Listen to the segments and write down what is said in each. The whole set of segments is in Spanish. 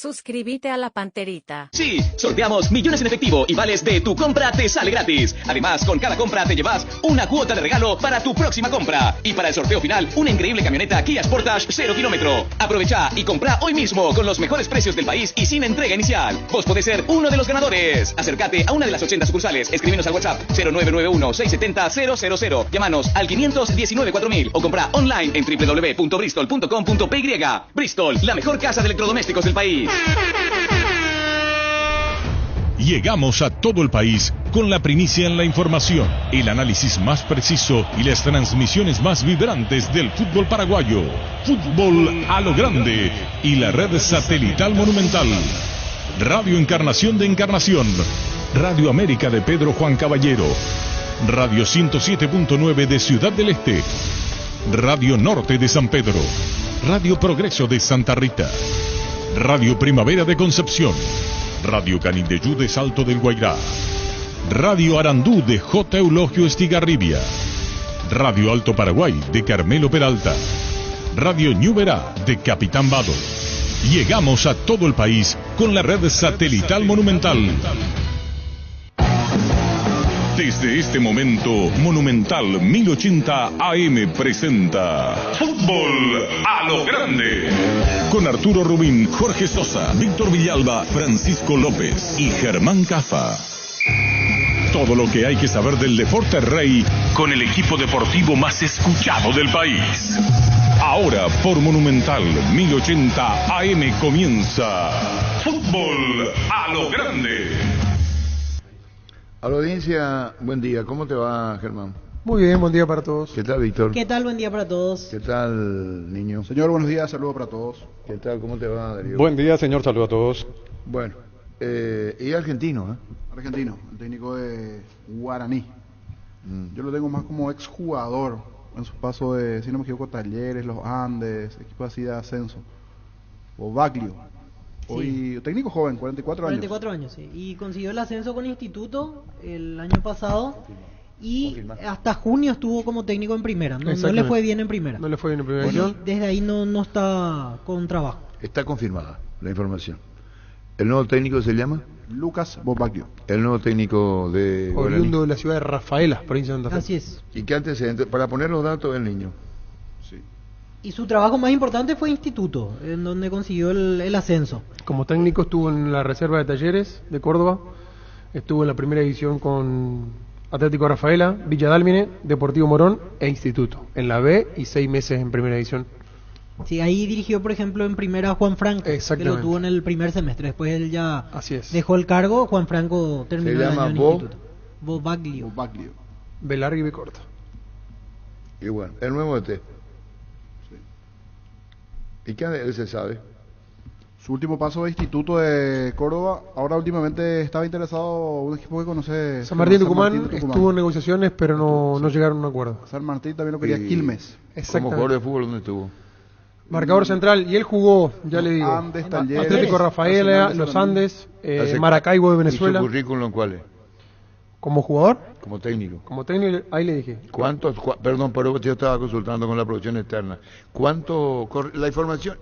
Suscríbete a la Panterita. Sí, sorteamos millones en efectivo y vales de tu compra te sale gratis. Además, con cada compra te llevas una cuota de regalo para tu próxima compra. Y para el sorteo final, una increíble camioneta Kia Sportage 0 kilómetro. Aprovecha y compra hoy mismo con los mejores precios del país y sin entrega inicial. Vos podés ser uno de los ganadores. Acércate a una de las 80 sucursales. Escríbenos al WhatsApp 0991-670-000. Llámanos al 519-4000 o compra online en www.bristol.com.py. Bristol, la mejor casa de electrodomésticos del país. Llegamos a todo el país con la primicia en la información, el análisis más preciso y las transmisiones más vibrantes del fútbol paraguayo. Fútbol a lo grande y la red satelital Monumental. Radio Encarnación de Encarnación, Radio América de Pedro Juan Caballero, Radio 107.9 de Ciudad del Este, Radio Norte de San Pedro, Radio Progreso de Santa Rita, Radio Primavera de Concepción, Radio Canindeyú de Salto del Guairá, Radio Arandú de J. Eulogio Estigarribia, Radio Alto Paraguay de Carmelo Peralta, Radio Ñuberá de Capitán Vado. Llegamos a todo el país con la red satelital Monumental. Desde este momento, Monumental 1080 AM presenta Fútbol a lo Grande. Con Arturo Rubín, Jorge Sosa, Víctor Villalba, Francisco López y Germán Cafa. Todo lo que hay que saber del Deporte Rey con el equipo deportivo más escuchado del país. Ahora por Monumental 1080 AM comienza Fútbol a lo Grande. A la audiencia, buen día. ¿Cómo te va, Germán? Muy bien, buen día para todos. ¿Qué tal, Víctor? ¿Qué tal? Buen día para todos. ¿Qué tal, niño? Señor, buenos días, saludos para todos. ¿Qué tal? ¿Cómo te va, Darío? Buen día, señor, saludo a todos. Bueno, y argentino, ¿eh? Argentino, el técnico de Guaraní. Yo lo tengo más como exjugador en su paso de, si no me equivoco, Talleres, Los Andes, equipo así de ascenso. O Baglio. Hoy, sí. Técnico joven, 44 años. 44 años, sí. Y consiguió el ascenso con Instituto el año pasado. Y hasta junio estuvo como técnico en primera. No le fue bien en primera. No le fue bien en primera. Bueno, desde ahí no está con trabajo. Está confirmada la información. ¿El nuevo técnico se llama? Lucas Bobaglio. El nuevo técnico de oriundo de la ciudad de Rafaela, provincia de Santa Fe. Así es. ¿Y qué antecedentes? Para poner los datos del niño. Sí. Y su trabajo más importante fue Instituto, en donde consiguió el ascenso. Como técnico estuvo en la reserva de Talleres de Córdoba, estuvo en la primera división con Atlético Rafaela, Villa Dálmine, Deportivo Morón e Instituto, en la B y 6 meses en primera división. Sí, ahí dirigió, por ejemplo, en primera a Juan Franco, que lo tuvo en el primer semestre. Después él ya dejó el cargo, Juan Franco terminó el año en Instituto. Bobaglio. B larga y B corta. Y bueno, el nuevo ET. ¿Y qué de él se sabe? Su último paso de Instituto de Córdoba. Ahora últimamente estaba interesado un equipo que conoce, San Martín Tucumán. Estuvo en negociaciones, pero no llegaron a un acuerdo. San Martín también lo quería Quilmes. ¿Como jugador de fútbol dónde estuvo? Marcador central, y él jugó, ya le digo, Andes, Talleres, Atlético Rafaela, Los Andes, Maracaibo de Venezuela. ¿Y su currículum cuál es? ¿Como jugador? Como técnico. Como técnico, ahí le dije. Perdón, pero yo estaba consultando con la producción externa. La información?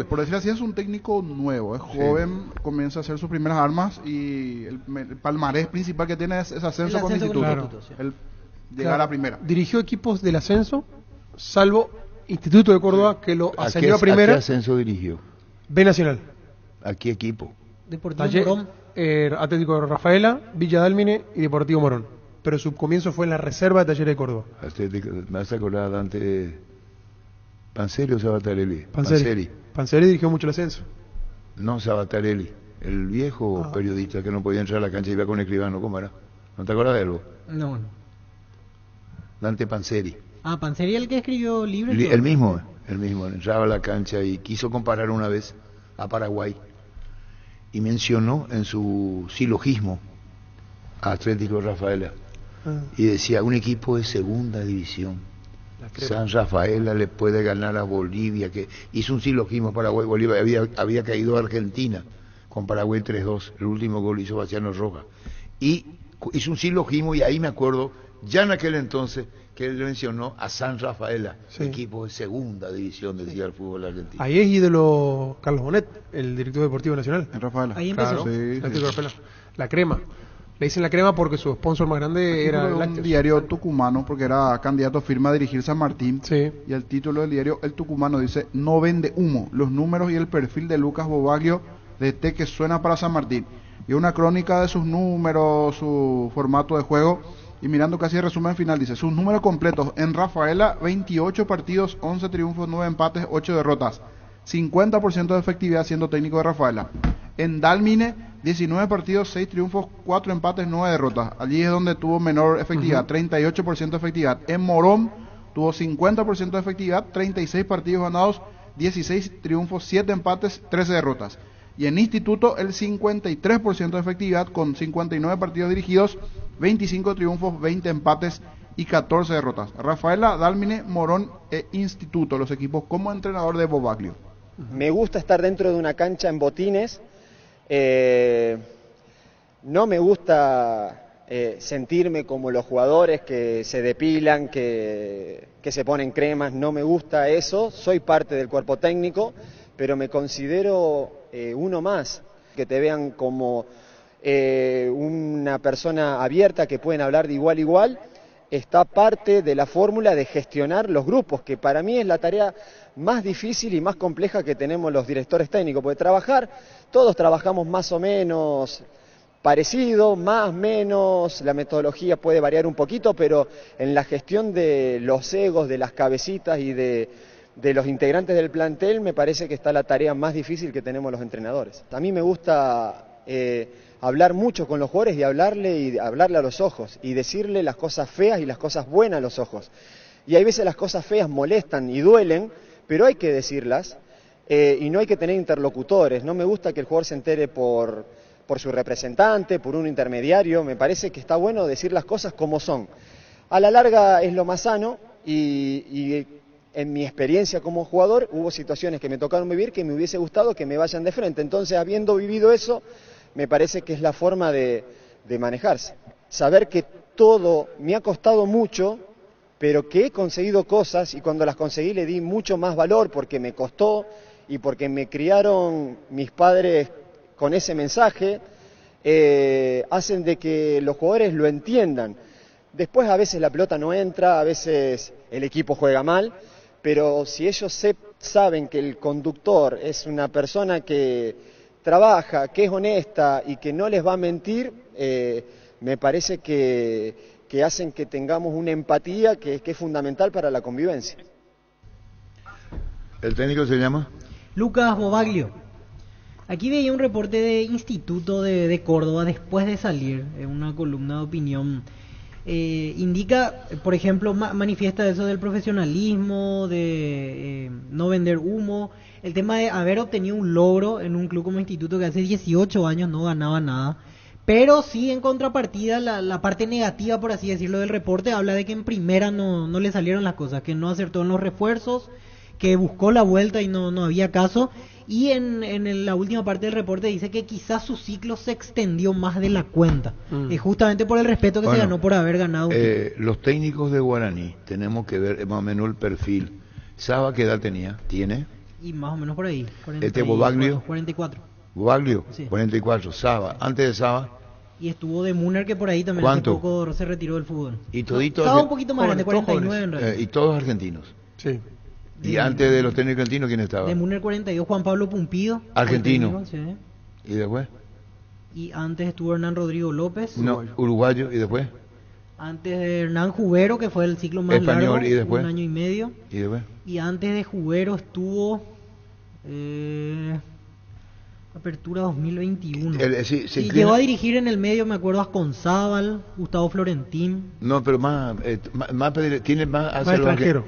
Por decir así, es un técnico nuevo, es joven, comienza a hacer sus primeras armas y el palmarés principal que tiene es ascenso con Instituto. Claro. Él llegar a primera. Dirigió equipos del ascenso, salvo Instituto de Córdoba, que lo ascendió a primera. ¿A qué ascenso dirigió? B Nacional. ¿A qué equipo? Deportivo Morón. Atlético de Rafaela, Villa Dálmine y Deportivo Morón. Pero su comienzo fue en la reserva de Talleres de Córdoba. ¿Me vas a acordar de antes Panseri o Sabatarelli? Panseri dirigió mucho el ascenso. No, Sabatarelli, el viejo periodista que no podía entrar a la cancha y iba con Escribano, ¿cómo era? ¿No te acuerdas de él? No. Dante Panseri. Panseri el que escribió libros. El mismo, entraba a la cancha y quiso comparar una vez a Paraguay. Y mencionó en su silogismo a Atlético Rafaela. Y decía, un equipo de segunda división. San Rafaela le puede ganar a Bolivia, que hizo un silogismo Paraguay. Bolivia había caído a Argentina con Paraguay 3-2. El último gol hizo Baciano Rojas. Y hizo un silogismo y ahí me acuerdo, ya en aquel entonces, que él mencionó a San Rafaela, equipo de segunda división del fútbol argentino. Ahí es ídolo Carlos Bonet, el director deportivo nacional. En Rafaela. Ahí empezó. Rafaela. La Crema. Le dicen La Crema porque su sponsor más grande era el un diario tucumano, porque era candidato firme a dirigir San Martín. Sí. Y el título del diario El Tucumano dice: no vende humo, los números y el perfil de Lucas Bobaglio de T que suena para San Martín. Y una crónica de sus números, su formato de juego, y mirando casi el resumen final, dice: sus números completos en Rafaela: 28 partidos, 11 triunfos, 9 empates, 8 derrotas, 50% de efectividad siendo técnico de Rafaela. En Dálmine, 19 partidos, 6 triunfos, 4 empates, 9 derrotas. Allí es donde tuvo menor efectividad, 38% de efectividad. En Morón tuvo 50% de efectividad, 36 partidos ganados, 16 triunfos, 7 empates, 13 derrotas. Y en Instituto el 53% de efectividad con 59 partidos dirigidos, 25 triunfos, 20 empates y 14 derrotas. Rafaela, Dálmine, Morón e Instituto, los equipos como entrenador de Bobaglio. Me gusta estar dentro de una cancha en botines. No me gusta sentirme como los jugadores que se depilan, que se ponen cremas. No me gusta eso. Soy parte del cuerpo técnico, pero me considero uno más. Que te vean como una persona abierta, que pueden hablar de igual a igual. Está parte de la fórmula de gestionar los grupos, que para mí es la tarea más difícil y más compleja que tenemos los directores técnicos, porque todos trabajamos más o menos parecido, más, menos, la metodología puede variar un poquito, pero en la gestión de los egos, de las cabecitas y de los integrantes del plantel, me parece que está la tarea más difícil que tenemos los entrenadores. A mí me gusta hablar mucho con los jugadores y hablarle a los ojos y decirle las cosas feas y las cosas buenas a los ojos. Y hay veces las cosas feas molestan y duelen, pero hay que decirlas y no hay que tener interlocutores. No me gusta que el jugador se entere por su representante, por un intermediario. Me parece que está bueno decir las cosas como son. A la larga es lo más sano y en mi experiencia como jugador hubo situaciones que me tocaron vivir que me hubiese gustado que me vayan de frente. Entonces, habiendo vivido eso, me parece que es la forma de manejarse. Saber que todo me ha costado mucho, pero que he conseguido cosas y cuando las conseguí le di mucho más valor porque me costó y porque me criaron mis padres con ese mensaje, hacen de que los jugadores lo entiendan. Después a veces la pelota no entra, a veces el equipo juega mal, pero si ellos saben que el conductor es una persona que trabaja, que es honesta y que no les va a mentir, me parece que hacen que tengamos una empatía que es fundamental para la convivencia. ¿El técnico se llama? Lucas Bobaglio. Aquí veía un reporte de Instituto de Córdoba después de salir, en una columna de opinión. Indica, por ejemplo, manifiesta eso del profesionalismo, de no vender humo, el tema de haber obtenido un logro en un club como Instituto que hace 18 años no ganaba nada, pero sí en contrapartida la parte negativa, por así decirlo, del reporte habla de que en primera no le salieron las cosas, que no acertó en los refuerzos, que buscó la vuelta y no había caso. Y en la última parte del reporte dice que quizás su ciclo se extendió más de la cuenta, justamente por el respeto que se ganó por haber ganado. Los técnicos de Guaraní, tenemos que ver más o menos el perfil. ¿Saba qué edad tenía? ¿Tiene? Y más o menos por ahí. Bobaglio. 44. Bobaglio, sí. 44. Saba, antes de Saba. Y estuvo de Muner, que por ahí también ¿cuánto? hace poco se retiró del fútbol. Y toditos. Estaba un poquito más grande, 49 en realidad. Y todos argentinos. Sí. Y antes de los técnicos argentinos, ¿quién estaba? De Muner 42, Juan Pablo Pumpido. Argentino. Sí. ¿Y después? Y antes estuvo Hernán Rodrigo López. No, uruguayo. ¿Y después? Antes de Hernán Jubero, que fue el ciclo más español, largo. ¿y después? Un año y medio. ¿Y después? Y antes de Jubero estuvo Apertura 2021. Y llegó a dirigir en el medio, me acuerdo, a Asconzábal, Gustavo Florentín. No, pero tiene más extranjero.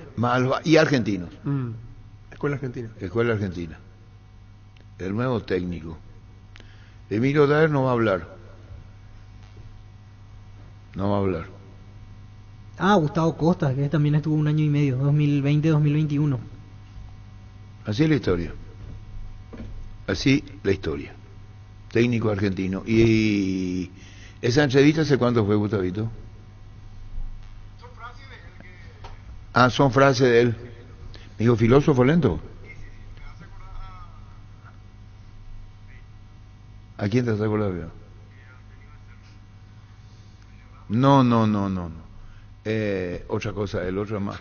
Y argentinos. Escuela Argentina. Escuela Argentina. El nuevo técnico. Emilio Daer no va a hablar. No va a hablar. Gustavo Costas, que también estuvo un año y medio, 2020-2021. Así es la historia. Así la historia. Técnico argentino. ¿Y esa entrevista hace cuánto fue, Gustavito? Ah, son frases de él. Me dijo, filósofo lento. ¿A quién te hace acordar? No. Otra cosa, el otro es más.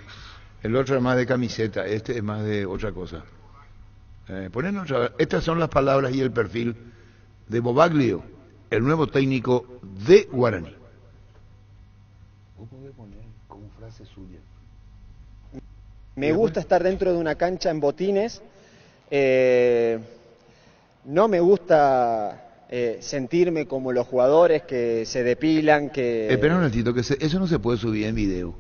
El otro es más de camiseta, este es más de otra cosa. Ponen otra. Estas son las palabras y el perfil de Bobaglio, el nuevo técnico de Guaraní. ¿Vos podés poner como frase suya? Me gusta estar dentro de una cancha en botines. No me gusta sentirme como los jugadores que se depilan, que... Espera un ratito, que eso no se puede subir en video.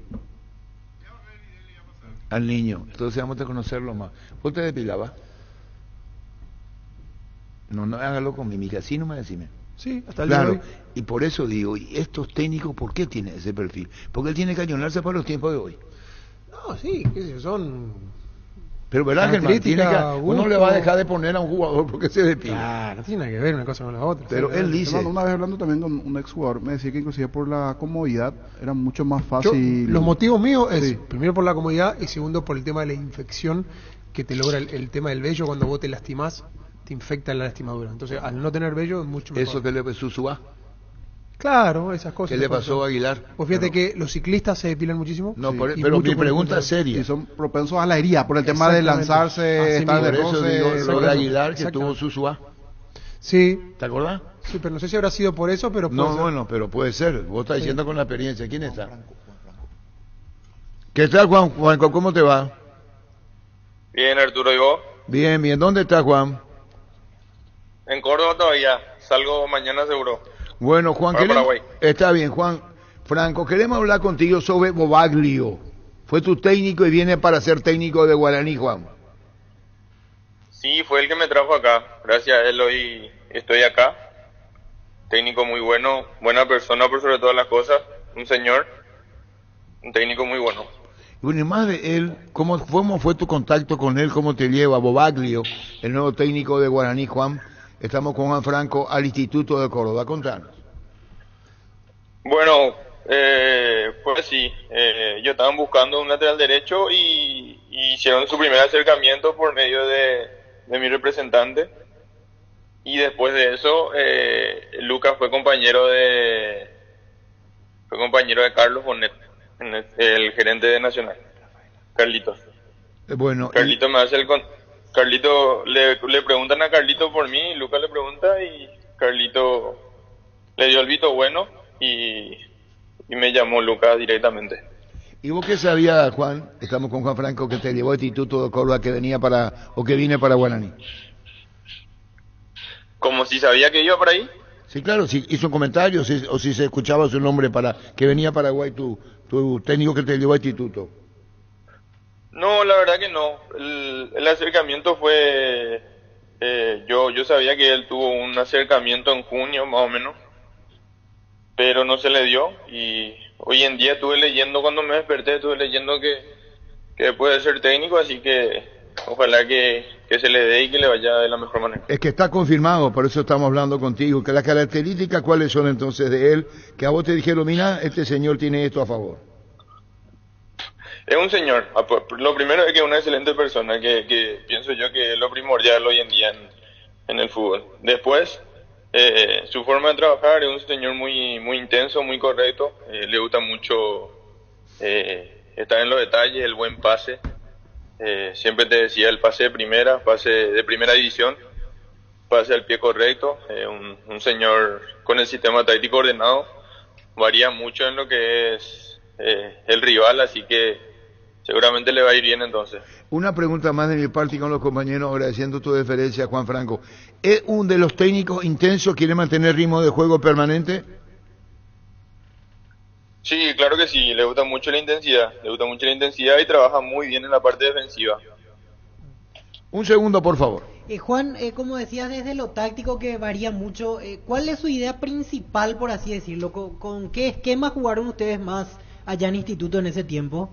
Al niño. Entonces vamos a conocerlo más. ¿Vos te depilabas? No, hágalo con mímica. Así no me decime. Sí, hasta el día de Claro. hoy. Y por eso digo, ¿y estos técnicos por qué tienen ese perfil? Porque él tiene que añonarse para los tiempos de hoy. No, sí, qué sé yo, son... Pero verdad, Germán, tiene que, Característica, uno le va a dejar de poner a un jugador porque se depila. Claro, no tiene nada que ver una cosa con la otra. Pero Sí, él claro. dice... Una vez hablando también con un exjugador, me decía que inclusive por la comodidad era mucho más Yo, fácil. los motivos míos es, Sí. primero por la comodidad y segundo por el tema de la infección que te logra el tema del vello cuando vos te lastimás, te infecta la lastimadura. Entonces, al no tener vello es mucho mejor. Eso que le pasó Susúa, Claro, esas cosas. que le pasó a Aguilar. Vos fíjate que los ciclistas se depilan muchísimo. No, Sí. por- Y pero mucho mi por pregunta culpa es de- seria. Y son propensos a la herida por el tema de Exactamente. lanzarse, Así estar mismo. de Por eso roce, digo lo de exactamente. Aguilar que Exactamente. tuvo Susúa. Sí, ¿Te acordás? sí, pero no sé si habrá sido por eso, pero puede No, ser. bueno, pero puede ser. Vos estás diciendo con la experiencia. ¿Quién está? ¿Qué tal, Juan? Juanco, ¿cómo te va? Bien, Arturo, ¿y vos? Bien, bien. ¿Dónde estás, Juan? En Córdoba todavía. Salgo mañana seguro. Bueno, Juan, Para Paraguay. está bien, Juan. Franco, queremos hablar contigo sobre Bobaglio. Fue tu técnico y viene para ser técnico de Guaraní, Juan. Sí, fue el que me trajo acá. Gracias a él hoy estoy acá. Técnico muy bueno, buena persona por sobre todas las cosas. Un señor, un técnico muy bueno. Y bueno, y más de él, ¿cómo fue tu contacto con él? ¿Cómo te lleva Bobaglio, el nuevo técnico de Guaraní, Juan? Estamos con Juan Franco al Instituto de Córdoba. Contanos. Bueno, pues sí, yo estaban buscando un lateral derecho y hicieron su primer acercamiento por medio de mi representante. Y después de eso, Lucas fue compañero de Carlos Bonet, el gerente de Nacional, Carlitos. Bueno, Carlito me hace Carlito, le preguntan a Carlito por mí, y Lucas le pregunta y Carlito le dio el visto bueno y me llamó Lucas directamente. ¿y vos qué sabías, Juan? Estamos con Juan Franco, que te llevó al Instituto de Córdoba, que viene para Guaraní. Como si sabía que iba por ahí. Sí, claro, si hizo un comentario o si se escuchaba su nombre para que venía a Paraguay tu técnico que te llevó al instituto. No, la verdad que no. El acercamiento fue... yo sabía que él tuvo un acercamiento en junio, más o menos, pero no se le dio. Y hoy en día estuve leyendo, cuando me desperté, estuve leyendo que puede ser técnico, así que ojalá que se le dé y que le vaya de la mejor manera. Es que está confirmado, por eso estamos hablando contigo. Que las características, ¿cuáles son entonces de él? Que a vos te dijeron, mira, este señor tiene esto a favor. Es un señor. Lo primero es que es una excelente persona, que pienso yo que es lo primordial hoy en día en el fútbol. Después, su forma de trabajar es un señor muy muy intenso, muy correcto. Le gusta mucho estar en los detalles, el buen pase. Siempre te decía el pase de primera división, pase al pie correcto. Un señor con el sistema táctico ordenado, varía mucho en lo que es el rival, así que seguramente le va a ir bien entonces. Una pregunta más de mi parte y con los compañeros, agradeciendo tu deferencia, Juan Franco. ¿Es un de los técnicos intensos, quiere mantener ritmo de juego permanente? Sí, claro que sí, le gusta mucho la intensidad y trabaja muy bien en la parte defensiva. Un segundo, por favor. Juan, como decías, desde lo táctico que varía mucho, ¿cuál es su idea principal, por así decirlo? ¿Con qué esquema jugaron ustedes más allá en instituto en ese tiempo?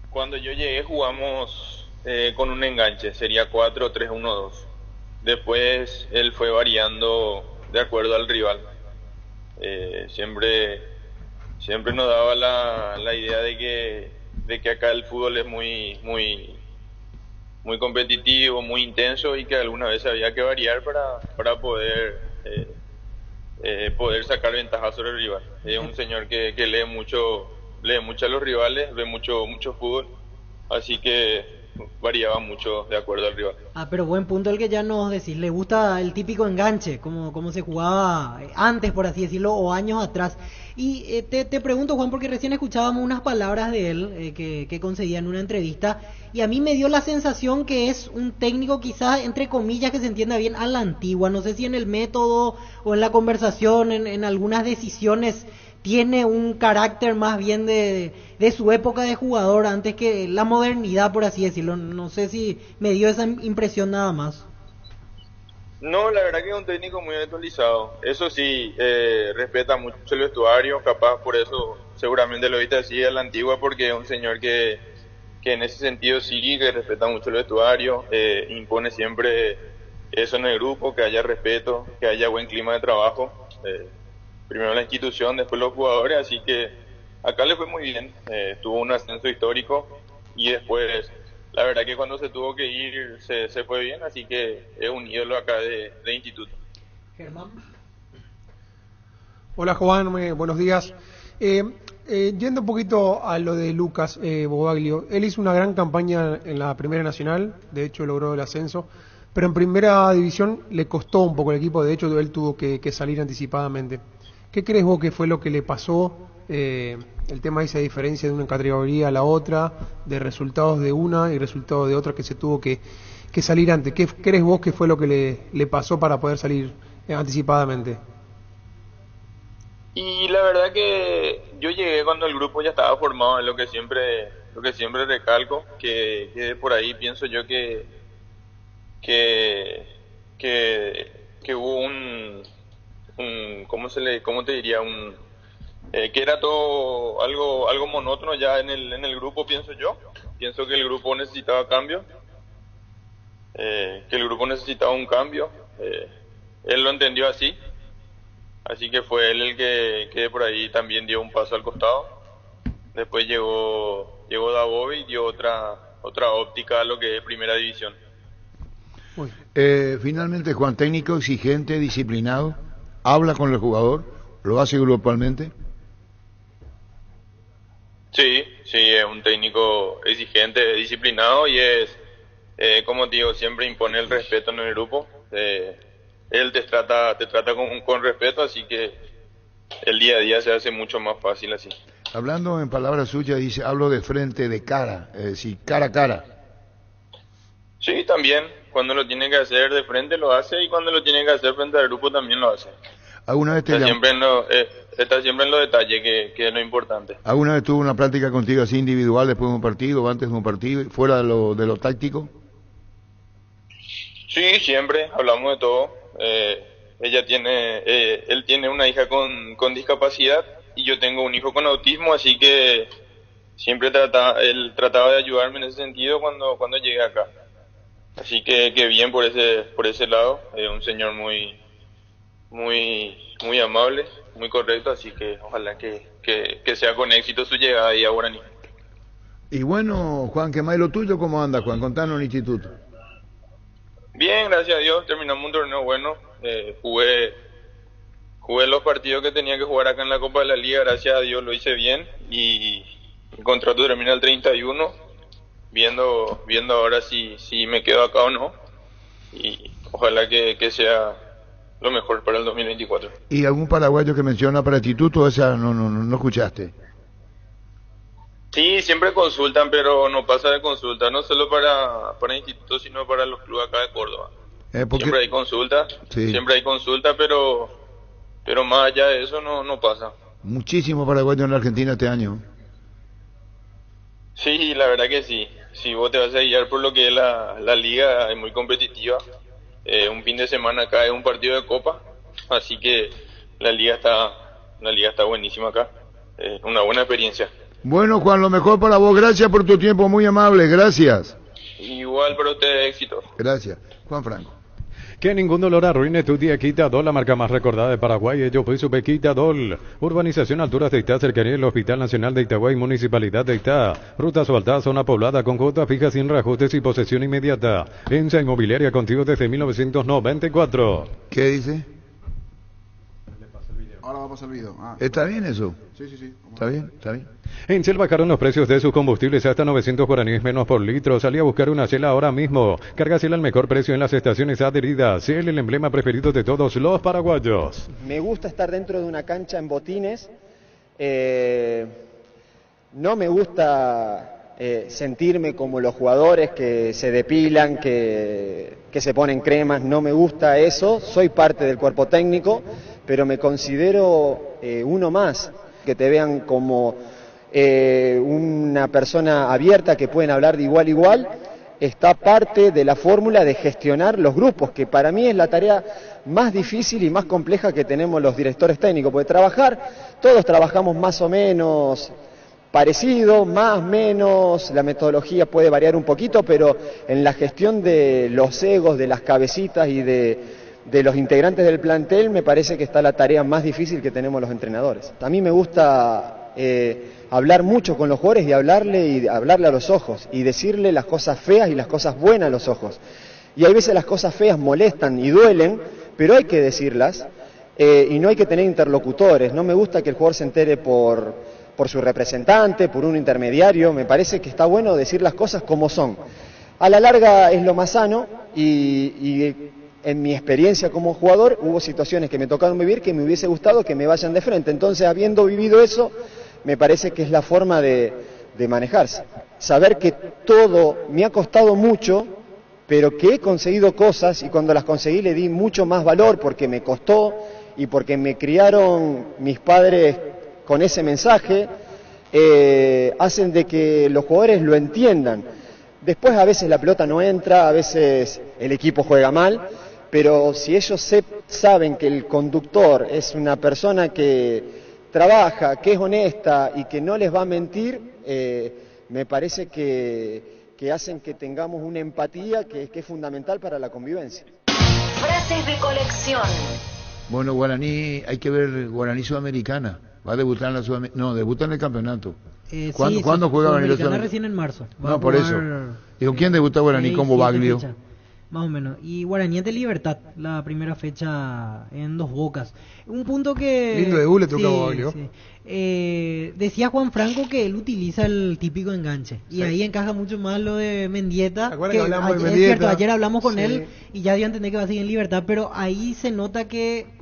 Cuando yo llegué jugamos con un enganche, sería 4-3-1-2. Después él fue variando de acuerdo al rival. Siempre nos daba la idea de que acá el fútbol es muy competitivo, muy intenso y que alguna vez había que variar para poder sacar ventaja sobre el rival. Es un señor que lee mucho a los rivales, ve mucho fútbol, así que variaba mucho de acuerdo al rival. Pero buen punto el que ya nos decís. Le gusta el típico enganche, como se jugaba antes, por así decirlo, o años atrás. Y te pregunto, Juan, porque recién escuchábamos unas palabras de él que concedía en una entrevista, y a mí me dio la sensación que es un técnico quizás, entre comillas, que se entienda bien, a la antigua. No sé si en el método o en la conversación, en algunas decisiones, tiene un carácter más bien de su época de jugador antes que la modernidad, por así decirlo. No sé si me dio esa impresión nada más. No, la verdad que es un técnico muy actualizado. Eso sí, respeta mucho el vestuario, capaz por eso seguramente lo viste así a la antigua, porque es un señor que en ese sentido sí, que respeta mucho el vestuario, impone siempre eso en el grupo, que haya respeto, que haya buen clima de trabajo. Primero la institución, después los jugadores, así que acá le fue muy bien, tuvo un ascenso histórico y después la verdad que cuando se tuvo que ir se fue bien, así que es un ídolo acá de instituto. Germán. Hola Juan, buenos días. Yendo un poquito a lo de Lucas Bobaglio, él hizo una gran campaña en la Primera Nacional, de hecho logró el ascenso, pero en Primera División le costó un poco el equipo, de hecho él tuvo que salir anticipadamente. ¿Qué crees vos que fue lo que le pasó? El tema de esa diferencia de una categoría a la otra, de resultados de una y resultados de otra, que se tuvo que salir antes. ¿Qué crees vos que fue lo que le pasó para poder salir anticipadamente? Y la verdad que yo llegué cuando el grupo ya estaba formado, es lo que siempre recalco, que por ahí pienso yo que hubo un ¿cómo te diría? Que era todo algo monótono ya en el grupo, pienso yo. Pienso que el grupo necesitaba cambio, un cambio. Él lo entendió así que fue él el que por ahí también dio un paso al costado. Después llegó Dabove y dio otra óptica a lo que es Primera División. Finalmente, Juan, técnico exigente, disciplinado, habla con el jugador, lo hace grupalmente. Sí, es un técnico exigente, disciplinado y es, como te digo, siempre impone el respeto en el grupo. Él te trata con respeto, así que el día a día se hace mucho más fácil así. Hablando en palabras suyas, dice, hablo de frente, de cara, es decir, cara a cara. Sí, también, cuando lo tiene que hacer de frente lo hace y cuando lo tiene que hacer frente al grupo también lo hace. ¿Alguna vez está siempre en los detalles, que es lo importante. ¿Alguna vez tuvo una plática contigo así individual después de un partido o antes de un partido, fuera de lo táctico? Sí, siempre, hablamos de todo. Él tiene una hija con discapacidad y yo tengo un hijo con autismo, así que siempre él trataba de ayudarme en ese sentido cuando llegué acá. Así que bien por ese lado, un señor muy amable, muy correcto, así que ojalá que sea con éxito su llegada ahí a Guaraní. Y bueno, Juan, ¿qué más lo tuyo? ¿Cómo anda, Juan? Contanos el instituto. Bien, gracias a Dios, terminamos un torneo bueno, jugué los partidos que tenía que jugar acá en la Copa de la Liga, gracias a Dios lo hice bien y el contrato termina el 31, viendo ahora si me quedo acá o no, y ojalá que sea lo mejor para el 2024. ¿Y algún paraguayo que menciona para el instituto? Esa no escuchaste. Sí, siempre consultan, pero no pasa de consulta, no solo para el instituto, sino para los clubes acá de Córdoba. Siempre hay consulta, sí. Pero más allá de eso no pasa. Muchísimo paraguayo en la Argentina este año. Sí, la verdad que sí. Si vos te vas a guiar por lo que es la liga, es muy competitiva. Un fin de semana acá es un partido de copa, así que la liga está buenísima acá. Una buena experiencia. Bueno, Juan, lo mejor para vos. Gracias por tu tiempo, muy amable. Gracias. Igual para ustedes, éxito. Gracias. Juan Franco. Que ningún dolor arruine tu día. Quitadol, la marca más recordada de Paraguay. Yo fui supe Quitadol. Urbanización Alturas de Itá, cercanía del Hospital Nacional de Itagüí, Municipalidad de Itá. Ruta asfaltada, zona poblada con cuota fija sin reajustes y posesión inmediata. ENSA Inmobiliaria, contigo desde 1994. ¿Qué dice? Ahora va a pasar el video. ¿Está bien eso? Sí. ¿Está bien? ¿Está bien? En Shell bajaron los precios de sus combustibles hasta 900 guaraníes menos por litro. Salí a buscar una Shell ahora mismo. Carga Shell al mejor precio en las estaciones adheridas. Shell, el emblema preferido de todos los paraguayos. Me gusta estar dentro de una cancha en botines. No me gusta sentirme como los jugadores que se depilan, que se ponen cremas. No me gusta eso. Soy parte del cuerpo técnico, pero me considero uno más. Que te vean como una persona abierta, que pueden hablar de igual a igual, está parte de la fórmula de gestionar los grupos, que para mí es la tarea más difícil y más compleja que tenemos los directores técnicos, porque todos trabajamos más o menos parecido, más, menos, la metodología puede variar un poquito, pero en la gestión de los egos, de las cabecitas y de los integrantes del plantel, me parece que está la tarea más difícil que tenemos los entrenadores. A mí me gusta hablar mucho con los jugadores y hablarle a los ojos y decirle las cosas feas y las cosas buenas a los ojos. Y hay veces las cosas feas molestan y duelen, pero hay que decirlas y no hay que tener interlocutores. No me gusta que el jugador se entere por su representante, por un intermediario. Me parece que está bueno decir las cosas como son. A la larga es lo más sano y en mi experiencia como jugador hubo situaciones que me tocaron vivir que me hubiese gustado que me vayan de frente. Entonces, habiendo vivido eso, me parece que es la forma de manejarse. Saber que todo me ha costado mucho, pero que he conseguido cosas y cuando las conseguí le di mucho más valor porque me costó y porque me criaron mis padres con ese mensaje, hacen de que los jugadores lo entiendan. Después a veces la pelota no entra, a veces el equipo juega mal, pero si ellos saben que el conductor es una persona que trabaja, que es honesta y que no les va a mentir, me parece que hacen que tengamos una empatía que es fundamental para la convivencia. Frases de colección. Bueno, Guaraní, hay que ver Guaraní Sudamericana. Va a debutar en la Sudamericana. No, debuta en el campeonato. ¿Cuándo juega Guaraní la Sudamericana? Recién en marzo. No, por eso. Digo, ¿quién debuta Guaraní con Bobaglio? Más o menos. Y Guaraní ante Libertad, la primera fecha en Dos Bocas. Un punto que... Lindo debut le toca a Bobaglio. Decía Juan Franco que él utiliza el típico enganche. Y ahí encaja mucho más lo de Mendieta. Que hablamos de Mendieta? Es cierto, ayer hablamos con él y ya dio a entender que va a seguir en Libertad, pero ahí se nota que...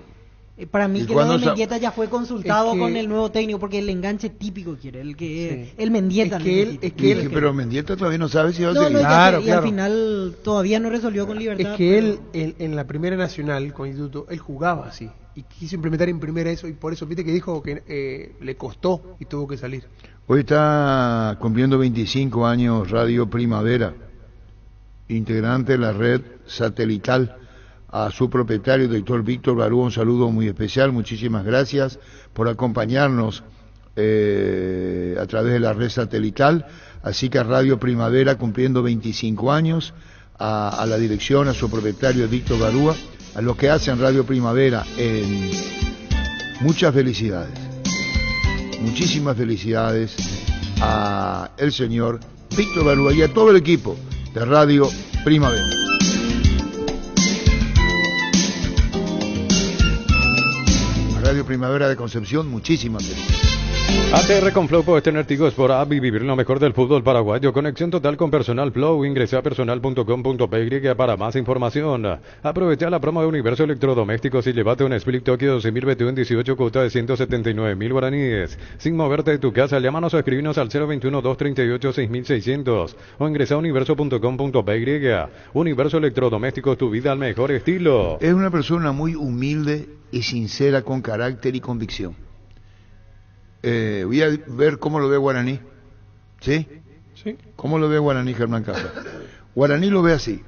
Para mí que lo de Mendieta ya fue consultado con el nuevo técnico porque el enganche típico quiere, el Mendieta. Pero Mendieta todavía no sabe si va a seguir. Claro. Y al final todavía no resolvió con Libertad. Es que él en la primera nacional con Instituto, él jugaba así y quiso implementar en primera eso y por eso viste que dijo que le costó y tuvo que salir. Hoy está cumpliendo 25 años Radio Primavera, integrante de la red satelital. A su propietario, doctor Víctor Barúa, un saludo muy especial. Muchísimas gracias por acompañarnos a través de la red satelital. Así que a Radio Primavera, cumpliendo 25 años, a la dirección, a su propietario Víctor Barúa, a los que hacen Radio Primavera, muchas felicidades. Muchísimas felicidades a el señor Víctor Barúa y a todo el equipo de Radio Primavera. Radio Primavera de Concepción, muchísimas gracias. ATR con Flow puedes tener Tigo Sport App y vivir lo mejor del fútbol paraguayo. Conexión total con Personal Flow. Ingresa a personal.com.py para más información. Aprovecha la promo de Universo Electrodomésticos y llévate un Split Tokyo 2021 en 18 cuotas de 179.000 guaraníes. Sin moverte de tu casa, llámanos o escribinos al 021-238-6600 o ingresa a universo.com.py. Universo Electrodomésticos, tu vida al mejor estilo. Es una persona muy humilde y sincera, con carácter y convicción. Voy a ver cómo lo ve Guaraní. ¿Sí? Sí. ¿Cómo lo ve Guaraní, Germán Casa? Guaraní lo ve así.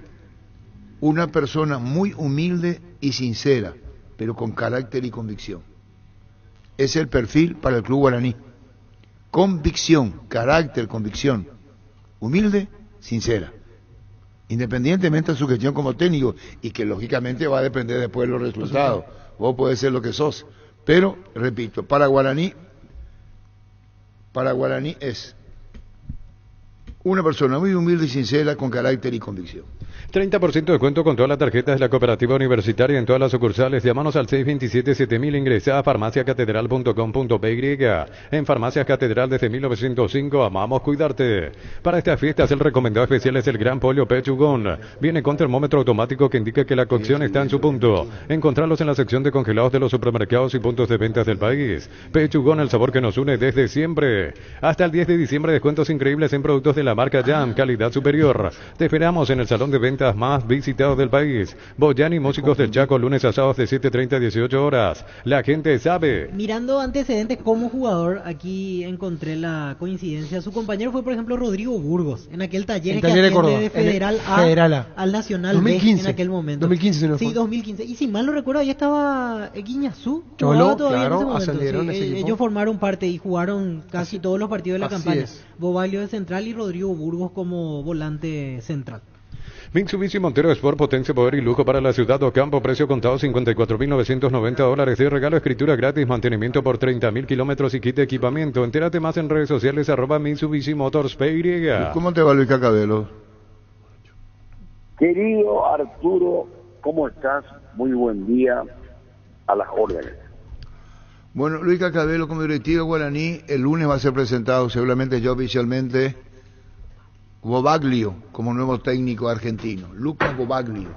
Una persona muy humilde y sincera, pero con carácter y convicción. Es el perfil para el Club Guaraní. Convicción, carácter, convicción. Humilde, sincera. independientemente de su gestión como técnico, y que lógicamente va a depender después de los resultados. Vos podés ser lo que sos. Pero, repito, para Guaraní es una persona muy humilde y sincera, con carácter y convicción. 30% de descuento con todas las tarjetas de la Cooperativa Universitaria en todas las sucursales. Llámanos al 627-7000. Ingresa a farmaciacatedral.com.py. En Farmacias Catedral desde 1905. Amamos cuidarte. Para estas fiestas, el recomendado especial es el Gran Pollo Pechugón. Viene con termómetro automático que indica que la cocción está en su punto. Encontrarlos en la sección de congelados de los supermercados y puntos de ventas del país. Pechugón, el sabor que nos une desde siempre. Hasta el 10 de diciembre, descuentos increíbles en productos de la marca Jam, calidad superior. Te esperamos en el salón de ventas más visitado del país. Boyani, Músicos del Chaco, lunes a sábados de 7:30 a 18 horas. La gente sabe. Mirando antecedentes como jugador, aquí encontré la coincidencia. Su compañero fue, por ejemplo, Rodrigo Burgos, en aquel taller que de Córdoba, de Federal A al Nacional 2015, B en aquel momento. 2015 se nos fue. Sí, 2015. Y si mal no recuerdo, ahí estaba Guiñazú. Cholo, todavía claro, en ese momento. ascendieron ese equipo. Ellos formaron parte y jugaron casi todos los partidos de la Así campaña. es. Bobaglio de central y Rodrigo Burgos como volante central. Mitsubishi Montero Sport, potencia, poder y lujo para la ciudad o campo, precio contado $54,990 de regalo, escritura gratis, mantenimiento por 30.000 kilómetros y kit de equipamiento. Entérate más en redes sociales @Mitsubishi Motors PY. ¿Cómo te va, Luis Cacabelo? Querido Arturo, ¿cómo estás? Muy buen día, a las órdenes. Bueno, Luis Cacabelo, como directivo de Guaraní, el lunes va a ser presentado seguramente ya oficialmente Bobaglio como nuevo técnico argentino. Lucas Bobaglio.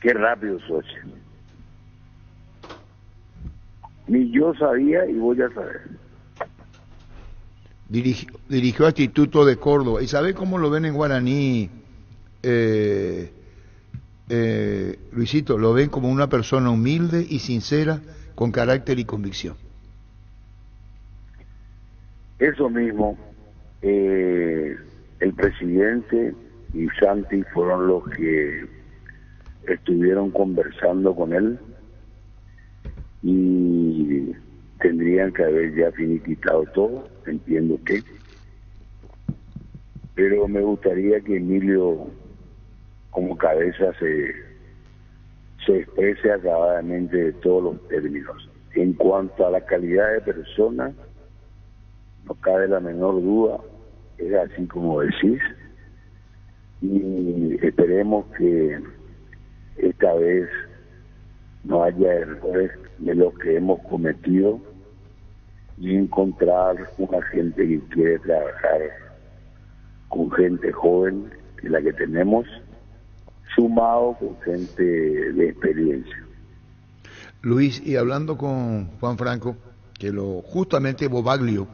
Qué rápido sos. Ni yo sabía y voy a saber. Dirigió a Instituto de Córdoba. ¿Y sabe cómo lo ven en Guaraní, Luisito? Lo ven como una persona humilde y sincera, con carácter y convicción. Eso mismo. El presidente y Santi fueron los que estuvieron conversando con él y tendrían que haber ya finiquitado todo, entiendo que, pero me gustaría que Emilio como cabeza se exprese acabadamente de todos los términos. En cuanto a la calidad de persona, no cabe la menor duda, es así como decís, y esperemos que esta vez no haya errores de los que hemos cometido y encontrar una gente que quiere trabajar con gente joven, que la que tenemos, sumado con gente de experiencia. Luis, y hablando con Juan Franco, que justamente Bobaglio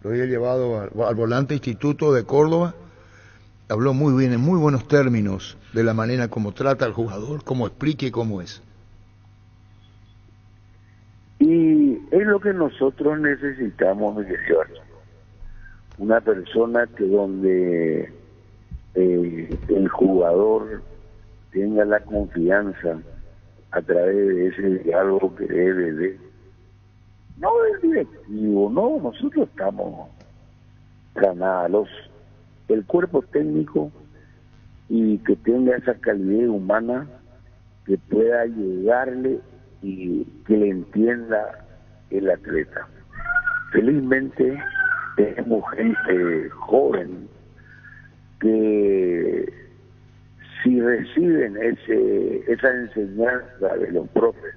lo había llevado al volante Instituto de Córdoba, habló muy bien, en muy buenos términos, de la manera como trata al jugador, cómo explique cómo es. Y es lo que nosotros necesitamos, mi querido Arturo. Una persona que donde el jugador tenga la confianza a través de ese diálogo que debe de, no del directivo, no, nosotros estamos ganados, el cuerpo técnico, y que tenga esa calidad humana que pueda llegarle y que le entienda el atleta. Felizmente tenemos gente joven que si reciben esa enseñanza de los profes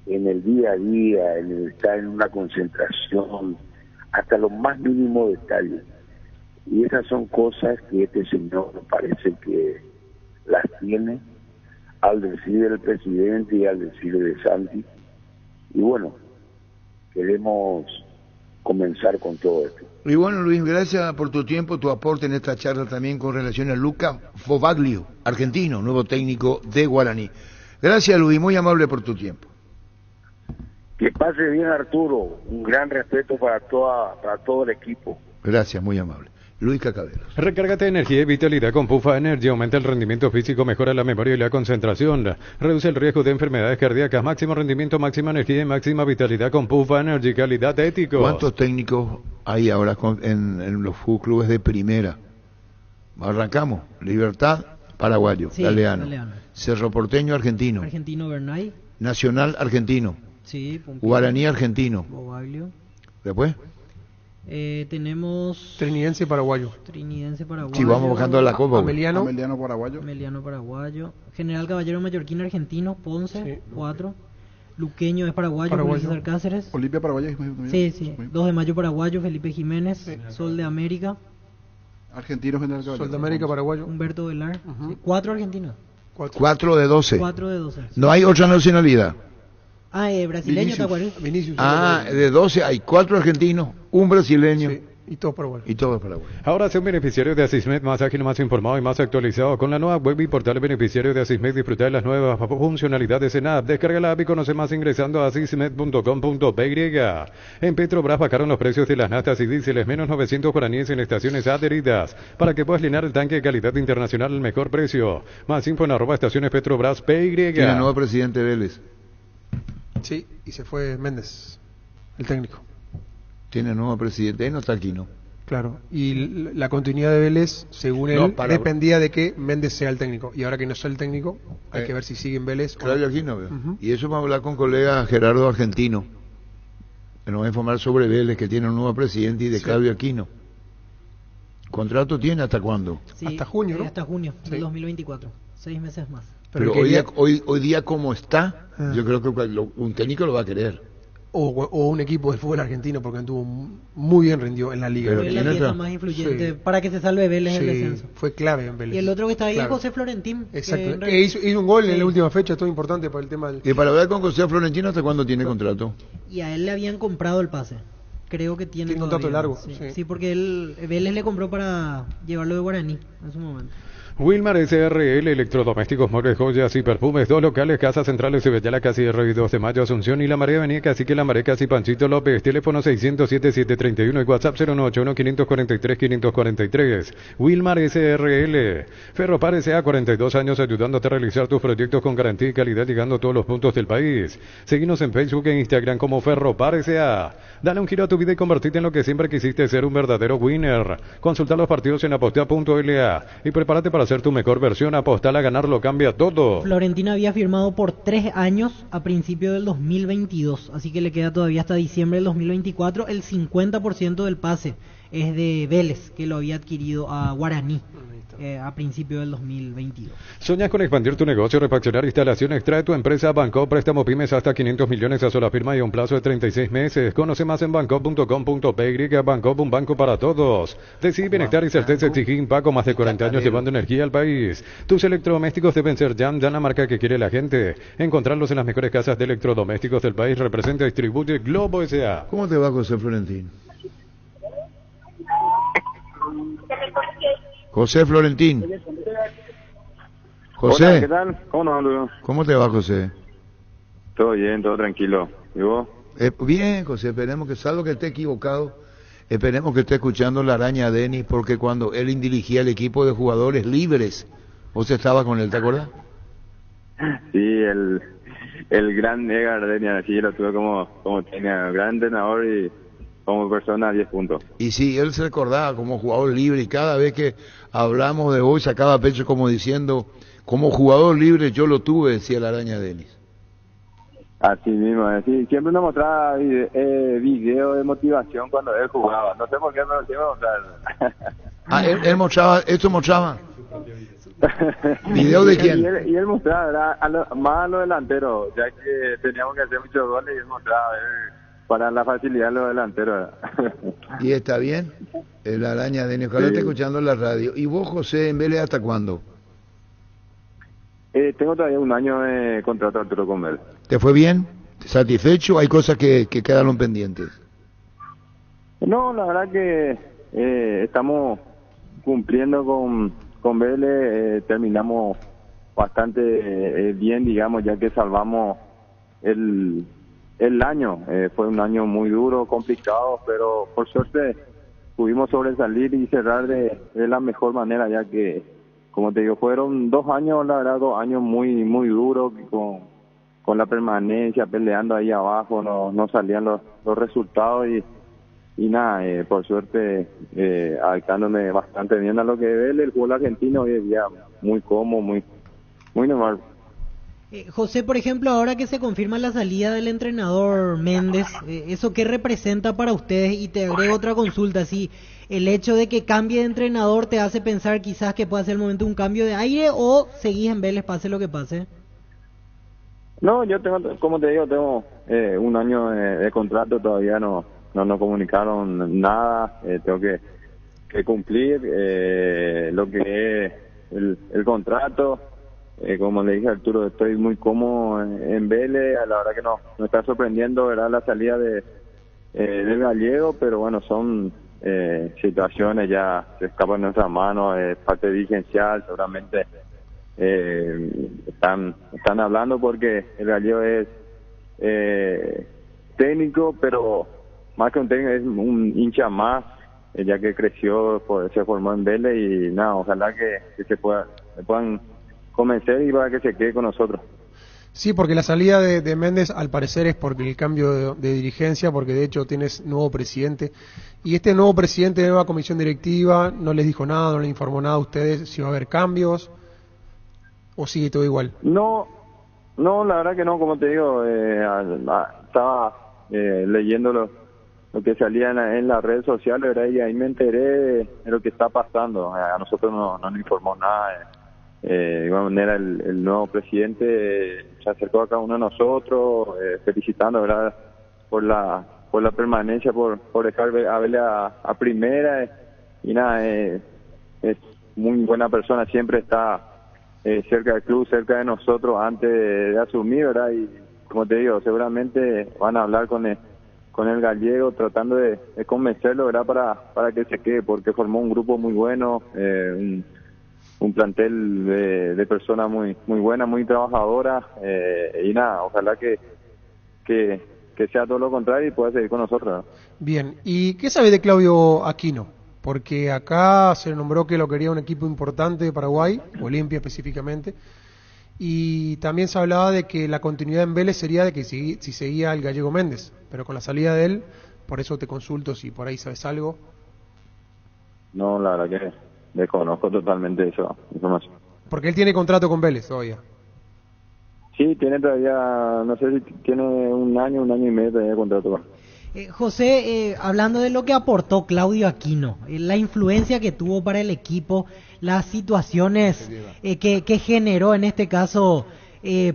en el día a día, en el estar en una concentración, hasta los más mínimos detalles. Y esas son cosas que este señor parece que las tiene al decir del presidente y al decir de Santi. Y bueno, queremos comenzar con todo esto. Y bueno, Luis, gracias por tu tiempo, tu aporte en esta charla también con relación a Lucas Bobaglio, argentino, nuevo técnico de Guaraní. Gracias, Luis, muy amable por tu tiempo. Que pase bien, Arturo. Un gran respeto para todo el equipo. Gracias, muy amable. Luis Cacabelos. Recárgate de energía y vitalidad con Pufa Energy. Aumenta el rendimiento físico, mejora la memoria y la concentración. Reduce el riesgo de enfermedades cardíacas. Máximo rendimiento, máxima energía y máxima vitalidad con Pufa Energy. Calidad ético. ¿Cuántos técnicos hay ahora en los clubes de primera Arrancamos. Libertad, paraguayo, Sí, Galeano. Galeano. Cerro Porteño, argentino. Argentino Bernay. Nacional, argentino. Sí, Pumpido. Guaraní, argentino. Bobaglio. Después, Tenemos Trinidense paraguayo. Trinidense paraguayo. sí, vamos bajando a la copa. güey. Ameliano. Ameliano paraguayo. Meliano paraguayo. General Caballero Mallorquín argentino. Ponce, Sí. 4. Luqueño es paraguayo. Paraguayo. Julio César Cáceres. Olimpia paraguayo. también. Sí, sí. 2 de mayo paraguayo. Felipe Jiménez. Sol de América. Argentino General Caballero. Sol de América paraguayo. Humberto Velar. 4 argentinos. 4 de 12. 4 de 12. No hay otra nacionalidad. Brasileño, Vinicius. Tacuarel. Vinicius. De 12 hay 4 argentinos, un brasileño Sí, y todos paraguayos. y todos paraguayos. Ahora sea un beneficiario de Asismed más ágil, más informado y más actualizado. Con la nueva web y portal beneficiario de Asismed, disfruta de las nuevas funcionalidades en app. Descarga la app y conoce más ingresando a asismed.com.py. En Petrobras bajaron los precios de las natas y diésel, menos 900 guaraníes en estaciones adheridas, para que puedas llenar el tanque de calidad internacional al mejor precio. Más info en @estaciones Petrobras PY. Tiene nuevo presidente Vélez. Sí, y se fue Méndez, el técnico. Tiene nuevo presidente. Ahí no está aquí, ¿no? Claro. Y la continuidad de Vélez, según No, él, dependía de que Méndez sea el técnico. Y ahora que no sea el técnico, hay que ver si sigue en Vélez. o no. Claudio Aquino, veo. Ujú. Y eso vamos a hablar con colega Gerardo Argentino, que nos va a informar sobre Vélez, que tiene un nuevo presidente, y de Sí. Claudio Aquino. ¿Contrato tiene hasta cuándo? Sí, Hasta junio, ¿no? Hasta junio Sí. del 2024. 6 meses más. Pero quería- hoy día como está, Ah. yo creo que un técnico lo va a querer. o un equipo del fútbol argentino, porque anduvo muy bien rendido en la liga. Pero Fue ¿quién la pieza entra? más influyente Sí. para que se salve Vélez el Sí, descenso. fue clave en Vélez. Y el otro que está ahí Clave. es José Florentín. Exacto, en que realidad- hizo un gol en Sí. la última fecha, esto es importante para el tema del... Y para hablar con José Florentino, ¿hasta cuándo tiene contrato? Y a él le habían comprado el pase. Creo que tiene Tiene contrato todavía. largo, Sí, sí. sí, porque Vélez le compró para llevarlo de Guaraní en su momento. Wilmar SRL, electrodomésticos, muebles, joyas y perfumes, 2 locales, Casas Centrales, Cebellala, Casi R 2 de Mayo, Asunción y La Marea Avenida Cacique, La Marea, Casi Panchito López, teléfono 607-731 y WhatsApp 091-543-543. Wilmar SRL, Ferropar S.A., 42 años ayudándote a realizar tus proyectos con garantía y calidad, llegando a todos los puntos del país. Seguinos en Facebook e Instagram como Ferropar S.A. Dale un giro a tu vida y convertirte en lo que siempre quisiste ser, un verdadero winner. Consulta los partidos en apostea.la y prepárate para ser tu mejor versión. Apostar a ganar lo cambia todo. Florentino había firmado por 3 años a principio del 2022, así que le queda todavía hasta diciembre del 2024. El 50% del pase es de Vélez, que lo había adquirido a Guaraní a principio del 2022. ¿Soñas con expandir tu negocio, refaccionar instalaciones? Trae tu empresa a Banco, préstamo pymes hasta 500 millones a sola firma y a un plazo de 36 meses. Conoce más en banco.com.py. Banco, un banco para todos. Decidí bienestar y certeza, exigí Impaco, más de 40 años llevando energía al país. Tus electrodomésticos deben ser Jam, la marca que quiere la gente. Encontrarlos en las mejores casas de electrodomésticos del país. Representa y distribuye Globo S.A. ¿Cómo te va, José Florentín? José Florentín. José. Hola, ¿qué tal? ¿Cómo nos ando? ¿Cómo te va, José? Todo bien, todo tranquilo. ¿Y vos? Bien, José, esperemos que, salvo que esté equivocado, esperemos que esté escuchando la araña de Denis, porque cuando él dirigía el equipo de jugadores libres, vos estabas con él, ¿te acuerdas? Sí, el gran Edgar Denia, sí, lo tuve como tenía gran entrenador y como persona 10 puntos. Y sí, él se recordaba como jugador libre, y cada vez que hablamos de hoy sacaba pecho como diciendo, como jugador libre yo lo tuve, decía la araña Denis. Así mismo, sí, siempre nos mostraba video de motivación cuando él jugaba. No sé por qué, pero siempre mostraba. Él mostraba, esto mostraba. ¿Video de quién? Y él mostraba, más a los delanteros, ya que teníamos que hacer muchos goles y él mostraba para la facilidad de los delanteros. Y está bien, la araña Denis, ojalá Sí. esté escuchando la radio. ¿Y vos, José, en Vélez hasta cuándo? Tengo todavía un año de contrato Arturo con él. ¿Te fue bien? ¿Satisfecho? ¿Hay cosas que quedaron pendientes? No, la verdad que estamos cumpliendo con Vélez, terminamos bastante bien, digamos, ya que salvamos el año. Fue un año muy duro, complicado, pero por suerte pudimos sobresalir y cerrar de la mejor manera, ya que, como te digo, fueron 2 años, la verdad, 2 años muy duros, con la permanencia, peleando ahí abajo, no salían los resultados nada, por suerte, adaptándome bastante bien a lo que ve el fútbol argentino hoy en día, muy cómodo, muy normal. José, por ejemplo, ahora que se confirma la salida del entrenador Méndez, ¿eso qué representa para ustedes? Y te agrego otra consulta, si el hecho de que cambie de entrenador te hace pensar quizás que pueda ser el momento de un cambio de aire, o seguís en Vélez pase lo que pase. No, yo tengo, como te digo, tengo un año de contrato, todavía no comunicaron nada, tengo que cumplir lo que es el contrato. Como le dije a Arturo, estoy muy cómodo en Vélez, a la verdad que no me está sorprendiendo, ¿verdad?, la salida del Gallego, pero bueno, son situaciones ya se escapan de nuestras manos, parte dirigencial, seguramente están hablando porque el Gallego es técnico, pero más que un técnico es un hincha más, ya que creció, se formó en Vélez y nada, ojalá que se puedan convencer y para que se quede con nosotros. Sí, porque la salida de Méndez al parecer es porque el cambio de dirigencia, porque de hecho tienes nuevo presidente, y este nuevo presidente de nueva comisión directiva no les dijo nada, no les informó nada a ustedes si va a haber cambios, o sigue todo igual. No, la verdad que no, como te digo, estaba leyendo lo que salía en las redes sociales, ¿verdad?, y ahí me enteré de lo que está pasando. A nosotros no nos informó nada. De igual manera el nuevo presidente se acercó a cada uno de nosotros, felicitando, ¿verdad?, por la permanencia, por dejar a Vélez a primera, y nada, es muy buena persona, siempre está cerca del club, cerca de nosotros antes de asumir, ¿verdad? Y como te digo, seguramente van a hablar con el Gallego tratando de convencerlo, ¿verdad?, para que se quede, porque formó un grupo muy bueno, un plantel de personas muy buenas, muy trabajadoras, y nada, ojalá que sea todo lo contrario y pueda seguir con nosotros, ¿no? Bien, ¿y qué sabe de Claudio Aquino? Porque acá se nombró que lo quería un equipo importante de Paraguay, Olimpia específicamente, y también se hablaba de que la continuidad en Vélez sería de que si seguía el Gallego Méndez, pero con la salida de él, por eso te consulto si por ahí sabes algo. No, la verdad que desconozco totalmente esa información. Porque él tiene contrato con Vélez todavía. Sí, tiene todavía, no sé si tiene un año y medio todavía de contrato. José, hablando de lo que aportó Claudio Aquino, la influencia que tuvo para el equipo, las situaciones que generó en este caso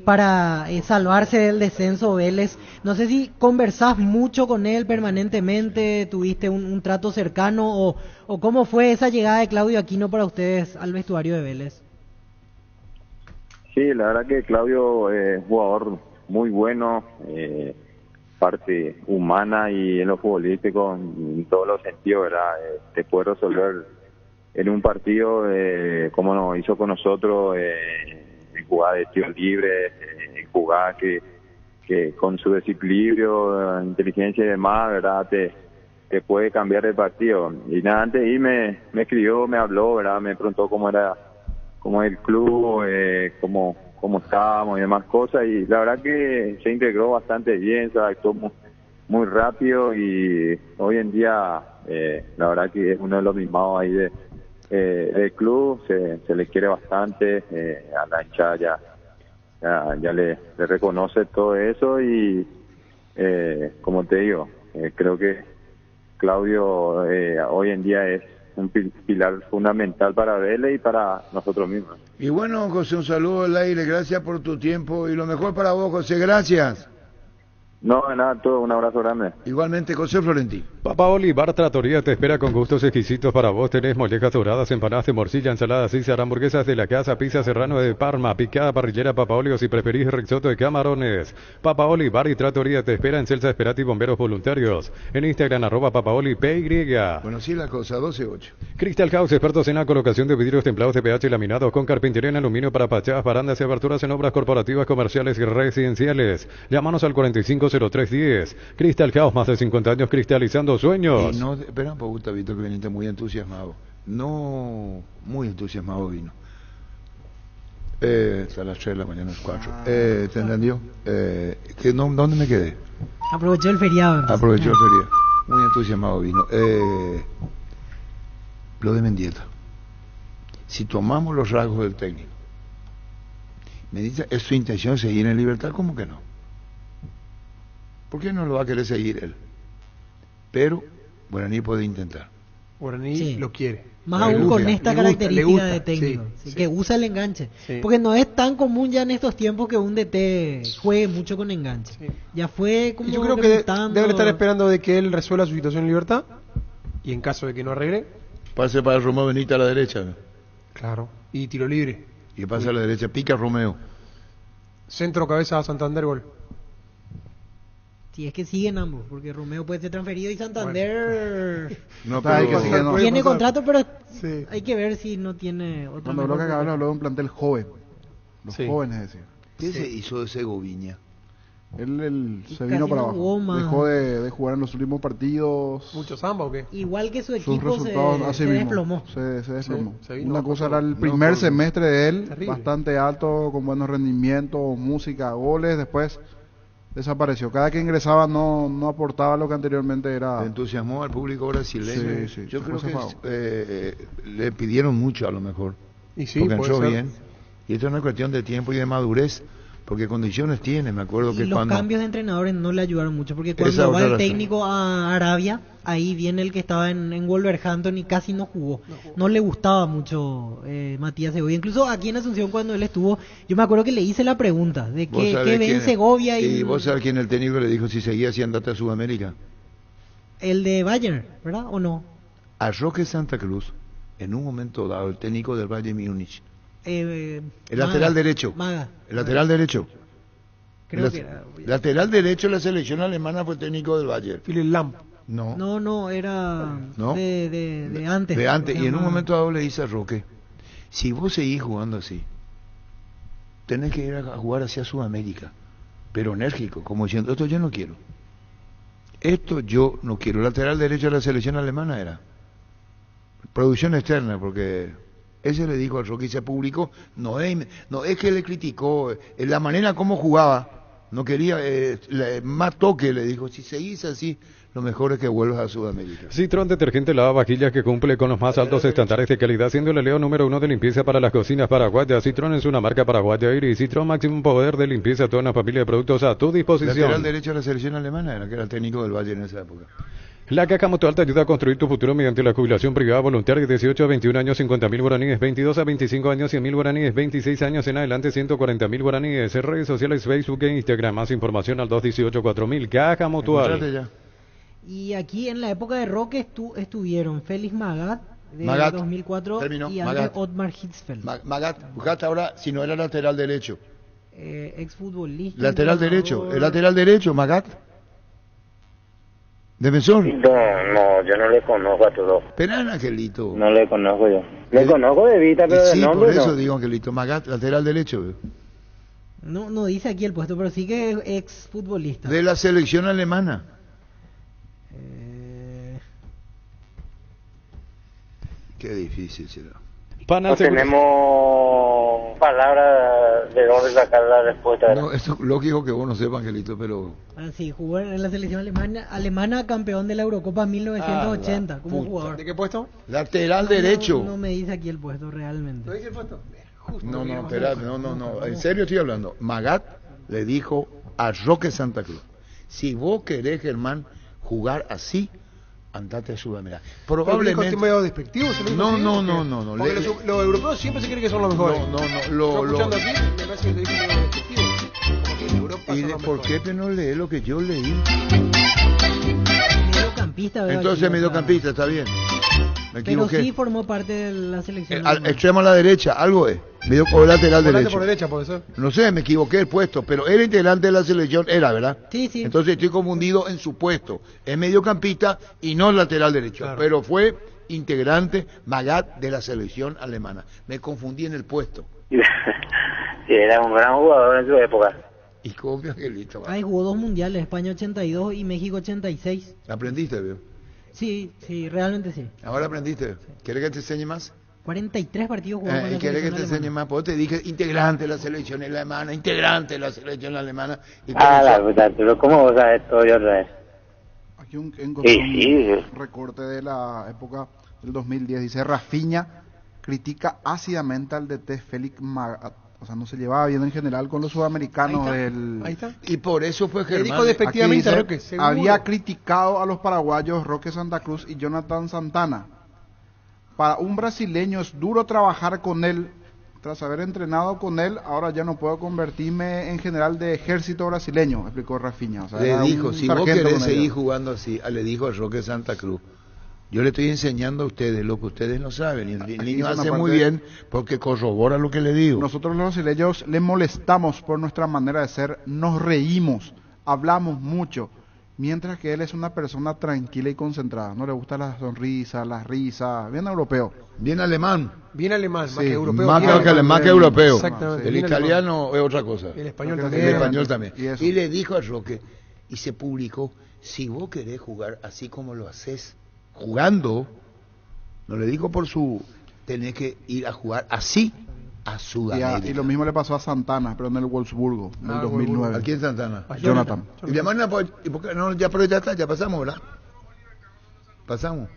para salvarse del descenso Vélez, no sé si conversás mucho con él permanentemente, tuviste un trato cercano o cómo fue esa llegada de Claudio Aquino para ustedes al vestuario de Vélez. Sí, la verdad que Claudio es un jugador muy bueno, parte humana y en lo futbolístico, en todos los sentidos, ¿verdad? Te puede resolver en un partido como nos hizo con nosotros, en jugadas de tiro libre, en jugadas que con su desequilibrio, inteligencia y demás, ¿verdad? Te puede cambiar el partido. Y nada, antes de ir me escribió, me habló, ¿verdad? Me preguntó cómo era el club, cómo estábamos y demás cosas, y la verdad que se integró bastante bien, se adaptó muy rápido, y hoy en día la verdad que es uno de los mimados ahí del club, se le quiere bastante, a la hinchada ya le reconoce todo eso, y como te digo, creo que Claudio hoy en día es un pilar fundamental para Vélez y para nosotros mismos. Y bueno, José, un saludo al aire, gracias por tu tiempo y lo mejor para vos, José, gracias. No, de nada, todo, un abrazo grande. Igualmente, José Florentín. Papaoli Bar Trattoria te espera con gustos exquisitos para vos. Tenés mollejas doradas, empanadas de morcilla, ensaladas César, hamburguesas de la casa, pizza serrano de Parma, picada parrillera Papaoli, o si preferís risotto de camarones. Papaoli Bar y Trattoria te espera en Celsa Esperati Bomberos Voluntarios. En Instagram @PapaoliPY. Bueno, sí, la cosa, 12-8. Crystal House, expertos en la colocación de vidrios templados de pH laminados con carpintería en aluminio para fachadas, barandas y aberturas en obras corporativas, comerciales y residenciales. Llámanos al 450310. Crystal House, más de 50 años cristalizando sueños. Y no, espera un poquito, Víctor, que viniste muy entusiasmado. No, muy entusiasmado vino. Hasta las 3 de la mañana, 4. ¿Te entendió? ¿Dónde me quedé? Aprovechó el feriado. Aprovechó el feriado. Muy entusiasmado vino. Lo de Mendieta. Si tomamos los rasgos del técnico, Mendieta, ¿es su intención seguir en Libertad? ¿Cómo que no? ¿Por qué no lo va a querer seguir él? Pero Guaraní puede intentar. Guaraní lo quiere. Más aún con esta característica de técnico, sí. que usa el enganche. Sí. Porque no es tan común ya en estos tiempos que un DT juegue mucho con enganche. Sí. Ya fue como... Y yo creo que deben estar esperando de que él resuelva su situación en Libertad, y en caso de que no arregle... Pase para Romeo Benítez a la derecha. Claro, y tiro libre. Y pasa a la derecha, pica Romeo. Centro, cabeza a Santander, gol. Si es que siguen ambos, porque Romeo puede ser transferido y Santander no, pero tiene contrato, pero hay que ver si no tiene otro. Cuando habló que acabaron habló de un plantel joven, los jóvenes decían. ¿Qué se hizo de Segoviña? Él se vino para abajo, dejó de jugar en los últimos partidos. ¿Mucho samba o qué? Igual que su equipo sus resultados se desplomó. Se desplomó. Se vino una cosa era el primer semestre de él, terrible, bastante alto, con buenos rendimientos, música, goles, después desapareció. Cada que ingresaba no aportaba lo que anteriormente era. Entusiasmó al público brasileño. Sí, yo creo que le pidieron mucho a lo mejor. Y sí, porque entró ser bien. Y esto es una cuestión de tiempo y de madurez, porque condiciones tiene. Me acuerdo y que los cuando cambios de entrenadores no le ayudaron mucho, porque cuando va el técnico a Arabia, ahí viene el que estaba en Wolverhampton y casi no jugó. No le gustaba mucho Matías Segovia. Incluso aquí en Asunción, cuando él estuvo, yo me acuerdo que le hice la pregunta de qué ve en Segovia. Y vos sabés quién el técnico le dijo si seguía así andate a Sudamérica. El de Bayern, ¿verdad? ¿O no? A Roque Santa Cruz, en un momento dado, el técnico del Bayern Múnich. El lateral derecho. El lateral derecho. Creo que era. Lateral derecho de la selección alemana fue técnico del Bayern. Philipp Lahm. No, era de antes. De antes, y en un momento dado le dice a Roque, si vos seguís jugando así, tenés que ir a jugar hacia Sudamérica, pero enérgico, como diciendo, esto yo no quiero. Esto yo no quiero. Lateral derecho de la selección alemana era. Producción externa, porque... Ese le dijo al Roque y se publicó, no es que le criticó, la manera como jugaba, no quería, más toque, le dijo, si seguís así, lo mejor es que vuelvas a Sudamérica. Citroën Detergente Lava Vajillas que cumple con los más altos estándares de calidad, siendo el aliado número 1 de limpieza para las cocinas paraguayas. Citroën es una marca paraguaya y Citroën máximo poder de limpieza, toda una familia de productos a tu disposición. Lateral derecho de la selección alemana, era que era el técnico del Valle en esa época. La Caja Mutual te ayuda a construir tu futuro mediante la jubilación privada voluntaria de 18 a 21 años, 50.000 guaraníes, 22 a 25 años, 100.000 guaraníes, 26 años en adelante, 140.000 guaraníes. Redes sociales, Facebook e Instagram. Más información al 218-4000. Caja Mutual. Y aquí en la época de Roque estuvieron Félix Magat, de 2004, y antes Otmar Hitzfeld. Magat ahora, si no era lateral derecho. Exfutbolista. Lateral derecho, el lateral derecho, Magat. ¿Defensor? No, yo no le conozco a todos. Pero Angelito. No le conozco yo. Le conozco de vista, pero de nombre por eso no. digo Angelito, Magat, lateral derecho. No dice aquí el puesto, pero sí que es exfutbolista. De la selección alemana. Qué difícil será. No tenemos palabras de dónde sacar la respuesta. No, es lógico que vos no sepas, Angelito, pero... Sí, jugó en la selección alemana, campeón de la Eurocopa 1980 como jugador. ¿De qué puesto? Lateral derecho. No me dice aquí el puesto realmente. ¿No dice el puesto? No, espera, no. En serio estoy hablando. Magat le dijo a Roque Santa Cruz, si vos querés, Germán, jugar así, andate a Sudamérica. Probablemente... ¿Pero medio despectivo? No. Porque los europeos siempre se creen que son los mejores. No. Escuchando aquí, me parece que le dije medio despectivo. Porque en Europa ¿Y son los por mejores. qué no lee lo que yo leí? Mediocampista, ¿verdad? Entonces mediocampista, está bien. Me equivoqué. Pero sí formó parte de la selección. Al extremo a la derecha, algo es. Medio o lateral derecho. Por derecha, puede ser. No sé, me equivoqué el puesto, pero era integrante de la selección, ¿verdad? Sí. Entonces estoy confundido en su puesto. Es mediocampista y no lateral derecho. Claro. Pero fue integrante Magat de la selección alemana. Me confundí en el puesto. Sí, era un gran jugador en su época. Y copia, Angelito. Ahí jugó 2 mundiales, España 82 y México 86. ¿Aprendiste, veo? Sí, realmente sí. Ahora aprendiste. ¿Quieres que te enseñe más? 43 partidos jugados con la ¿Quieres que selección te enseñe más? Pues te dije integrante de la selección alemana, integrante de la selección alemana. Y La verdad, pero ¿cómo vos sabes todo yo otra vez? Aquí encontré un recorte de la época del 2010. Dice: Rafinha critica ácidamente al DT Félix Magath. O sea, no se llevaba bien en general con los sudamericanos. Ahí está. Y por eso fue Le Germán. dijo despectivamente a Aquí Roque. dice, seguro. había criticado a los paraguayos Roque Santa Cruz y Jonathan Santana. Para un brasileño es duro trabajar con él. Tras haber entrenado con él, ahora ya no puedo convertirme en general de ejército brasileño, explicó Rafinha. O sea, Le era dijo, un si vos sargento querés con seguir ellos. jugando así, le dijo a Roque Santa Cruz, yo le estoy enseñando a ustedes lo que ustedes no saben, y el Aquí niño hizo una hace parte- muy bien porque corrobora lo que le digo. Nosotros los brasileños le molestamos por nuestra manera de ser, nos reímos, hablamos mucho, mientras que él es una persona tranquila y concentrada. No le gusta la sonrisa, las risas, bien europeo. Bien alemán. Bien alemán, más Sí, que europeo. Más bien que alemán. más que europeo. Exactamente. El bien italiano es otra cosa. alemán. El español El también. El español también. Y eso. Y le dijo a Roque, y se publicó, si vos querés jugar así como lo haces, jugando, no le dijo por su, tenés que ir a jugar así a Sudamérica. Y lo mismo le pasó a Santana, pero en el Wolfsburgo, en el 2009. Aquí en Santana. A Jonathan. Y le mandan ¿y por qué no? Ya, pero ya está, ya pasamos, ¿verdad? Pasamos.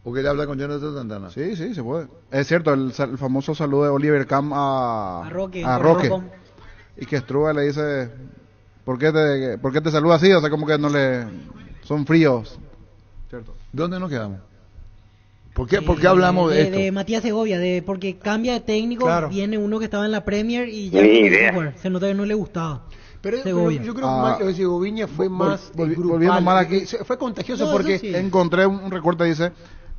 ¿O quería hablar con Jonathan Santana? Sí, sí, se puede. Es cierto, el famoso saludo de Oliver Kahn a Roque. Y que Struve le dice, ¿por qué te saluda así? O sea, como que no le... Son fríos. ¿Cierto? ¿Dónde nos quedamos? ¿Por qué hablamos de esto? De Matías Segovia, porque cambia de técnico, Claro. viene uno que estaba en la Premier y ya Ni no quiso idea. jugar. Se nota que no le gustaba. Pero Segovia. yo creo que más lo de Segoviña fue más grupal. volviendo más aquí. Fue contagioso No, eso porque... sí. Encontré un recorte, dice,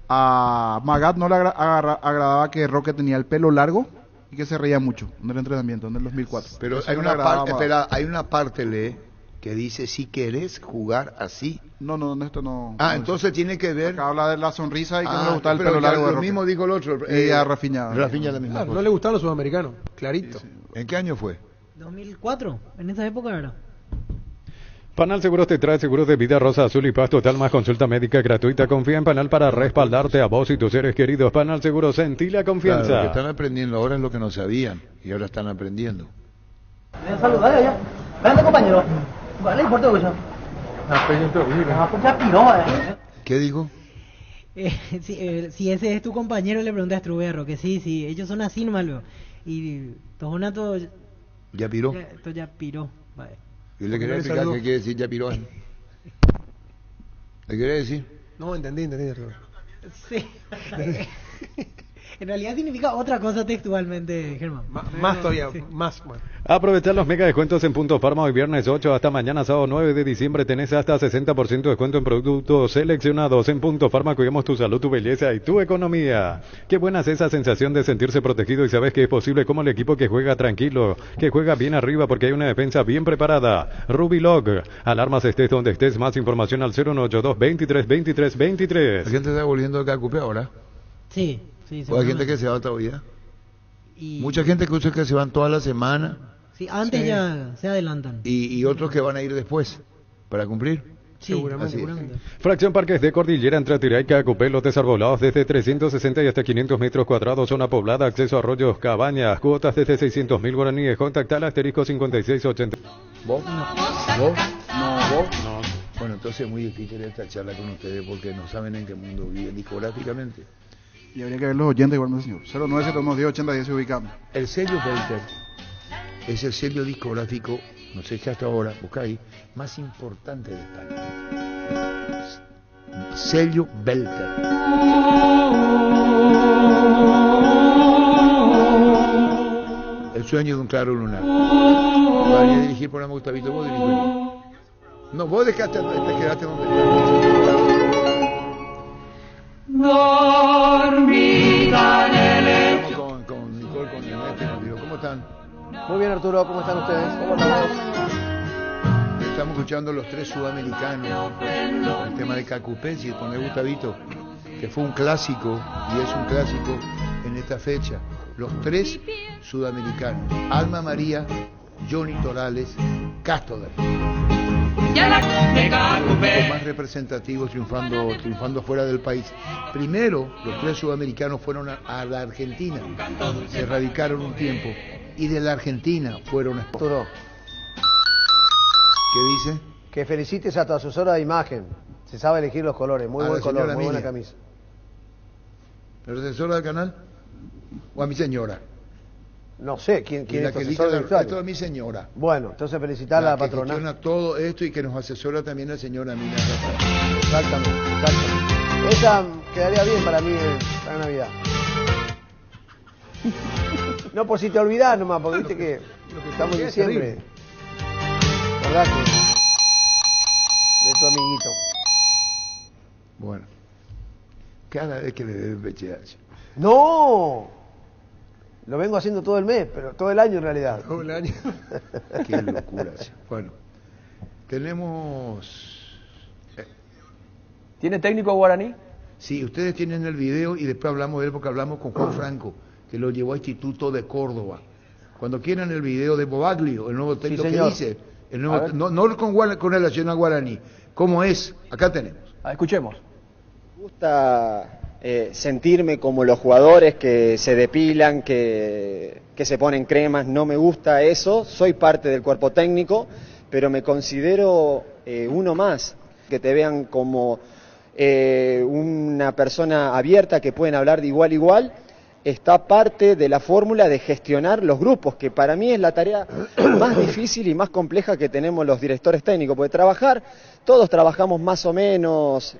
a Magath no le agradaba que Roque tenía el pelo largo y que se reía mucho en el entrenamiento, en el 2004. Pero Eso hay no le una agradaba parte, a Magath. espera, hay una parte, Lee, que dice, si querés jugar así. No, esto no... Ah, no entonces tiene que ver... Acá habla de la sonrisa y que no le gustaba el pero pelo ya largo de lo Roque. mismo dijo el otro. Y a Rafinha. Rafinha la misma Claro, cosa. no le gustaban los sudamericanos, clarito. ¿En qué año fue? 2004, en esa época era. Panal Seguros te trae seguros de vida, rosa, azul y paz total, más consulta médica gratuita. Confía en Panal para respaldarte a vos y tus seres queridos. Panal Seguros, sentí la confianza. Claro, lo que están aprendiendo ahora es lo que no sabían y ahora están aprendiendo. Ven a saludar allá. Ven, compañero. ¿Cuál es el importe de eso? Ya piró, ¿Qué dijo? Si ese es tu compañero, le pregunté a Struve, Roque. Sí, ellos son así nomás. Luego. Y Tojonato ¿Ya piró? ya piró. Vale. Yo le quería explicar qué quiere decir ya piró. ¿Le quiere decir? No, entendí. Sí. En realidad significa otra cosa textualmente, Germán. Más todavía, Sí. más. Bueno. Aprovechar los mega descuentos en Punto Farma hoy viernes 8 hasta mañana sábado 9 de diciembre. Tenés hasta 60% de descuento en productos seleccionados. En Punto Farma cuidamos tu salud, tu belleza y tu economía. Qué buena es esa sensación de sentirse protegido y sabes que es posible como el equipo que juega tranquilo, que juega bien arriba porque hay una defensa bien preparada. Rubilog, alarmas estés donde estés. Más información al 0182 23 23 23. La gente está volviendo a Cacupé ahora. Sí. O hay gente que se va todavía. Y- Mucha gente que se van toda la semana Sí, antes ya se adelantan. y otros que van a ir después para cumplir. Sí, seguramente. Fracción Parques de Cordillera entre Tiraica, Cacupé, lotes arbolados desde 360 y hasta 500 metros cuadrados, zona poblada, acceso a arroyos, cabañas, cuotas desde 600.000 guaraníes. Contacta al asterisco 5680. ¿Vos? ¿Vos? No, ¿vos? No. Bueno, entonces es muy difícil esta charla con ustedes porque no saben en qué mundo viven discográficamente. Y habría que ver los oyentes igual, señor. 0971108010 se ubican. El sello Belter es el sello discográfico, no sé si hasta ahora, busca ahí, más importante de España. Sello Belter. El sueño de un claro lunar. Vaya a dirigir por la Gustavito, vos dirigís. No, vos te quedaste donde Dormida en el Estamos con Nicole, con Ernesto y con Diego. ¿Cómo están? Muy bien, Arturo, ¿cómo están ustedes? ¿Cómo estamos? Estamos escuchando los tres sudamericanos, el tema de Cacupés y con el Gustavito, que fue un clásico y es un clásico en esta fecha. Los tres sudamericanos, Alma María, Johnny Torales, Castoder. Los más representativos triunfando fuera del país. Primero, los tres sudamericanos fueron a la Argentina, se radicaron un tiempo y de la Argentina fueron a España. ¿Qué dice? Que felicites a tu asesora de imagen. Se sabe elegir los colores, muy A buen la color, señora muy buena Emilia. camisa. ¿La asesora del canal? ¿O a mi señora? No sé, ¿quién Y la es que tu elige asesor de esto vestuario? es mi señora. Bueno, entonces felicitar a la que patrona. gestiona todo esto y que nos asesora también la señora Emilia. Exactamente. Esa quedaría bien para mí para Navidad. No por si te olvidás nomás, porque viste que estamos en es diciembre. Acordate de tu amiguito. Bueno, cada vez que le dé PCH. ¡No! Lo vengo haciendo todo el mes, pero todo el año en realidad. Todo el año. Qué locura. Bueno, tenemos... ¿Tiene técnico Guaraní? Sí, ustedes tienen el video y después hablamos de él porque hablamos con Juan Franco, que lo llevó a Instituto de Córdoba. Cuando quieran el video de Bobaglio, el nuevo técnico que señor. dice, el nuevo, no con relación a Guaraní, ¿cómo es? Acá tenemos. Escuchemos. Me gusta sentirme como los jugadores que se depilan, que se ponen cremas, no me gusta eso, soy parte del cuerpo técnico, pero me considero uno más, que te vean como una persona abierta, que pueden hablar de igual a igual, está parte de la fórmula de gestionar los grupos, que para mí es la tarea más difícil y más compleja que tenemos los directores técnicos, porque todos trabajamos más o menos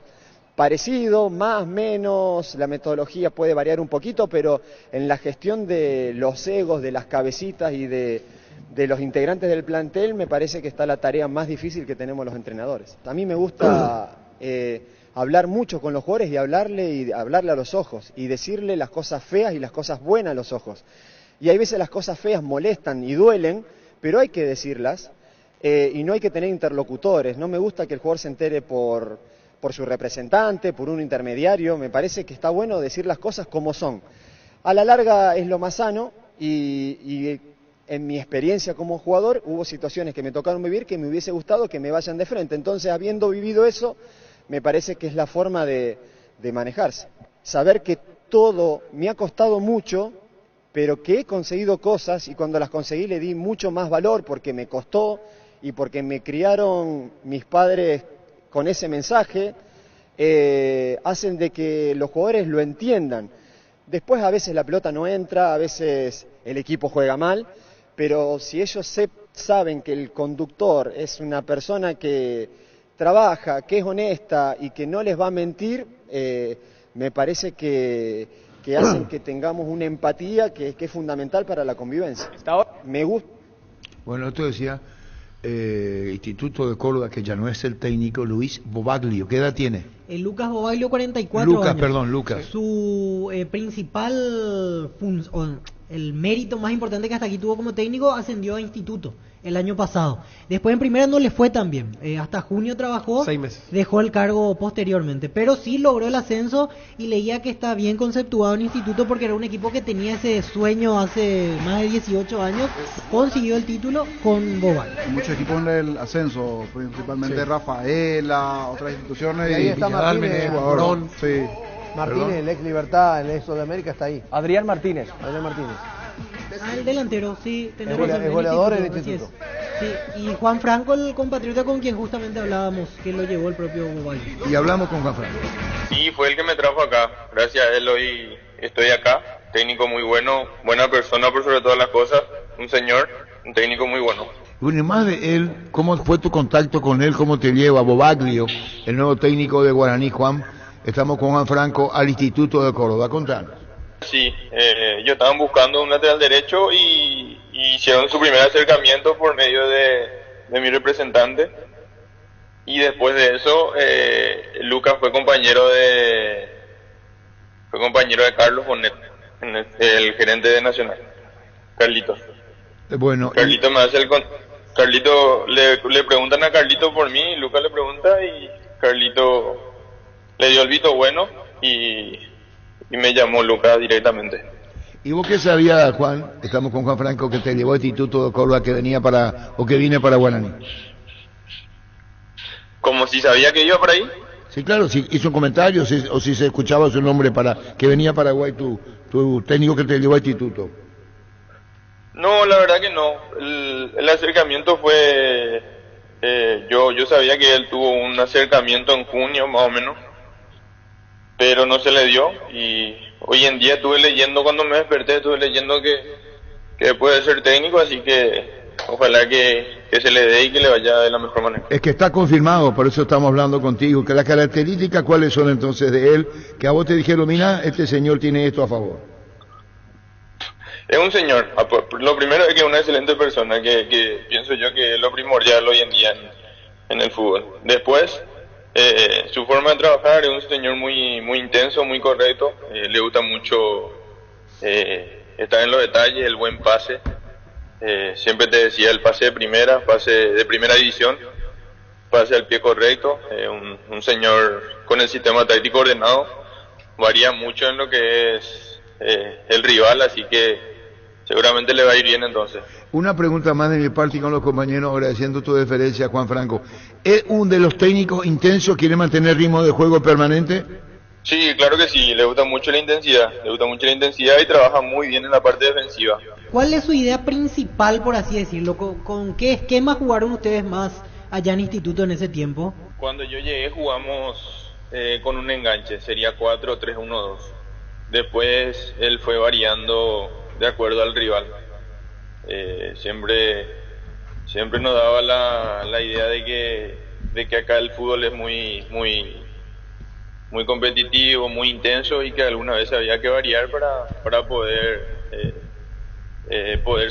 parecido, más, menos, la metodología puede variar un poquito, pero en la gestión de los egos, de las cabecitas y de los integrantes del plantel, me parece que está la tarea más difícil que tenemos los entrenadores. A mí me gusta hablar mucho con los jugadores y hablarle a los ojos y decirle las cosas feas y las cosas buenas a los ojos. Y hay veces las cosas feas molestan y duelen, pero hay que decirlas y no hay que tener interlocutores. No me gusta que el jugador se entere por su representante, por un intermediario. Me parece que está bueno decir las cosas como son. A la larga es lo más sano y en mi experiencia como jugador hubo situaciones que me tocaron vivir que me hubiese gustado que me vayan de frente. Entonces, habiendo vivido eso, me parece que es la forma de manejarse. Saber que todo me ha costado mucho, pero que he conseguido cosas y cuando las conseguí le di mucho más valor porque me costó y porque me criaron mis padres con ese mensaje, hacen de que los jugadores lo entiendan. Después a veces la pelota no entra, a veces el equipo juega mal, pero si ellos saben que el conductor es una persona que trabaja, que es honesta y que no les va a mentir, me parece que hacen que tengamos una empatía que es fundamental para la convivencia. Me gusta. Bueno, esto decía Instituto de Córdoba, que ya no es el técnico, Luis Bobaglio. ¿Qué edad tiene? Lucas Bobaglio, 44 Lucas, años. perdón, Lucas. Su principal el mérito más importante que hasta aquí tuvo como técnico, ascendió a instituto el año pasado. Después en primera no le fue tan bien. Hasta junio trabajó, 6 meses. dejó el cargo posteriormente. Pero sí logró el ascenso y leía que está bien conceptuado en instituto porque era un equipo que tenía ese sueño hace más de 18 años. Consiguió el título con Bobaglio. Muchos equipos en el ascenso, principalmente Sí. Rafaela, otras instituciones. Y ahí está Martínez, Morón. Sí. Martínez, el ex Libertad, el ex Sudamérica, está ahí. Adrián Martínez. Adrián Martínez. El delantero, sí. tenés Es razón, es goleador en el así instituto. es. Sí, y Juan Franco, el compatriota con quien justamente hablábamos, que lo llevó el propio Bobaglio. Y hablamos con Juan Franco. Sí, fue el que me trajo acá. Gracias a él hoy estoy acá. Técnico muy bueno, buena persona por sobre todas las cosas. Un señor, un técnico muy bueno. Bueno, y más de él, ¿cómo fue tu contacto con él? ¿Cómo te lleva Bobaglio, el nuevo técnico de Guaraní, Juan? Estamos con Juan Franco al Instituto de Córdoba. Contanos. Sí, ellos estaban buscando un lateral derecho y hicieron su primer acercamiento por medio de mi representante. Y después de eso, Lucas fue compañero de Carlos Bonet, el gerente de Nacional, Carlitos. Bueno, Carlito me hace Carlito le preguntan a Carlito por mí, Lucas le pregunta y Carlito le dio el visto bueno y me llamó Lucas directamente. ¿y vos qué sabías, Juan? Estamos con Juan Franco, que te llevó al Instituto de Córdoba, que viene para Guaraní. Como si sabía que iba por ahí. Sí, claro, si hizo un comentario o si se escuchaba su nombre para que venía a Paraguay tu técnico que te llevó al instituto. No, la verdad que no. El acercamiento fue Yo sabía que él tuvo un acercamiento en junio más o menos, pero no se le dio, y hoy en día estuve leyendo, cuando me desperté estuve leyendo que puede ser técnico, así que ojalá que se le dé y que le vaya de la mejor manera. Es que está confirmado, por eso estamos hablando contigo, que las características, ¿cuáles son entonces de él? Que a vos te dijeron, mira, este señor tiene esto a favor. Es un señor, lo primero es que es una excelente persona, que pienso yo que es lo primordial hoy en día en el fútbol. Después, su forma de trabajar, es un señor muy intenso, muy correcto, le gusta mucho estar en los detalles, el buen pase. Siempre te decía el pase de primera división, pase al pie correcto, un señor con el sistema táctico ordenado, varía mucho en lo que es el rival, así que seguramente le va a ir bien entonces. Una pregunta más de mi parte y con los compañeros, agradeciendo tu deferencia, Juan Franco. ¿Es un de los técnicos intensos, quiere mantener ritmo de juego permanente? Sí, claro que sí, le gusta mucho la intensidad, y trabaja muy bien en la parte defensiva. ¿Cuál es su idea principal, por así decirlo? ¿Con qué esquema jugaron ustedes más allá en Instituto en ese tiempo? Cuando yo llegué jugamos con un enganche, sería 4-3-1-2. Después él fue variando de acuerdo al rival. Siempre nos daba la idea de que acá el fútbol es muy competitivo, muy intenso, y que alguna vez había que variar para poder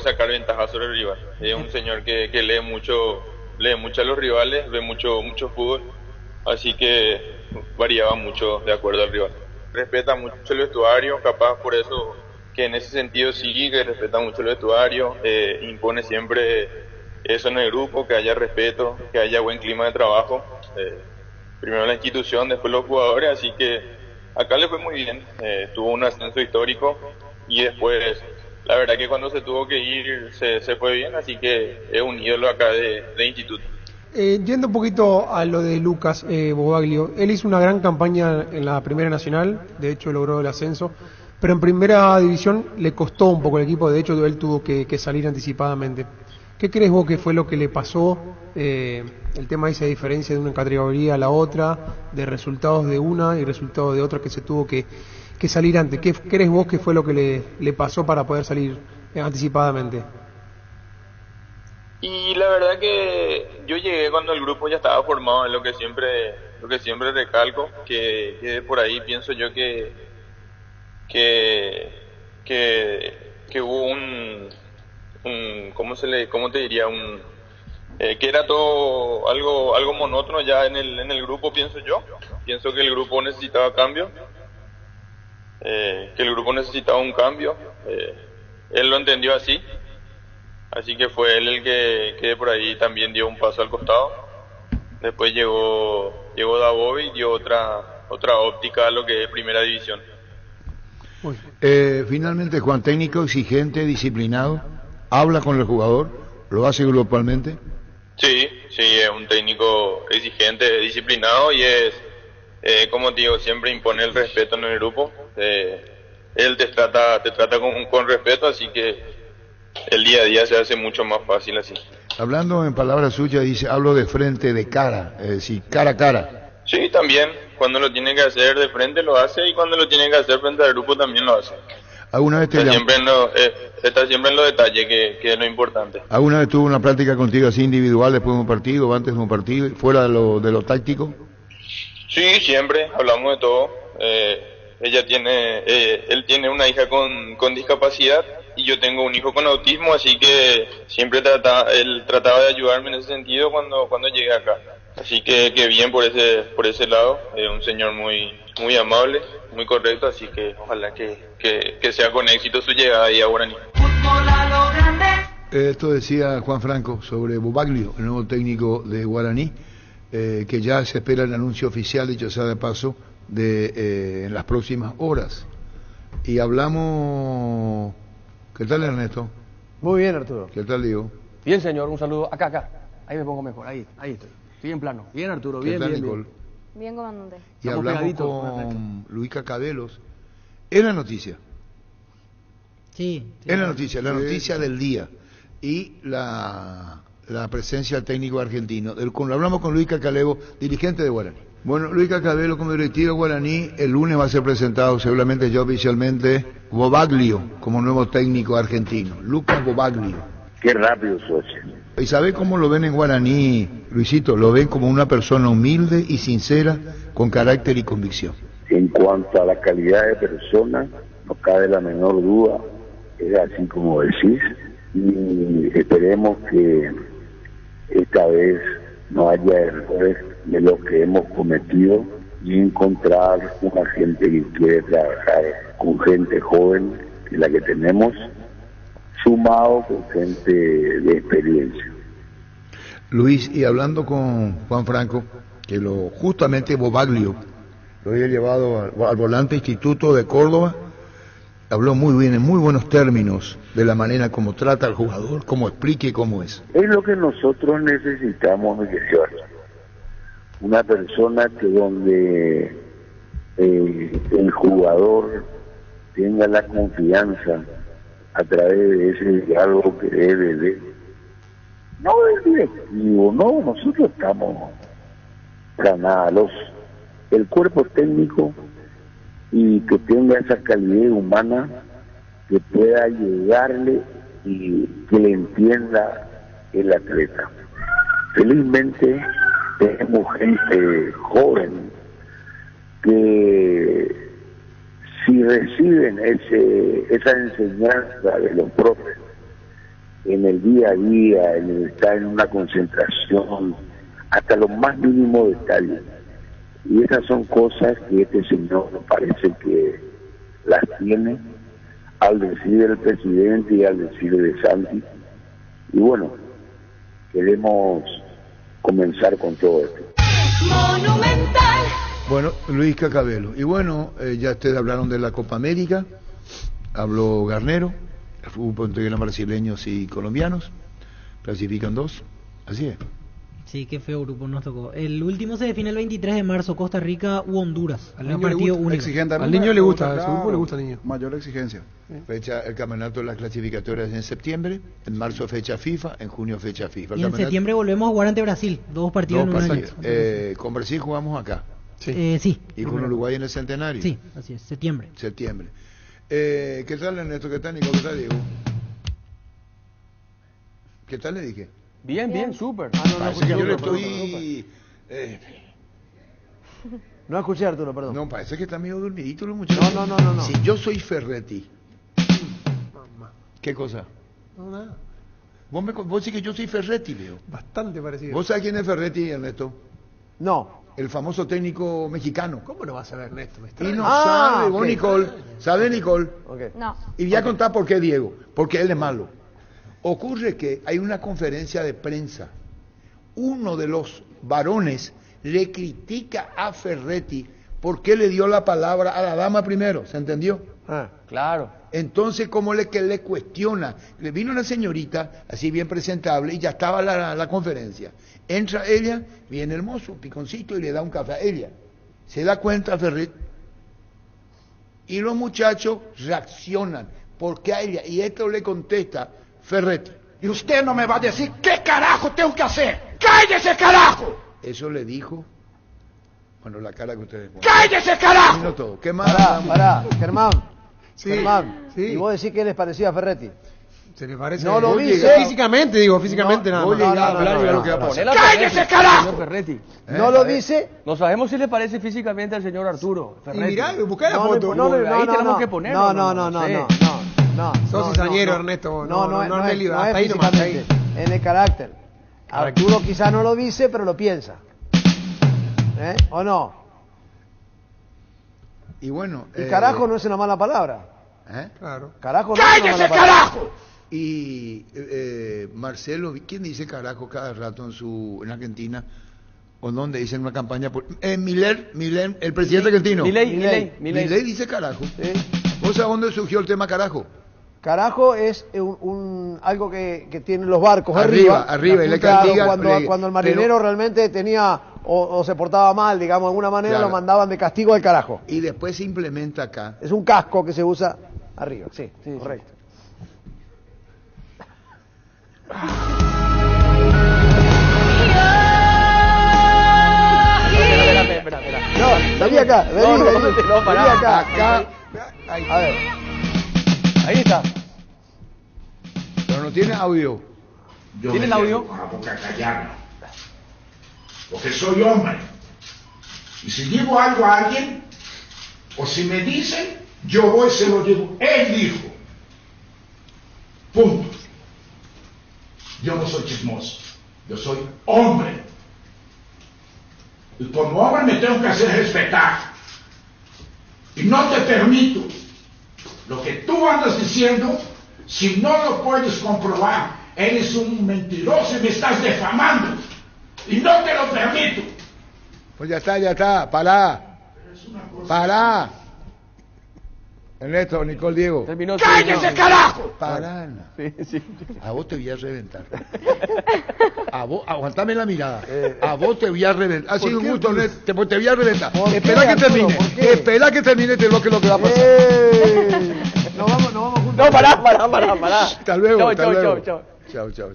sacar ventaja sobre el rival. Es un señor que lee mucho a los rivales, ve mucho fútbol, así que variaba mucho de acuerdo al rival. Respeta mucho el vestuario, capaz por eso que en ese sentido sí, que respeta mucho el vestuario, impone siempre eso en el grupo, que haya respeto, que haya buen clima de trabajo, primero la institución, después los jugadores, así que acá le fue muy bien, tuvo un ascenso histórico, y después la verdad que cuando se tuvo que ir se fue bien, así que es un ídolo acá de instituto. Yendo un poquito a lo de Lucas Bobaglio, él hizo una gran campaña en la Primera Nacional, de hecho logró el ascenso, pero en Primera División le costó un poco el equipo, de hecho él tuvo que salir anticipadamente. ¿Qué crees vos que fue lo que le pasó? El tema de esa diferencia de una categoría a la otra, de resultados de una y resultados de otra, que se tuvo que salir antes. ¿Qué crees vos que fue lo que le pasó para poder salir anticipadamente? Y la verdad que yo llegué cuando el grupo ya estaba formado, es lo que siempre recalco, que por ahí pienso yo que hubo un que era todo algo monótono ya en el grupo, pienso yo. Pienso que el grupo necesitaba cambio, un cambio. Él lo entendió así que fue él el que por ahí también dio un paso al costado. Después llegó Davovi y dio otra óptica a lo que es Primera División. Finalmente, Juan, técnico exigente, disciplinado, habla con el jugador, lo hace grupalmente. Sí, es un técnico exigente, disciplinado, y es, como te digo, siempre impone el respeto en el grupo. Él te trata con respeto, así que el día a día se hace mucho más fácil así. Hablando en palabras suyas, dice, hablo de frente, de cara, es decir, cara a cara. Sí, también, cuando lo tiene que hacer de frente lo hace, y cuando lo tiene que hacer frente al grupo también lo hace. ¿Alguna vez está siempre en los detalles, que es lo importante. ¿Alguna vez tuvo una práctica contigo así individual después de un partido o antes de un partido, fuera de lo táctico? Sí, siempre, hablamos de todo. Él tiene una hija con discapacidad, y yo tengo un hijo con autismo, así que siempre él trataba de ayudarme en ese sentido cuando llegué acá. Así que bien por ese lado, un señor muy amable, muy correcto, así que ojalá que sea con éxito su llegada ahí a Guaraní. Esto decía Juan Franco sobre Bobaglio, el nuevo técnico de Guaraní, que ya se espera el anuncio oficial, dicho sea de paso, en las próximas horas. Y hablamos... ¿Qué tal, Ernesto? Muy bien, Arturo. ¿Qué tal, Diego? Bien, señor, un saludo. Acá. Ahí me pongo mejor, ahí estoy. Estoy en plano. Bien, Arturo, bien, ¿Qué tal, bien. Nicole? Bien, comandante. Y hablamos con Luis Cacabelos. Es la noticia. Sí. Es la noticia del día. Y la la presencia del técnico argentino. Hablamos con Luis Cacalebo, dirigente de Guaraní. Bueno, Luis Cacalebo como directivo de Guaraní, el lunes va a ser presentado seguramente ya oficialmente Bobaglio como nuevo técnico argentino. Lucas Bobaglio. Qué rápido, socio. ¿Y sabe cómo lo ven en Guaraní, Luisito? Lo ven como una persona humilde y sincera, con carácter y convicción. En cuanto a la calidad de persona, no cabe la menor duda, es así como decís, y esperemos que esta vez no haya errores de lo que hemos cometido y encontrar una gente que quiere trabajar con gente joven, que la que tenemos, sumado con gente de experiencia. Luis, y hablando con Juan Franco, que justamente Bobaglio lo había llevado al volante Instituto de Córdoba, habló muy bien, en muy buenos términos, de la manera como trata al jugador, cómo explique cómo es. Es lo que nosotros necesitamos, mi querido. Una persona que donde el jugador tenga la confianza a través de ese diálogo que debe de, no del directivo, no, nosotros estamos ganados, el cuerpo técnico, y que tenga esa calidad humana que pueda llegarle y que le entienda el atleta. Felizmente tenemos gente joven que si reciben esa enseñanza de los profes en el día a día, en el estar en una concentración, hasta los más mínimos detalles, y esas son cosas que este señor me parece que las tiene al decir el presidente y al decir de Santi, y bueno, queremos comenzar con todo esto. Monumental. Bueno, Luis Cacabelo. Y bueno, ya ustedes hablaron de la Copa América, habló Garnero, el fútbol integral brasileños y colombianos, clasifican 2, así es. Sí, qué feo grupo nos tocó. El último se define el 23 de marzo, Costa Rica u Honduras. Al Un niño partido le gusta, único. exigente, Al niño le gusta, claro, a su grupo le gusta al niño. Mayor exigencia. Fecha, el campeonato de las clasificatorias en septiembre, en marzo fecha FIFA, en junio fecha FIFA. Y en septiembre volvemos a jugar ante Brasil, 2 partidos en un año. Con Brasil jugamos acá. Sí. Sí. Y con Uruguay en el centenario. Sí, así es, septiembre. ¿Qué tal, Ernesto? ¿Qué tal, Nico? ¿Qué tal, Diego? ¿Qué tal le dije? Bien, súper. Parece que yo le estoy... No escuché, Arturo, perdón. No, parece que está medio dormidito los muchachos. No. Si yo soy Ferretti... ¿Qué cosa? No, nada. Vos sí que yo soy Ferretti, Leo. Bastante parecido. ¿Vos sabés quién es Ferretti, Ernesto? No. El famoso técnico mexicano. ¿Cómo no vas a ver, Ernesto? Y no sabe, vos, ok. Nicole. ¿Sabe, Nicole? Okay. No. Y voy a contar por qué, Diego. Porque él es malo. Ocurre que hay una conferencia de prensa. Uno de los varones le critica a Ferretti porque le dio la palabra a la dama primero. ¿Se entendió? Claro. Entonces, como que le cuestiona, le vino una señorita, así bien presentable, y ya estaba la conferencia. Entra ella, bien hermoso, piconcito, y le da un café a ella. Se da cuenta Ferretti. Y los muchachos reaccionan, porque a ella, y esto le contesta Ferretti. Y usted no me va a decir qué carajo tengo que hacer. ¡Cállese, carajo! Eso le dijo, bueno, la cara que ustedes ponen. ¡Cállese, carajo! Vino todo. ¿Qué más? Pará, Germán. Sí, Germán, sí. ¿y vos decís que les parecía a Ferretti? ¿Se le parece? No lo vi, Físicamente, digo, físicamente nada más. ¡Cállese, carajo! Ferretti. ¿No lo dice? No sabemos si le parece físicamente al señor Arturo Y Ferretti. mirá, buscá la foto. Ahí tenemos que ponerlo. No. Sos cizañero, Ernesto. No es hasta ahí nomás. físicamente, en el carácter. Arturo quizás no lo dice, pero lo piensa. ¿O no? Y bueno... Y carajo no es una mala palabra. Claro. Carajo no es una mala palabra. ¡Carajo! Y Marcelo, ¿quién dice carajo cada rato en Argentina? ¿O dónde dicen una campaña? Milei, el presidente argentino. Milei dice carajo. Sí. ¿Vos sabés dónde surgió el tema carajo? Carajo es algo que tienen los barcos arriba. Y le claro, castigan, cuando el marinero realmente tenía o se portaba mal, digamos, de alguna manera, claro, lo mandaban de castigo al carajo. Y después se implementa acá. Es un casco que se usa arriba, sí, correcto. Sí. acá. No, pará. Acá. Ahí. A ver. Ahí está. Pero no tiene audio. ¿Tiene el audio? Con la boca callada. Porque soy hombre. Y si digo algo a alguien, o si me dicen, yo voy y se lo digo. Él dijo. Punto. Yo no soy chismoso. Yo soy hombre. Y como hombre me tengo que hacer respetar. Y no te permito lo que tú andas diciendo, si no lo puedes comprobar, eres un mentiroso y me estás defamando. Y no te lo permito. Pues ya está, pará. Pará. Ernesto, Nicole, Diego. Terminó. ¡Cállese, carajo! Pará. Sí. A vos te voy a reventar. A vos, aguantame la mirada. A vos te voy a reventar. Ha sido un gusto, Ernesto. Te voy a reventar. Espera que termine. Espera que termine lo que va a pasar. Nos vamos juntos. No, pará. Hasta luego. Chau. Chao.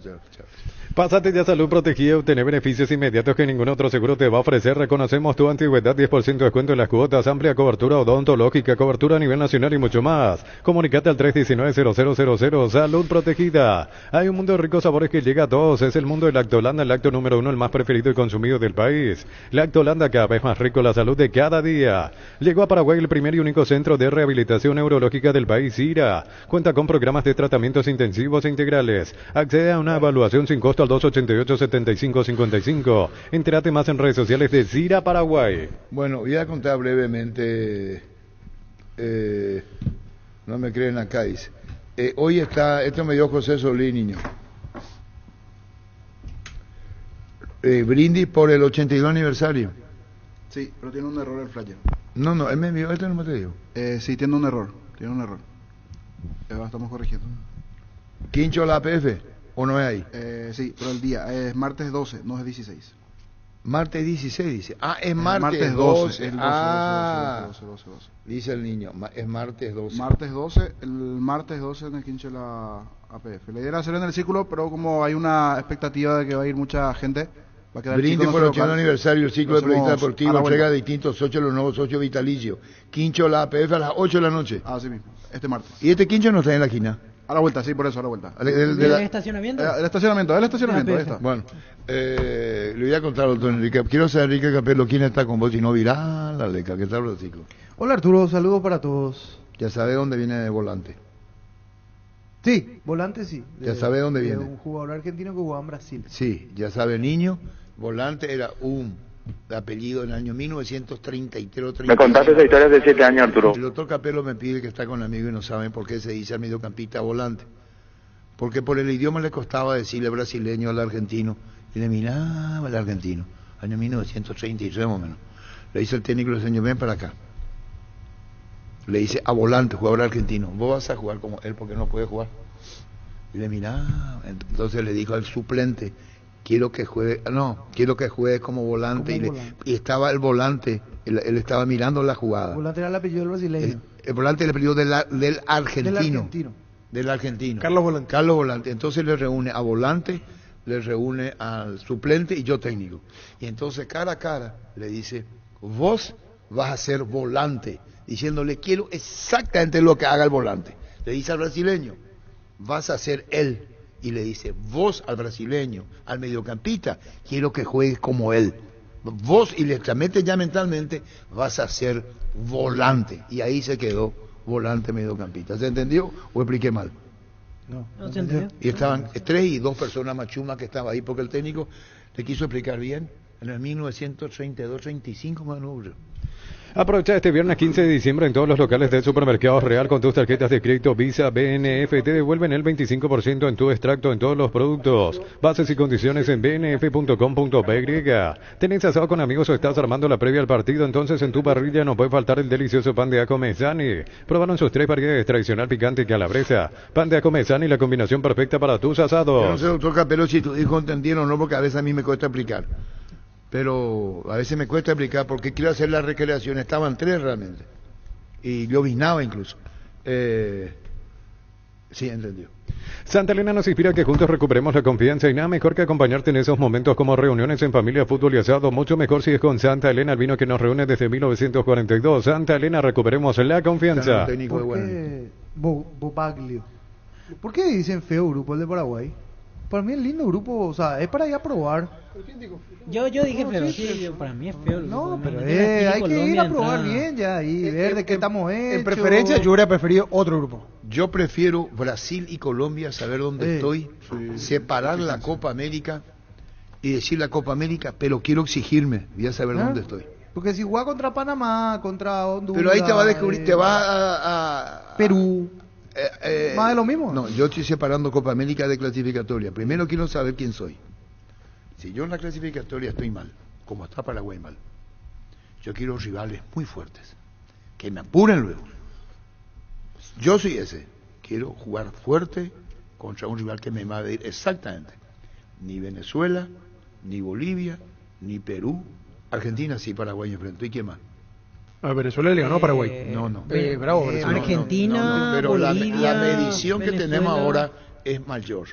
Pásate ya Salud Protegida y obtener beneficios inmediatos que ningún otro seguro te va a ofrecer. Reconocemos tu antigüedad, 10% de descuento en las cuotas, amplia cobertura odontológica, cobertura a nivel nacional y mucho más. Comunicate al 319-0000. Salud Protegida. Hay un mundo de ricos sabores que llega a todos. Es el mundo de Lactolanda, el lacto número 1, el más preferido y consumido del país. Lactolanda, cada vez más rico, la salud de cada día. Llegó a Paraguay el primer y único centro de rehabilitación neurológica del país, IRA. Cuenta con programas de tratamientos intensivos e integrales. Accede a una evaluación sin costo al 288-7555. Entérate más en redes sociales de Zira Paraguay. Bueno, voy a contar brevemente. No me creen acá, dice. Hoy está, esto me dio José Solí, niño. Brindis por el 82 aniversario. Sí, pero tiene un error el flyer. No, él me envió, esto no me te digo. Sí, tiene un error. Estamos corrigiendo. ¿Quincho la APF? ¿O no es ahí? Sí, pero el día es martes 12, no es 16. Martes 16 dice. Ah, es martes 12. El 12, Ah, 12. dice el niño, es martes 12. Martes 12, el martes 12 en el quincho de la APF. La idea era hacerlo en el círculo, pero como hay una expectativa de que va a ir mucha gente, va a quedar Brindis por el 80 local. aniversario, el ciclo de periodista deportivo, entrega vuelta. de distintos socios, los nuevos socios vitalicios. Quincho la APF a las 8 de la noche. Sí mismo, este martes. ¿Y este quincho no está en la esquina? A la vuelta, sí, por eso, a la vuelta. ¿El estacionamiento? El estacionamiento, ahí está. Bueno, le voy a contar, doctor Enrique. Quiero saber, Enrique Capello, quién está con vos, si no viral, la leca, ¿qué tal los ciclos? Hola Arturo, saludos para todos. Ya sabe dónde viene el volante. Sí, volante sí. Ya sabe dónde viene. Un jugador argentino que jugaba en Brasil. Sí, ya sabe, niño. Volante era un apellido en el año 1933. Me contaste esa historia de 7 años, Arturo. El doctor Capello me pide que está con amigos y no saben por qué se dice al mediocampista volante. Porque por el idioma le costaba decirle brasileño al argentino. Y le miraba al argentino. Año 1933 más o menos. Le dice el técnico, le señor, ven para acá. Le dice a volante, jugador argentino, vos vas a jugar como él porque no puede jugar. Y le miraba. Entonces le dijo al suplente, quiero que juegue como volante. Y estaba el volante, él estaba mirando la jugada. El volante era el apellido del brasileño. El volante era el apellido del argentino. Del argentino. Carlos Volante. Entonces le reúne a volante, le reúne al suplente y yo técnico. Y entonces cara a cara le dice, vos vas a ser volante. Diciéndole, quiero exactamente lo que haga el volante. Le dice al brasileño, vas a ser él. Y le dice, vos al brasileño, al mediocampista, quiero que juegues como él. Vos, y le mete ya mentalmente, vas a ser volante. Y ahí se quedó volante mediocampista. ¿Se entendió o expliqué mal? No se entendió. Y estaban 3 y 2 personas machumas que estaban ahí porque el técnico le quiso explicar bien. En el 1932-35 más no. Aprovecha este viernes 15 de diciembre en todos los locales del Supermercados Real con tus tarjetas de crédito Visa, BNF. Te devuelven el 25% en tu extracto en todos los productos. Bases y condiciones en bnf.com.py. ¿Tenés asado con amigos o estás armando la previa al partido? Entonces en tu parrilla no puede faltar el delicioso pan de Aco Mezzani. Probaron sus 3 variedades, tradicional, picante y calabresa. Pan de Aco Mezzani, la combinación perfecta para tus asados. Yo no sé, doctor Capello, si tu hijo entendieron o no, porque a veces a mí me cuesta explicar. Pero a veces me cuesta explicar porque quiero hacer la recreación. Estaban 3 realmente. Y yo vinaba incluso. Sí, entendió. Santa Elena nos inspira a que juntos recuperemos la confianza y nada mejor que acompañarte en esos momentos como reuniones en familia, fútbol y asado. Mucho mejor si es con Santa Elena, el vino que nos reúne desde 1942. Santa Elena, recuperemos la confianza. ¿Por qué Bobaglio? ¿Por qué dicen feo grupo el de Paraguay? Para mí es lindo grupo, o sea, es para ir a probar. Yo dije feo, sí, para mí es feo. No, pero hay que ir a probar bien ya y ver de qué estamos hechos. En preferencia, yo hubiera preferido otro grupo. Yo prefiero Brasil y Colombia, saber dónde estoy, separar la Copa América y decir la Copa América, pero quiero exigirme, voy a saber dónde estoy. Porque si juega contra Panamá, contra Honduras... Pero ahí te va a descubrir, te va a Perú... ¿Más de lo mismo? No, yo estoy separando Copa América de clasificatoria. Primero quiero saber quién soy. Si yo en la clasificatoria estoy mal, como está Paraguay mal, yo quiero rivales muy fuertes, que me apuren luego. Yo soy ese. Quiero jugar fuerte contra un rival que me va a ir exactamente. Ni Venezuela, ni Bolivia, ni Perú. Argentina sí, Paraguay enfrentó. ¿Y quién más? A Venezuela le ganó a Paraguay. No. Bravo, Venezuela. Argentina, pero Bolivia, la medición que Venezuela. tenemos ahora es mayor.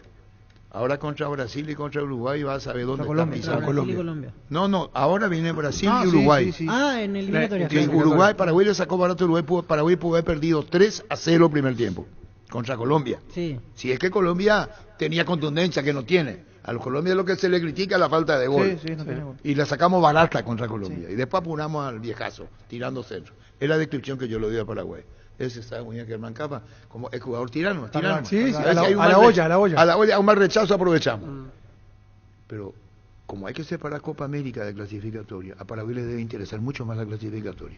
Ahora contra Brasil y contra Uruguay vas a saber dónde está pisando. Colombia. No, ahora viene Brasil y Uruguay. Sí. En el eliminatoria. Uruguay, Paraguay le sacó barato a Uruguay, Paraguay pudo haber perdido 3-0 el primer tiempo contra Colombia. Sí. Si es que Colombia tenía contundencia, que no tiene. A los Colombia lo que se le critica es la falta de gol. Sí, no tiene gol. Y la sacamos barata contra Colombia. Y después apuramos al viejazo, tirando centro. Es la descripción que yo le doy a Paraguay. Ese sabe muy bien que Germán Capa, como es jugador tirano. Sí, a la olla, a un mal rechazo aprovechamos. Pero como hay que separar Copa América de clasificatoria, a Paraguay le debe interesar mucho más la clasificatoria.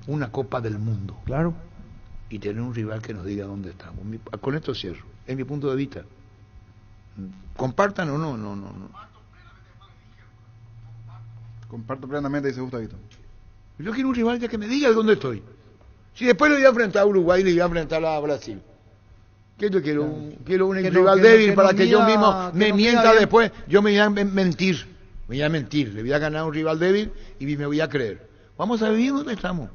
Una Copa del Mundo. Claro. Y tener un rival que nos diga dónde estamos. Con esto cierro. Es mi punto de vista. Compartan o no. Comparto plenamente, dice Gustavito. Yo quiero un rival ya que me diga dónde estoy. Si después le voy a enfrentar a Uruguay y le voy a enfrentar a Brasil. ¿Qué yo quiero? Quiero un rival débil para que yo mismo me mienta después. Yo me voy a mentir. Le voy a ganar a un rival débil y me voy a creer. Vamos a ver dónde estamos.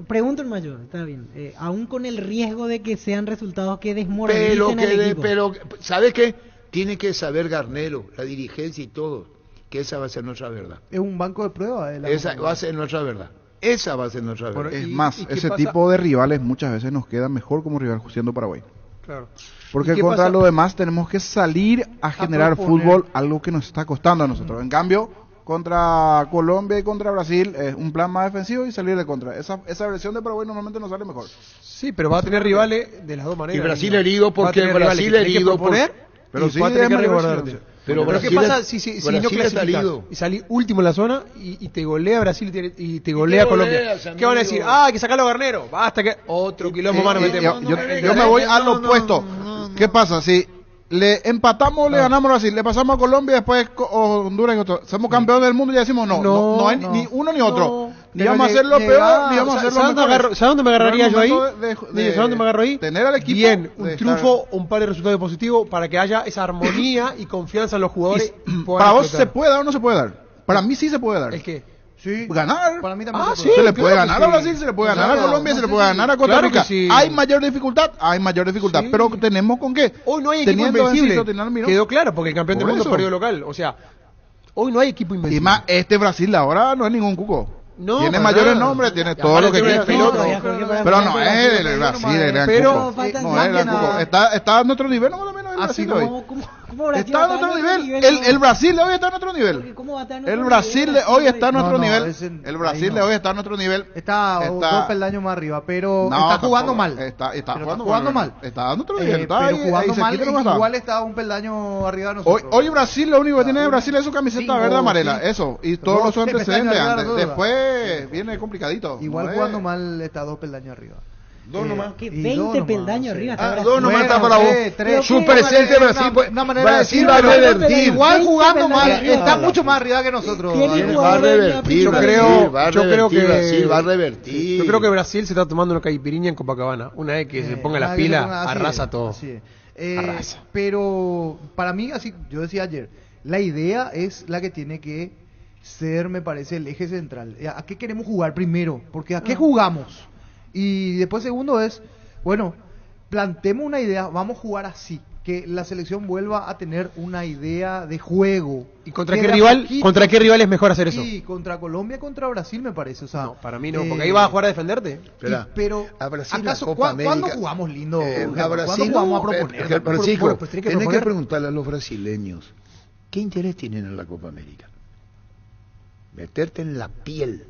Pregunto el mayor, está bien. Aún con el riesgo de que sean resultados que desmoralicen al equipo. Pero, ¿sabes qué? Tiene que saber Garnero, la dirigencia y todo, que esa va a ser nuestra verdad. Es un banco de pruebas. Esa va a ser nuestra verdad. Esa va a ser nuestra verdad. Es más, ese tipo de rivales muchas veces nos queda mejor como rival siendo Paraguay. Claro. Porque contra lo demás tenemos que salir a generar fútbol, algo que nos está costando a nosotros. En cambio, contra Colombia y contra Brasil es un plan más defensivo y salir de contra. Esa versión de Paraguay normalmente nos sale mejor. Sí, pero va a tener rivales de las dos maneras. Y Brasil herido porque Brasil herido pero sí, pero ¿qué pasa si no clasificas y salís último en la zona y te golea Brasil y te golea Colombia? ¿Qué van a decir? Hay que sacarlo a Garnero. Basta que otro quilombo más nos metemos. Yo me voy al opuesto. ¿Qué pasa? Si le empatamos, le ganamos a Brasil, le pasamos a Colombia, después Honduras y otro. Somos campeones del mundo y ya decimos no hay ni uno ni otro. Ni vamos a hacer lo peor, ni vamos a hacer lo mejor. ¿Sabes dónde me agarraría yo ahí? ¿Sabes dónde me agarro ahí? Tener al equipo. Bien, un triunfo, un par de resultados positivos para que haya esa armonía y confianza en los jugadores. ¿Para vos se puede dar o no se puede dar? Para mí sí se puede dar. ¿El qué? Sí. Ganar. Para mí también se le puede ganar a Brasil, se le puede ganar a Colombia, se le puede ganar a Costa Rica. ¿Hay mayor dificultad? Hay mayor dificultad, pero tenemos con qué. Hoy no hay equipo invencible. Quedó claro, porque el campeón del mundo perdió local. O sea, hoy no hay equipo invencible. Y más, Brasil de ahora no es ningún cuco. No, tiene mayores nombres, tiene todo lo que quiere. Pero no es el Brasil, el gran cuco. No es el gran cuco. Está en otro nivel, no también el Brasil hoy. Está en otro nivel. El Brasil de hoy está en otro nivel. El Brasil de hoy está en otro nivel. El Brasil de hoy está en otro nivel. Está dos peldaños más arriba, pero está jugando mal. Está jugando mal. Está dando otro nivel. Pero jugando mal, igual está un peldaño arriba de nosotros. Hoy Brasil, lo único que tiene de Brasil es su camiseta verde amarela. Eso. Y todos los antecedentes antes. Después viene complicadito. Igual jugando mal está 2 peldaños arriba. Dos nomás. Que 20 peldaños arriba. Dos nomás está para vos. Su presente Brasil. Brasil va a revertir. Igual jugando mal. Está mucho más arriba que nosotros. Va a revertir. Yo creo que Brasil va a revertir. Yo creo que Brasil se está tomando una caipirinha en Copacabana. Una vez que se ponga las pilas, arrasa todo. Pero para mí, así yo decía ayer, la idea es la que tiene que ser, me parece, el eje central. ¿A qué queremos jugar primero? Porque ¿a qué jugamos? Y después segundo es, bueno, plantemos una idea, vamos a jugar así, que la selección vuelva a tener una idea de juego. ¿Y contra qué rival? ¿Contra qué rival es mejor hacer eso? Sí, contra Colombia, contra Brasil me parece, o sea, no, para mí no, porque ahí vas a jugar a defenderte. Pero a Brasil, ¿acaso ¿cuándo jugamos lindo? A Brasil, ¿cuándo vamos a proponer? Francisco, pues tenés que preguntarle a los brasileños, ¿qué interés tienen en la Copa América? Meterte en la piel.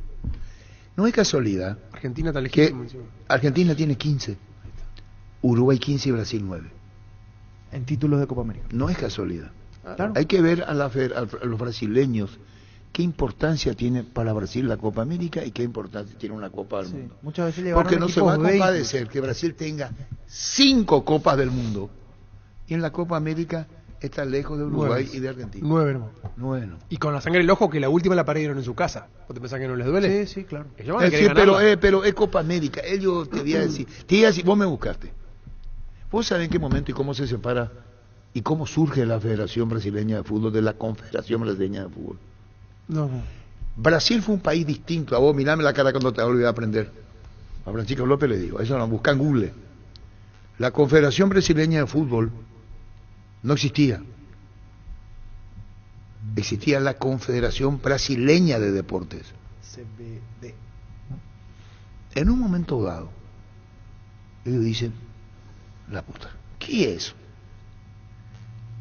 No es casualidad Argentina está que legítimo. Argentina tiene 15, Uruguay 15 y Brasil 9. En títulos de Copa América. No es casualidad. Claro. Hay que ver a los brasileños qué importancia tiene para Brasil la Copa América y qué importancia tiene una Copa del Mundo. Muchas veces porque no se va a compadecer que Brasil tenga 5 Copas del Mundo y en la Copa América está lejos de Uruguay y de Argentina. 9, hermano. 9, no. Y con la sangre en el ojo, que la última la perdieron en su casa. ¿Vos te pensás que no les duele? Sí, claro. Ellos van a querer ganarla. Pero es Copa América. Ellos te voy a decir, vos me buscaste. ¿Vos sabés en qué momento y cómo se separa y cómo surge la Federación Brasileña de Fútbol de la Confederación Brasileña de Fútbol? No. Brasil fue un país distinto. A vos, mirame la cara cuando te volví a aprender. A Francisco López le digo, eso no, busca en Google. La Confederación Brasileña de Fútbol no existía. Existía la Confederación Brasileña de Deportes. CBD. En un momento dado, ellos dicen, la puta, ¿qué es eso?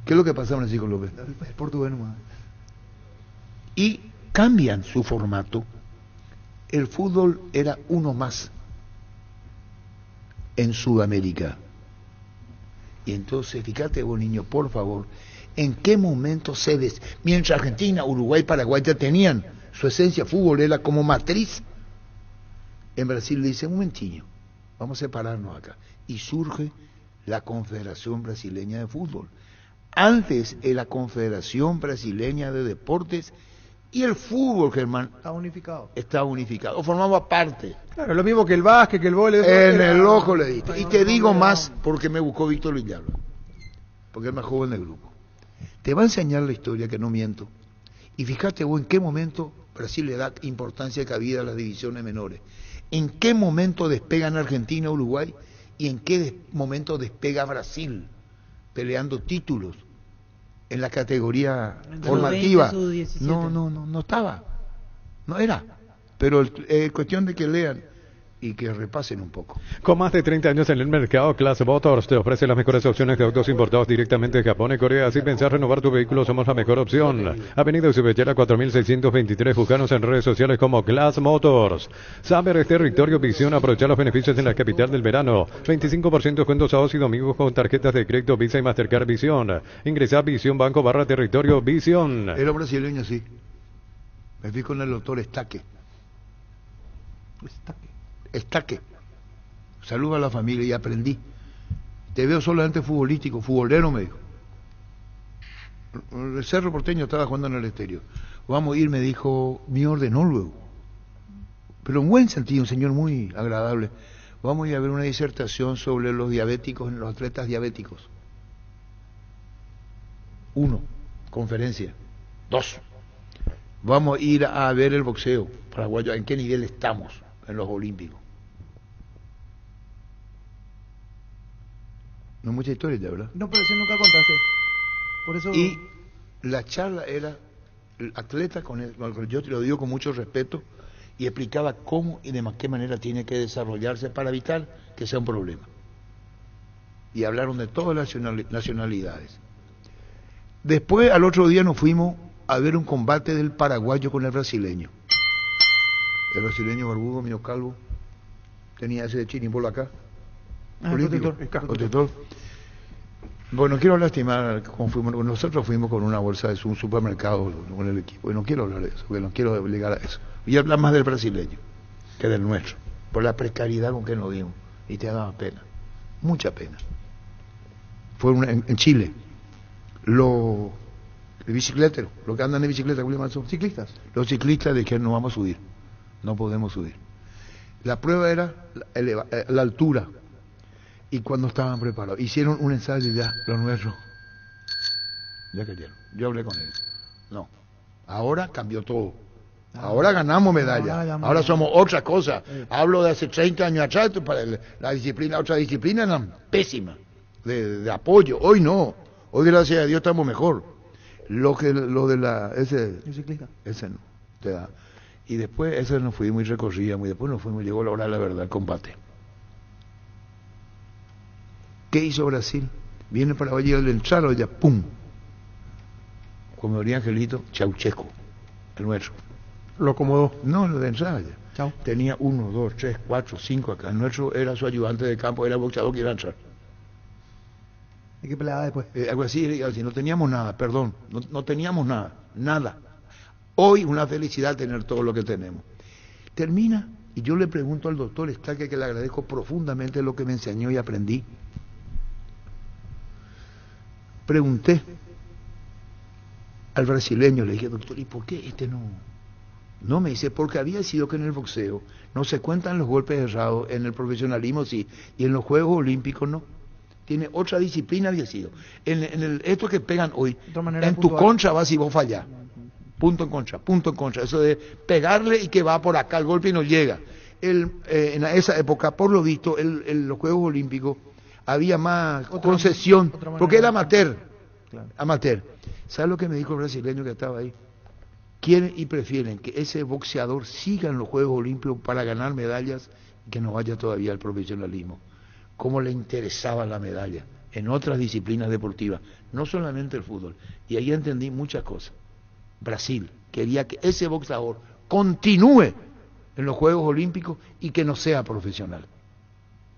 ¿Qué es lo que pasa, Francisco López? Es portugués nomás. Y cambian su formato. El fútbol era uno más en Sudamérica. Y entonces, fíjate vos, niño, por favor, ¿en qué momento mientras Argentina, Uruguay, Paraguay ya tenían su esencia futbolera como matriz, en Brasil le dicen, un momentinho, vamos a separarnos acá. Y surge la Confederación Brasileña de Fútbol. Antes era la Confederación Brasileña de Deportes y el fútbol, Germán, estaba unificado, o formaba parte. Claro, lo mismo que el básquet, que el vóley. En el ojo le diste. Y te digo más porque me buscó Víctor Villalba, porque es más joven del grupo. Te va a enseñar la historia, que no miento. Y fíjate vos en qué momento Brasil le da importancia y cabida a las divisiones menores. En qué momento despegan Argentina, Uruguay, y en qué momento despega Brasil, peleando títulos en la categoría formativa. No estaba, no era. Pero es cuestión de que lean y que repasen un poco. Con más de 30 años en el mercado, Class Motors te ofrece las mejores opciones de autos importados directamente de Japón y Corea. Sin pensar renovar tu vehículo, somos la mejor opción. Avenida Subechera 4623, búscanos en redes sociales como Class Motors. Saber es territorio Visión, aprovecha los beneficios en la capital del verano. 25% descuentos sábados y domingos con tarjetas de crédito Visa y Mastercard Visión. Ingresa a Visión Banco /territorio Visión. Era brasileño, sí. Me fui con el doctor Estaque. Saludo a la familia y aprendí. Te veo solamente futbolístico, futbolero, me dijo. El Cerro Porteño estaba jugando en el Estéreo. Vamos a ir, me dijo, me ordenó luego. Pero en buen sentido, un señor muy agradable. Vamos a ir a ver una disertación sobre los diabéticos, los atletas diabéticos. 1, conferencia. 2, vamos a ir a ver el boxeo paraguayo, en qué nivel estamos en los olímpicos. No es mucha historia ya, ¿verdad? No, pero eso nunca contaste. Por eso... Y la charla era el atleta con el que yo te lo digo con mucho respeto, y explicaba cómo y de qué manera tiene que desarrollarse para evitar que sea un problema. Y hablaron de todas las nacionalidades. Después, al otro día, nos fuimos a ver un combate del paraguayo con el brasileño. El brasileño barbudo, medio calvo, tenía ese de chirimbolo acá. Protector. Bueno, quiero lastimar, nosotros fuimos con una bolsa de un supermercado con el equipo, y no quiero hablar de eso, porque no quiero obligar a eso. Y hablar más del brasileño que del nuestro, por la precariedad con que nos dimos, y te daba pena, mucha pena. Fue en Chile, los bicicleteros, los que andan en bicicleta, ¿cómo son? Ciclistas. Los ciclistas dijeron, no vamos a subir, no podemos subir. La prueba era la altura. Y cuando estaban preparados, hicieron un ensayo ya, los nuestros. Ya querían. Yo hablé con ellos. No. Ahora cambió todo. Ahora ganamos medalla, ahora somos otra cosa. Hablo de hace 30 años atrás, para la disciplina, otra disciplina era pésima, de apoyo. Hoy no, hoy gracias a Dios estamos mejor. Lo de ese no, te da. Y después, ese nos fuimos y recorríamos, y después nos fuimos, llegó la hora de la verdad, el combate. ¿Qué hizo Brasil? Viene para Valle del Entralo, ya ¡pum! Como diría Angelito, Ceausescu, el nuestro. Lo acomodó. No, lo de entrada ya. Chau. Tenía 1, 2, 3, 4, 5 acá. El nuestro era su ayudante de campo, era el boxeador que iba a entrar. ¿Y qué peleaba después? Algo así, no teníamos nada, perdón, no teníamos nada. Hoy una felicidad tener todo lo que tenemos. Termina, y yo le pregunto al doctor Estaque, que le agradezco profundamente lo que me enseñó y aprendí. Pregunté al brasileño, le dije, doctor, ¿y por qué este no? No, me dice, porque había sido que en el boxeo no se cuentan los golpes errados, en el profesionalismo sí, y en los Juegos Olímpicos no. Tiene otra disciplina, había sido. Esto que pegan hoy, en tu contra vas y vos fallás. Punto en contra. Eso de pegarle y que va por acá el golpe y no llega. En esa época, por lo visto, en los Juegos Olímpicos había más concesión, porque era amateur. Claro. Amateur. ¿Sabes lo que me dijo el brasileño que estaba ahí? Quieren y prefieren que ese boxeador siga en los Juegos Olímpicos para ganar medallas y que no vaya todavía al profesionalismo. Cómo le interesaba la medalla en otras disciplinas deportivas, no solamente el fútbol. Y ahí entendí muchas cosas. Brasil quería que ese boxeador continúe en los Juegos Olímpicos y que no sea profesional,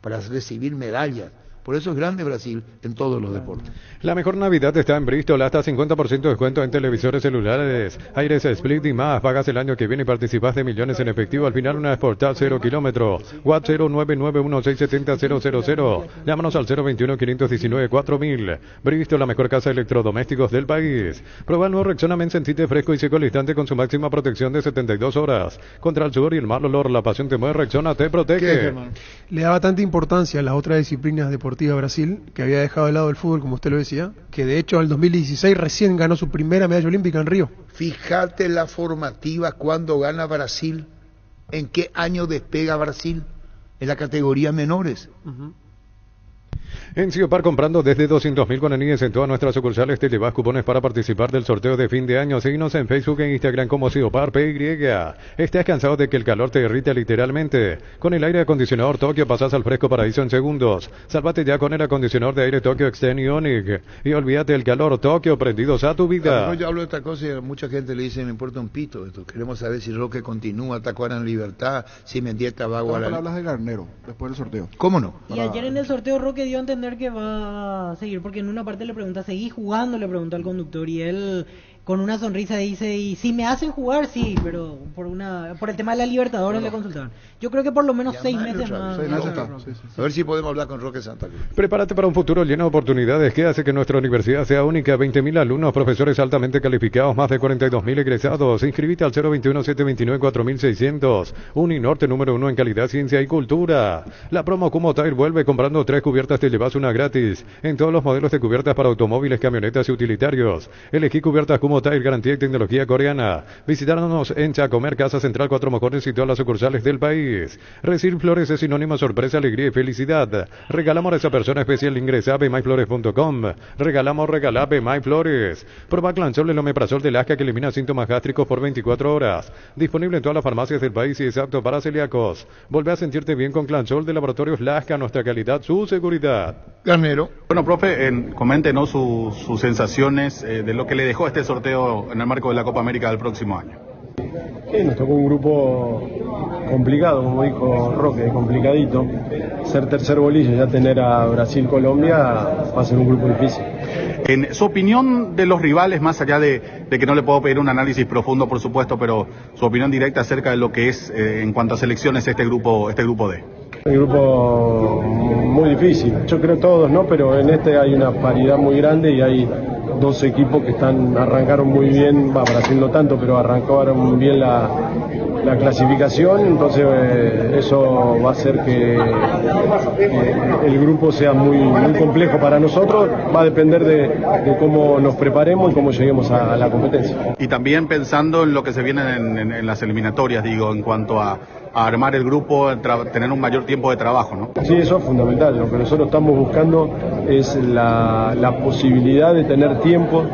para recibir medallas. Por eso es grande Brasil en todos los deportes. La mejor Navidad está en Bristol, hasta 50% de descuento en televisores celulares, aires split y más. Pagas el año que viene y participas de millones en efectivo. Al final una Sportage 0 kilómetro. WhatsApp 0991670000. Llámanos al 021-519-4000. Bristol, la mejor casa de electrodomésticos del país. Prueba el nuevo Rexona Mensentite fresco y seco al instante con su máxima protección de 72 horas. Contra el sudor y el mal olor, la pasión te mueve, Rexona te protege. Le daba tanta importancia a las otras disciplinas deportivas Brasil, que había dejado de lado el fútbol, como usted lo decía, que de hecho en el 2016 recién ganó su primera medalla olímpica en Río. Fíjate la formativa cuando gana Brasil, en qué año despega Brasil, en la categoría menores. En Ciopar, comprando desde 200.000 guaraníes en todas nuestras sucursales, te llevas cupones para participar del sorteo de fin de año. Síguenos en Facebook e Instagram como Ciopar PY. ¿Estás cansado de que el calor te irrite literalmente? Con el aire acondicionador Tokio pasas al fresco paraíso en segundos. Sálvate ya con el acondicionador de aire Tokio Extend Ionic. Y olvídate del calor Tokio, prendidos a tu vida. Yo hablo de esta cosa y mucha gente le dice, me importa un pito esto. Queremos saber si Roque continúa, Tacuara en libertad, si Mendieta va a Guadalajara. Para hablar de Garnero, después del sorteo. ¿Cómo no? Y ayer en el sorteo Roque dio a entender que va a seguir, porque en una parte le pregunta, ¿seguís jugando? Le pregunta al conductor y él con una sonrisa dice, y si me hacen jugar, sí, pero por el tema de la Libertadores le consultaron. Yo creo que por lo menos 6 meses más. A ver si podemos hablar con Roque Santa Cruz. Prepárate para un futuro lleno de oportunidades que hace que nuestra universidad sea única. 20.000 alumnos, profesores altamente calificados, más de 42.000 egresados. Inscríbete al 021-729-4600. Uninorte número 1 en calidad, ciencia y cultura. La promo Kumo Tire vuelve. Comprando 3 cubiertas te llevas una gratis. En todos los modelos de cubiertas para automóviles, camionetas y utilitarios. Elegí cubiertas Kumo Tire, garantía y tecnología coreana. Visitarnos en Chacomer, Casa Central, 4 Mojones y todas las sucursales del país. Recibir flores es sinónimo de sorpresa, alegría y felicidad. Regalamos a esa persona especial. Ingresa a bemyflores.com. Regalamos BeMyFlores. Prueba Clansol, el omeprazol de Lasca que elimina síntomas gástricos por 24 horas. Disponible en todas las farmacias del país y es apto para celíacos. Volvé a sentirte bien con Clansol de Laboratorios Lasca, nuestra calidad, su seguridad. Garnero. Bueno, profe, coméntenos sus sensaciones de lo que le dejó este sorteo en el marco de la Copa América del próximo año. Nos tocó un grupo complicado, como dijo Roque, complicadito. Ser tercer bolillo, ya tener a Brasil-Colombia va a ser un grupo difícil. En su opinión de los rivales, más allá de que no le puedo pedir un análisis profundo, por supuesto, pero su opinión directa acerca de lo que es, en cuanto a selecciones, este grupo D. Un grupo muy difícil, yo creo todos, ¿no? Pero en este hay una paridad muy grande y hay 2 equipos que arrancaron muy bien, Brasil no tanto, pero arrancaron bien la clasificación, entonces eso va a hacer que el grupo sea muy complejo para nosotros, va a depender de cómo nos preparemos y cómo lleguemos a la competencia. Y también pensando en lo que se viene en las eliminatorias, digo, en cuanto a armar el grupo, tener un mayor tiempo de trabajo, ¿no? Sí, eso es fundamental. Lo que nosotros estamos buscando es la posibilidad de tener tiempo.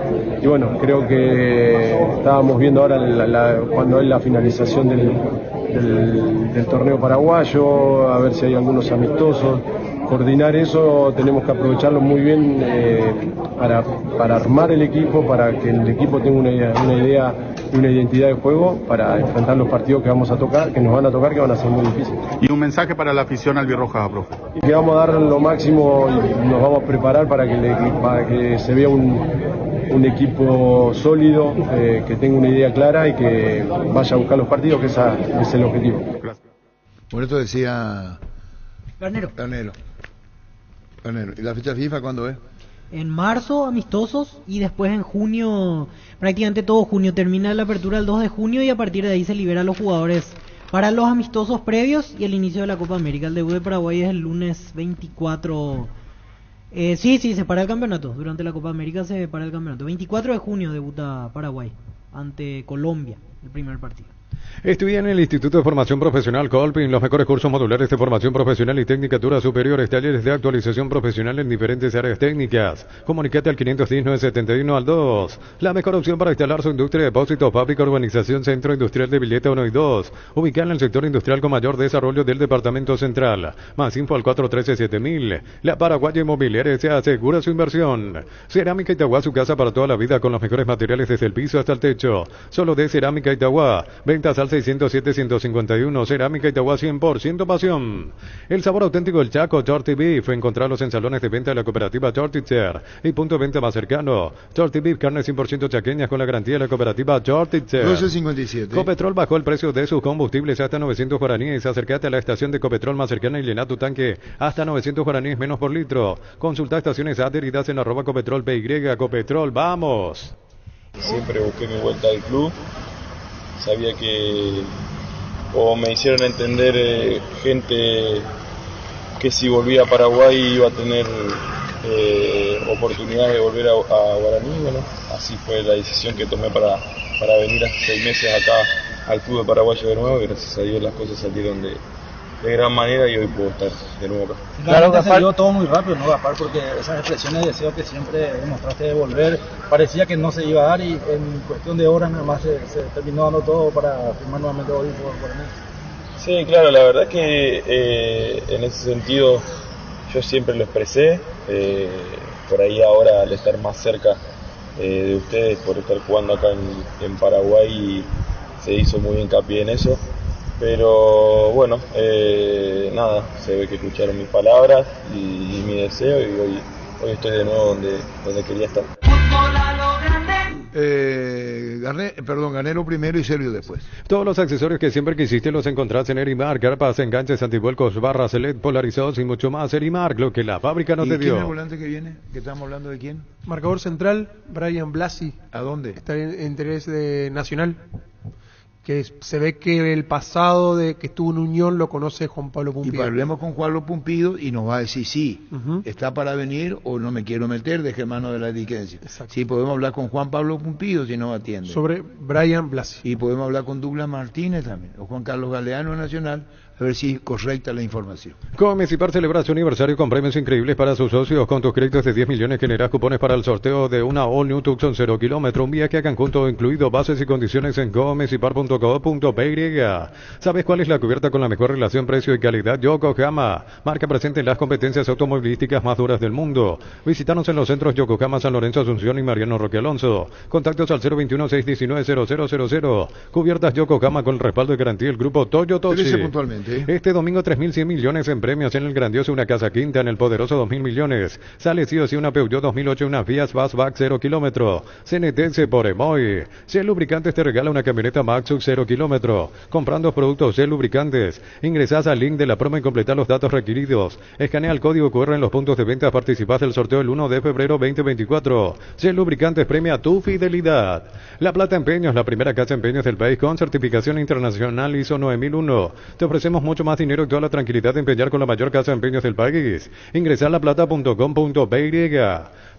Y bueno, creo que estábamos viendo ahora cuando es la finalización del torneo paraguayo, a ver si hay algunos amistosos. Coordinar eso, tenemos que aprovecharlo muy bien para armar el equipo, para que el equipo tenga una idea y una identidad de juego para enfrentar los partidos que nos van a tocar, que van a ser muy difíciles. Y un mensaje para la afición albirroja, profe. Y que vamos a dar lo máximo y nos vamos a preparar para que se vea un equipo sólido, que tenga una idea clara y que vaya a buscar los partidos, que ese es el objetivo. Gracias. Por esto decía Garnero. ¿Y la fecha FIFA cuándo es? En marzo, amistosos, y después en junio, prácticamente todo junio, termina la apertura el 2 de junio y a partir de ahí se libera a los jugadores para los amistosos previos y el inicio de la Copa América. El debut de Paraguay es el lunes 24. Sí, se para el campeonato. Durante la Copa América se para el campeonato. 24 de junio debuta Paraguay ante Colombia, el primer partido. Estudia en el Instituto de Formación Profesional Colpin los mejores cursos modulares de formación profesional y tecnicatura superiores, talleres de actualización profesional en diferentes áreas técnicas. Comunicate al 510-971 al 2. La mejor opción para instalar su industria de depósitos, fábrica, urbanización, centro industrial de Villeta 1 y 2. Ubicada en el sector industrial con mayor desarrollo del departamento central. Más info al 413-7000. La Paraguaya Inmobiliaria se asegura su inversión. Cerámica Itagua, su casa para toda la vida con los mejores materiales desde el piso hasta el techo. Solo de Cerámica Itagua. Ventas al 607-151, Cerámica Itagua 100% pasión. El sabor auténtico del Chaco, Shorty Beef, encontrarlos en salones de venta de la cooperativa Shortitzer y punto de venta más cercano. Shorty Beef, carne 100% chaqueñas con la garantía de la cooperativa Shortitzer. 12.57. Copetrol bajó el precio de sus combustibles hasta 900 guaraníes. Acércate a la estación de Copetrol más cercana y llena tu tanque hasta 900 guaraníes menos por litro. Consulta estaciones adheridas en @Copetrol PY. Copetrol, vamos. Siempre busqué mi vuelta al club. Sabía que, o me hicieron entender gente, que si volvía a Paraguay iba a tener oportunidad de volver a Guaraní. Bueno, así fue la decisión que tomé para venir hace 6 meses acá al fútbol paraguayo de nuevo, y gracias a Dios las cosas salieron de gran manera y hoy puedo estar de nuevo acá. Claro, Gaspar, se dio todo muy rápido, ¿no, Gaspar? Porque esas expresiones de deseo que siempre demostraste de volver, parecía que no se iba a dar y en cuestión de horas nada más se terminó dando todo para firmar nuevamente hoy por Guaraní. Sí, claro, la verdad que en ese sentido yo siempre lo expresé, por ahí ahora al estar más cerca de ustedes, por estar jugando acá en Paraguay, se hizo muy hincapié en eso. Pero bueno, nada, se ve que escucharon mis palabras y mi deseo, y hoy estoy de nuevo donde quería estar. Garnero primero y Sergio después. Todos los accesorios que siempre quisiste los encontrás en Erimark: carpas, enganches, antivuelcos, barras, LED, polarizados y mucho más. Erimark, lo que la fábrica no te dio. ¿Quién es el volante que viene? ¿Que estamos hablando de quién? Marcador central, Brian Blasi. ¿A dónde? Está en interés de Nacional. Que se ve que el pasado de que estuvo en Unión lo conoce Juan Pablo Pumpido. Y hablemos con Juan Pablo Pumpido y nos va a decir sí, está para venir o no me quiero meter, deje mano de la diligencia. Sí, podemos hablar con Juan Pablo Pumpido si nos atiende. Sobre Brian Blasi. Y podemos hablar con Douglas Martínez también, o Juan Carlos Galeano Nacional, a ver si es correcta la información. Comecipar celebra su aniversario con premios increíbles para sus socios. Con tus créditos de 10 millones generás cupones para el sorteo de una All New Tucson 0 kilómetro, un viaje a Cancún todo incluido. Bases y condiciones en comecipar.co.py. ¿Sabes cuál es la cubierta con la mejor relación precio y calidad? Yokohama, marca presente en las competencias automovilísticas más duras del mundo. Visítanos en los centros Yokohama, San Lorenzo, Asunción y Mariano Roque Alonso. Contactos al 021-619-0000. Cubiertas Yokohama con el respaldo de garantía del grupo Toyo Toshi. Puntualmente. Este domingo 3.100 millones en premios en el grandioso Una Casa Quinta, en el poderoso 2.000 millones. Sale sí o sí una Peugeot 2008, unas vías Fastback 0 kilómetro. CNTS por Emoy. Shell Lubricantes te regala una camioneta Maxus 0 kilómetro. Comprando productos Shell Lubricantes. Ingresás al link de la promo y completá los datos requeridos. Escanea el código QR en los puntos de venta. Participás del sorteo el 1 de febrero 2024. Shell Lubricantes premia tu fidelidad. La Plata Empeños, la primera casa de empeños del país con certificación internacional ISO 9001. Te ofrecemos mucho más dinero y toda la tranquilidad de empeñar con la mayor casa de empeños del país. Ingresá a laplata.com.py.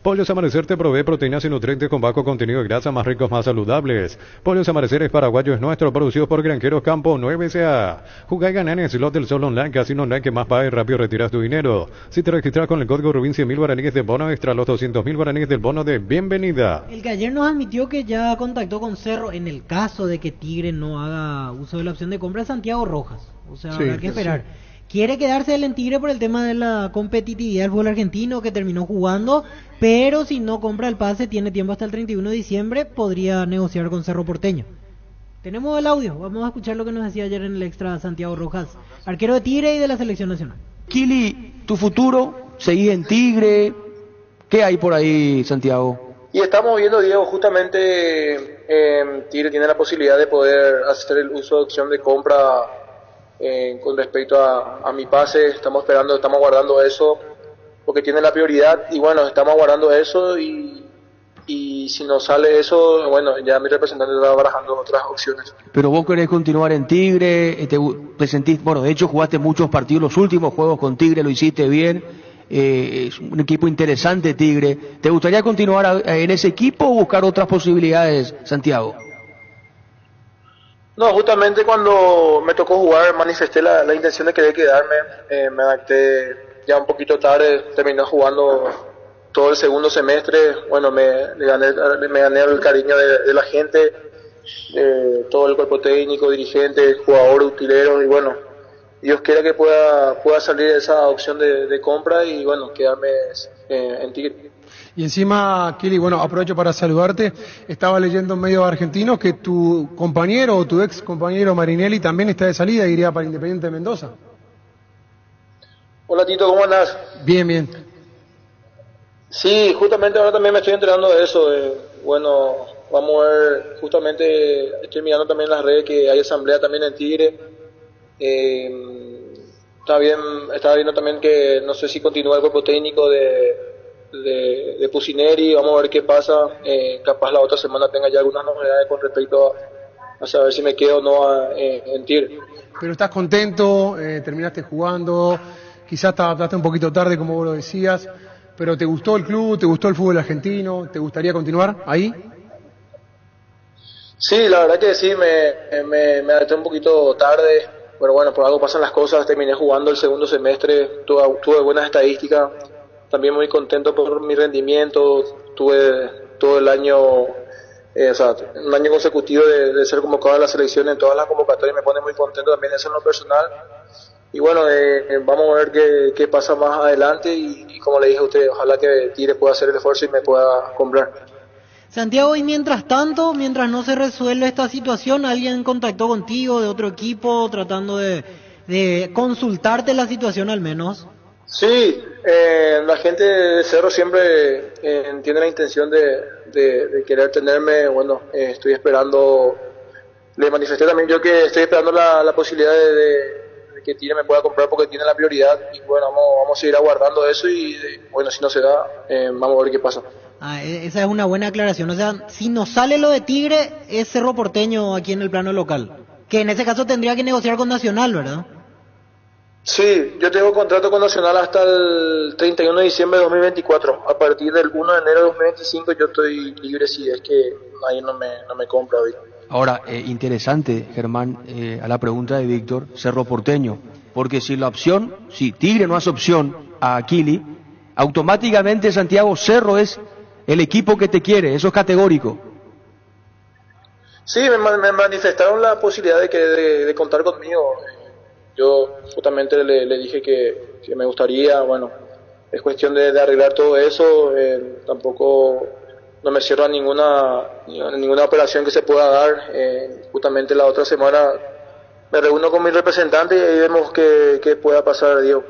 Pollos Amanecer te provee proteínas y nutrientes con bajo contenido de grasa, más ricos, más saludables. Pollos Amanecer es paraguayo, es nuestro, producido por Granjeros Campo 9SA. Jugá y ganá en el slot del Sol Online, casino online que más paga y rápido retiras tu dinero. Si te registras con el código Rubín, 100.000 guaraníes de bono extra, los 200.000 guaraníes del bono de bienvenida. El que ayer nos admitió que ya contactó con Cerro en el caso de que Tigre no haga uso de la opción de compra, Santiago Rojas. O sea, habrá que esperar. Sí. Quiere quedarse él en Tigre por el tema de la competitividad del fútbol argentino que terminó jugando, pero si no compra el pase, tiene tiempo hasta el 31 de diciembre, podría negociar con Cerro Porteño. Tenemos el audio, vamos a escuchar lo que nos decía ayer en el extra Santiago Rojas, arquero de Tigre y de la selección nacional. Kili, tu futuro, seguís en Tigre, ¿qué hay por ahí, Santiago? Y estamos viendo, Diego, justamente Tigre tiene la posibilidad de poder hacer el uso de opción de compra con respecto a mi pase. Estamos guardando eso porque tiene la prioridad y bueno, estamos guardando eso y si no sale eso, bueno, ya mi representante está barajando otras opciones. Pero vos querés continuar en Tigre, te sentís, bueno, de hecho jugaste muchos partidos, los últimos juegos con Tigre lo hiciste bien, es un equipo interesante Tigre. ¿Te gustaría continuar en ese equipo o buscar otras posibilidades, Santiago? No, justamente cuando me tocó jugar manifesté la intención de querer quedarme, me adapté ya un poquito tarde, terminé jugando todo el segundo semestre, bueno, me gané el cariño de la gente, de todo el cuerpo técnico, dirigentes, jugadores, utileros y bueno, Dios quiera que pueda salir esa opción de compra y bueno, quedarme en Tigre. Y encima, Kili, bueno, aprovecho para saludarte. Estaba leyendo en medios argentinos que tu compañero o tu ex compañero Marinelli también está de salida y iría para Independiente de Mendoza. Hola Tito, ¿cómo andás? Bien, bien. Sí, justamente ahora también me estoy enterando de eso. Bueno, vamos a ver, justamente estoy mirando también en las redes que hay asamblea también en Tigre. Estaba viendo también que no sé si continúa el cuerpo técnico de Pusineri, vamos a ver qué pasa, capaz la otra semana tenga ya algunas novedades con respecto a saber si me quedo o no en Tigre. Pero estás contento, terminaste jugando, quizás te adaptaste un poquito tarde como vos lo decías, pero ¿te gustó el club, te gustó el fútbol argentino, te gustaría continuar ahí? Sí, la verdad que sí, me adapté un poquito tarde, pero bueno, por algo pasan las cosas, terminé jugando el segundo semestre, tuve buenas estadísticas. También muy contento por mi rendimiento, tuve todo el año, un año consecutivo de ser convocado a la selección en todas las convocatorias, me pone muy contento también eso en lo personal. Y bueno, vamos a ver qué pasa más adelante y como le dije a usted, ojalá que Tigre pueda hacer el esfuerzo y me pueda comprar. Santiago, y mientras tanto, mientras no se resuelve esta situación, ¿alguien contactó contigo de otro equipo tratando de consultarte la situación al menos? Sí, la gente de Cerro siempre tiene la intención de querer tenerme. Bueno, estoy esperando, le manifesté también yo que estoy esperando la posibilidad de que Tigre me pueda comprar porque tiene la prioridad y bueno, vamos a seguir aguardando eso y bueno, si no se da, vamos a ver qué pasa. Esa es una buena aclaración, o sea, si no sale lo de Tigre, es Cerro Porteño aquí en el plano local, que en ese caso tendría que negociar con Nacional, ¿verdad? Sí, yo tengo contrato con Nacional hasta el 31 de diciembre de 2024. A partir del 1 de enero de 2025 yo estoy libre si es que nadie no me compra hoy. Ahora, interesante, Germán, a la pregunta de Víctor, Cerro Porteño, porque si Tigre no hace opción a Kili, automáticamente Santiago Cerro es el equipo que te quiere, eso es categórico. Sí, me manifestaron la posibilidad de contar conmigo. Yo justamente le dije que me gustaría, bueno, es cuestión de arreglar todo eso, tampoco no me cierro a ninguna operación que se pueda dar, justamente la otra semana me reúno con mi representante y ahí vemos qué pueda pasar, Diego.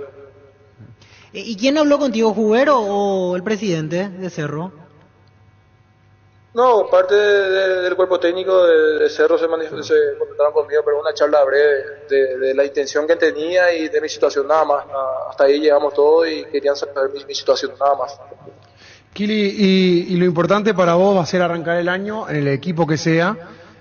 ¿Y quién habló contigo, Jubero o el presidente de Cerro? No, parte del cuerpo técnico de Cerro se contactaron conmigo, pero una charla breve de la intención que tenía y de mi situación nada más. Hasta ahí llegamos todos y querían saber mi situación nada más. Kili, y lo importante para vos va a ser arrancar el año en el equipo que sea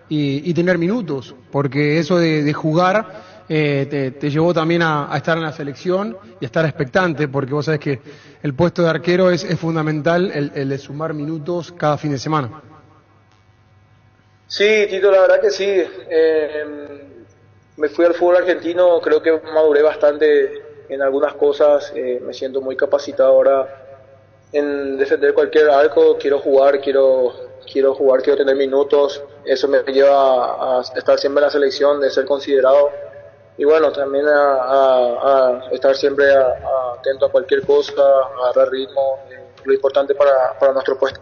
y tener minutos, porque eso de jugar te llevó también a estar en la selección y a estar expectante, porque vos sabés que el puesto de arquero es fundamental, el de sumar minutos cada fin de semana. Sí, Tito, la verdad que sí. Me fui al fútbol argentino, creo que maduré bastante en algunas cosas, me siento muy capacitado ahora en defender cualquier arco, quiero jugar, quiero tener minutos, eso me lleva a estar siempre en la selección, de ser considerado. Y bueno, también a estar siempre atento a cualquier cosa, a agarrar ritmo, lo importante para nuestro puesto.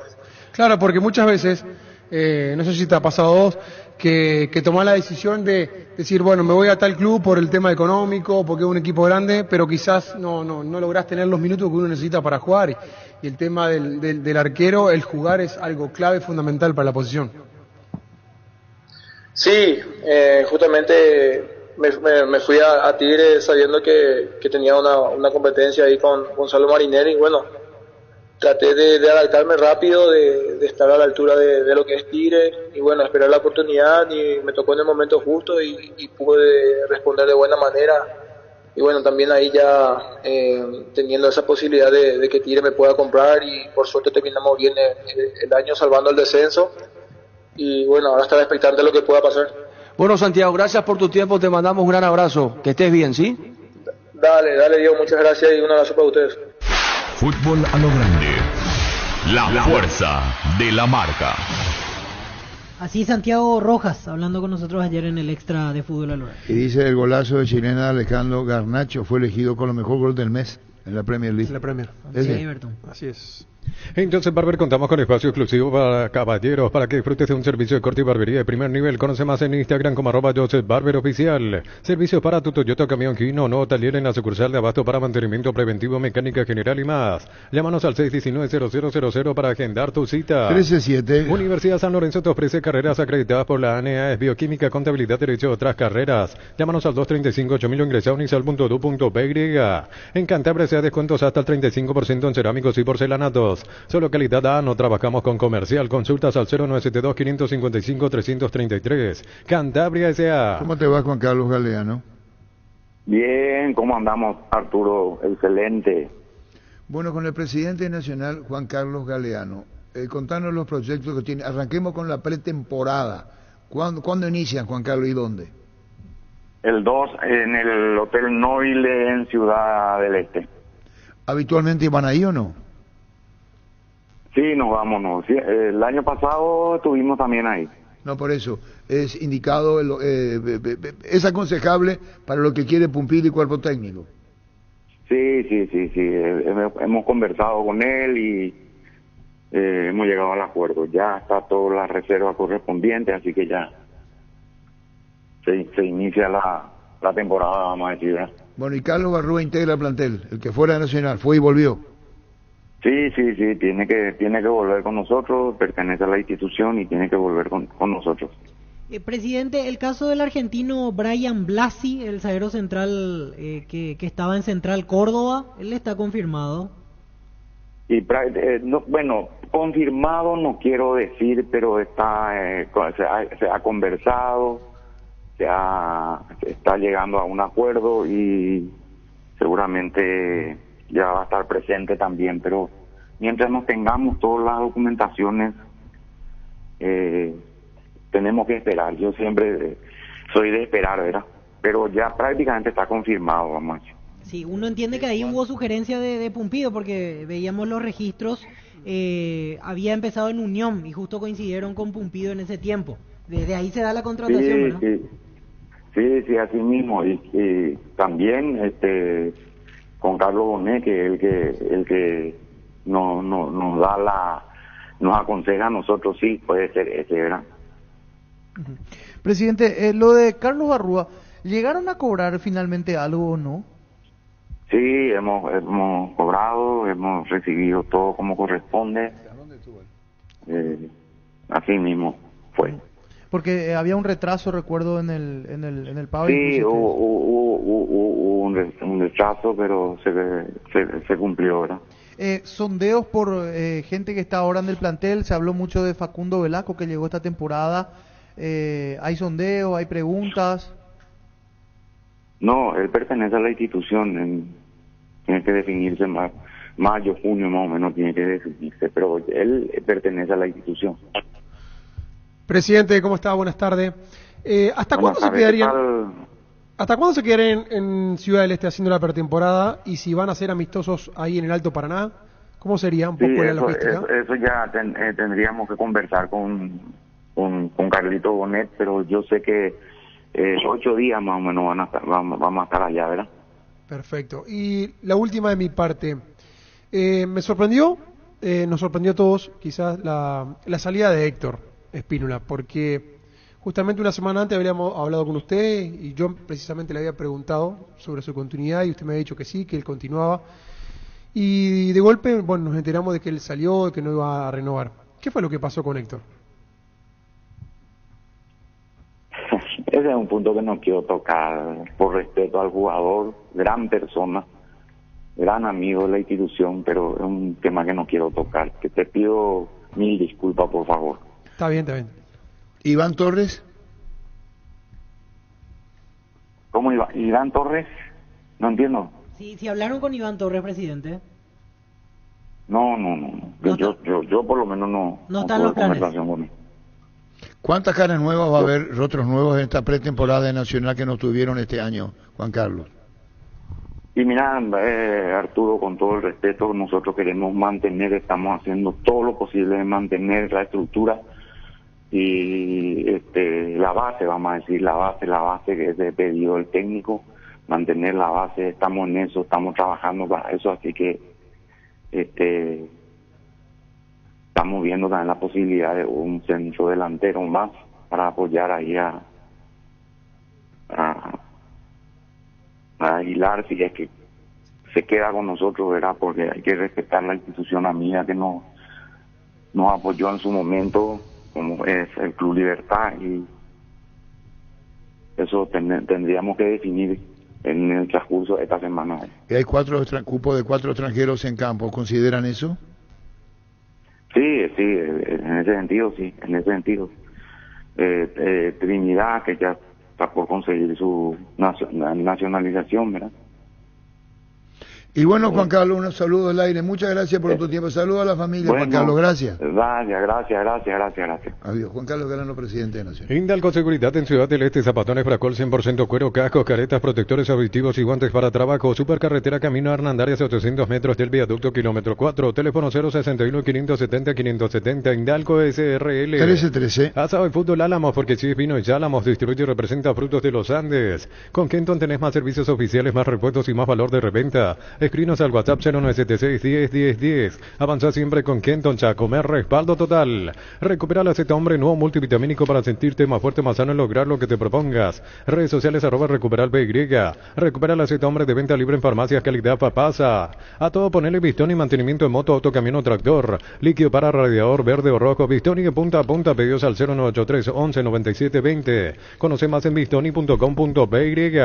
Claro, porque muchas veces, no sé si te ha pasado a vos, que tomás la decisión de decir, bueno, me voy a tal club por el tema económico, porque es un equipo grande, pero quizás no lográs tener los minutos que uno necesita para jugar. Y el tema del arquero, el jugar es algo clave, fundamental para la posición. Sí, justamente me fui a Tigre sabiendo que tenía una competencia ahí con Gonzalo Marinelli y bueno, traté de adaptarme rápido, de estar a la altura de lo que es Tigre y bueno, esperar la oportunidad y me tocó en el momento justo y pude responder de buena manera y bueno, también ahí ya teniendo esa posibilidad de que Tigre me pueda comprar y por suerte terminamos bien el año salvando el descenso y bueno, ahora estar expectante de lo que pueda pasar. Bueno, Santiago, gracias por tu tiempo, te mandamos un gran abrazo, que estés bien, ¿sí? Dale, Diego, muchas gracias y un abrazo para ustedes. Fútbol a lo grande. La fuerza de la marca. Así Santiago Rojas, hablando con nosotros ayer en el extra de Fútbol a lo grande. Y dice el golazo de chilena Alejandro Garnacho fue elegido con el mejor gol del mes en la Premier League. En la Premier. Sí, Everton. Así es. Entonces, Barber, contamos con espacio exclusivo para caballeros para que disfrutes de un servicio de corte y barbería de primer nivel. Conoce más en Instagram como @JosepBarberOficial. Servicios para tu Toyota, camión, Kino, no taller en la sucursal de Abasto para mantenimiento preventivo, mecánica general y más. Llámanos al 619-0000 para agendar tu cita. 13-7. Universidad San Lorenzo te ofrece carreras acreditadas por la ANEAS, bioquímica, contabilidad, derecho, otras carreras. Llámanos al 235-8000 o ingresa a unisal.edu.py. En Cantabria se da descuentos hasta el 35% en cerámicos y porcelanatos. Solo calidad A, no trabajamos con comercial. Consultas al 0972-555-333. Cantabria S.A. ¿Cómo te va, Juan Carlos Galeano? Bien, ¿cómo andamos, Arturo? Excelente. Bueno, con el presidente nacional, Juan Carlos Galeano, contanos los proyectos que tiene. Arranquemos con la pretemporada. ¿Cuándo inician, Juan Carlos, y dónde? El 2 en el Hotel Noble en Ciudad del Este. ¿Habitualmente van ahí o no? Sí, nos vamos, no. Sí, el año pasado estuvimos también ahí. No, por eso, es indicado, es aconsejable para lo que quiere Pumpillo y cuerpo técnico. Sí, hemos conversado con él y hemos llegado al acuerdo. Ya está toda la reserva correspondiente, así que ya se inicia la temporada, vamos a decir, ¿verdad? Bueno, y Carlos Barrúa integra el plantel, el que fuera de Nacional, fue y volvió. Sí, tiene que volver con nosotros, pertenece a la institución y tiene que volver con nosotros. Presidente, el caso del argentino Brian Blasi, el zaguero central que estaba en Central Córdoba, él está confirmado. Y bueno, confirmado no quiero decir, pero está se ha conversado, se está llegando a un acuerdo y seguramente ya va a estar presente también, pero mientras no tengamos todas las documentaciones, tenemos que esperar. Yo siempre soy de esperar, ¿verdad? Pero ya prácticamente está confirmado, vamos a decir. Sí, uno entiende que ahí hubo sugerencia de Pumpillo, porque veíamos los registros, había empezado en Unión y justo coincidieron con Pumpillo en ese tiempo. Desde ahí se da la contratación, ¿verdad? Sí, así mismo. Y también con Carlos Bonet, que es el que nos da nos aconseja a nosotros, sí, puede ser ese, ¿verdad? Presidente, lo de Carlos Barrúa, ¿Llegaron a cobrar finalmente algo o no? Sí, hemos cobrado, hemos recibido todo como corresponde. Así mismo fue. Porque había un retraso, recuerdo, en el pago. Sí, hubo un retraso, pero se cumplió, ¿verdad? Sondeos por gente que está ahora en el plantel, se habló mucho de Facundo Velasco que llegó esta temporada. ¿Hay sondeos, hay preguntas? No, él pertenece a la institución, tiene que definirse mayo, junio más o menos tiene que definirse, pero él pertenece a la institución. Presidente, ¿cómo está? Buenas tardes. ¿Hasta cuándo se quedarían en Ciudad del Este haciendo la pretemporada? Y si van a ser amistosos ahí en el Alto Paraná, ¿cómo sería un poco la logística? Eso ya tendríamos que conversar con Carlito Bonet, pero yo sé que 8 días más o menos vamos a estar allá, ¿verdad? Perfecto. Y la última de mi parte. Me sorprendió, nos sorprendió a todos, quizás la salida de Héctor Spínola, porque justamente una semana antes habíamos hablado con usted y yo precisamente le había preguntado sobre su continuidad y usted me había dicho que sí, que él continuaba. Y de golpe, bueno, nos enteramos de que él salió, de que no iba a renovar. ¿Qué fue lo que pasó con Héctor? Ese es un punto que no quiero tocar, por respeto al jugador, gran persona, gran amigo de la institución, pero es un tema que no quiero tocar, que te pido 1000 disculpas, por favor. Está bien, está bien. ¿Iván Torres? ¿Cómo Iván Torres? No entiendo. Sí, hablaron con Iván Torres, presidente. No. Yo por lo menos no están los planes. Conversación con él. ¿Cuántas caras nuevas va a haber, rostros nuevos en esta pretemporada de Nacional que no tuvieron este año, Juan Carlos? Y mira, Arturo, con todo el respeto, nosotros queremos estamos haciendo todo lo posible de mantener la estructura y la base, vamos a decir, la base que es de pedido del técnico, mantener la base, estamos en eso, estamos trabajando para eso, así que estamos viendo también la posibilidad de un centro delantero más para apoyar ahí a Aguilar, si es que se queda con nosotros, ¿verdad? Porque hay que respetar la institución amiga que nos apoyó en su momento, como es el Club Libertad, y eso tendríamos que definir en el transcurso de esta semana. ¿Y hay cupos de 4 extranjeros en campo? ¿Consideran eso? Sí, en ese sentido. Trinidad, que ya está por conseguir su nacionalización, ¿verdad? Y bueno, Juan Carlos, un saludo al aire. Muchas gracias por tu tiempo. Saludos a la familia, Juan Carlos. Gracias. Gracias. Adiós. Juan Carlos Galano, presidente de Nacional. Indalco Seguridad en Ciudad del Este, zapatones Fracol 100% cuero, cascos, caretas, protectores auditivos y guantes para trabajo. Supercarretera Camino Hernandarias, 800 metros del viaducto, kilómetro 4. Teléfono 061-570-570. Indalco SRL. 1313. Asado y Fútbol Álamos, porque si es vino y Álamos, distribuye y representa frutos de los Andes. Con Kenton tenés más servicios oficiales, más repuestos y más valor de reventa. Escrinos al WhatsApp 0976-10-10-10. Avanza siempre con Kenton Chacomer, respaldo total. Recupera la Z Hombre nuevo multivitamínico para sentirte más fuerte, más sano y lograr lo que te propongas. Redes sociales @recuperal PY. Recupera la Z Hombre de venta libre en farmacias, calidad papasa. A todo ponerle pistón y mantenimiento de moto, auto, camión o tractor. Líquido para radiador verde o rojo. Bistoni de punta a punta. Pedidos al 0983 11 97 20. Conoce más en bistoni.com.py.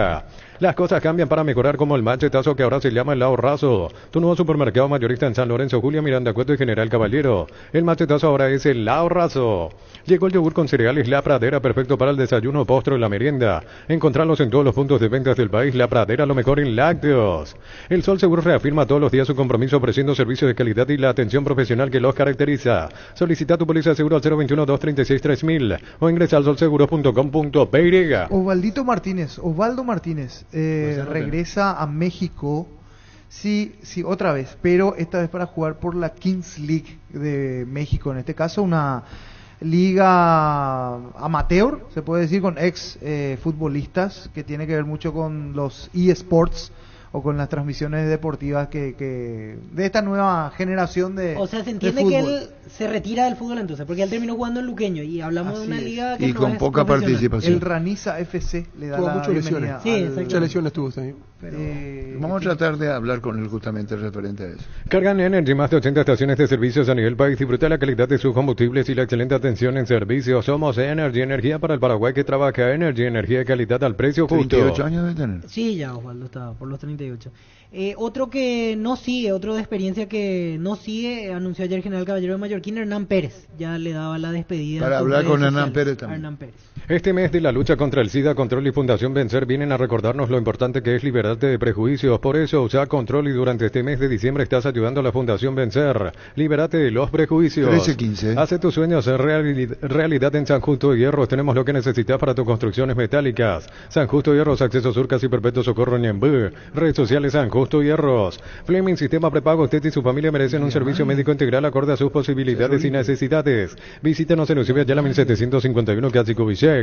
Las cosas cambian para mejorar, como el machetazo, que ahora se llama el Ahorrazo. Tu nuevo supermercado mayorista en San Lorenzo, Julia Miranda Cueto y General Caballero. El machetazo ahora es el Ahorrazo. Llegó el yogur con cereales La Pradera, perfecto para el desayuno, postre y la merienda. Encontrarlos en todos los puntos de ventas del país. La Pradera, lo mejor en lácteos. El Sol Seguro reafirma todos los días su compromiso ofreciendo servicios de calidad y la atención profesional que los caracteriza. Solicita tu póliza de seguro al 021-236-3000 o ingresa al solseguro.com.py. Osvaldo Martínez regresa a México. Sí, otra vez, pero esta vez para jugar por la Kings League de México, en este caso una liga amateur, se puede decir, con ex futbolistas, que tiene que ver mucho con los eSports con las transmisiones deportivas que de esta nueva generación de O sea, se entiende que él se retira del fútbol entonces, porque él terminó jugando en Luqueño y hablamos de una liga que y no con es poca profesional. participación. El Raniza FC le da Tuvo la muchas bienvenida. lesiones. Muchas lesiones tuvo también. Vamos a tratar de hablar con él justamente referente a eso. Cargan Energy, más de 80 estaciones de servicios a nivel país. Disfruta la calidad de sus combustibles y la excelente atención en servicios. Somos Energy, energía para el Paraguay que trabaja. Energy, energía de calidad al precio justo. 38 años de tener. Sí, ya Osvaldo estaba por los 38. Otro que no sigue, otro de experiencia que no sigue, anunció ayer General Caballero de Mallorquín, Hernán Pérez. Ya le daba la despedida. Para hablar con Hernán Pérez también. Hernán Pérez. Este mes de la lucha contra el SIDA, Control y Fundación Vencer vienen a recordarnos lo importante que es liberarte de prejuicios. Por eso, usa Control y durante este mes de diciembre estás ayudando a la Fundación Vencer. Libérate de los prejuicios. 13-15. Hace tus sueños realidad en San Justo de Hierros. Tenemos lo que necesitas para tus construcciones metálicas. San Justo de Hierros, Acceso Sur, Casi Perpetuo Socorro Ñembú. Redes sociales San Justo de Hierros. Fleming Sistema Prepago. Usted y su familia merecen un servicio médico integral acorde a sus posibilidades y necesidades. Visítenos en Eusebio Ayala 1751, Casi Cubillec.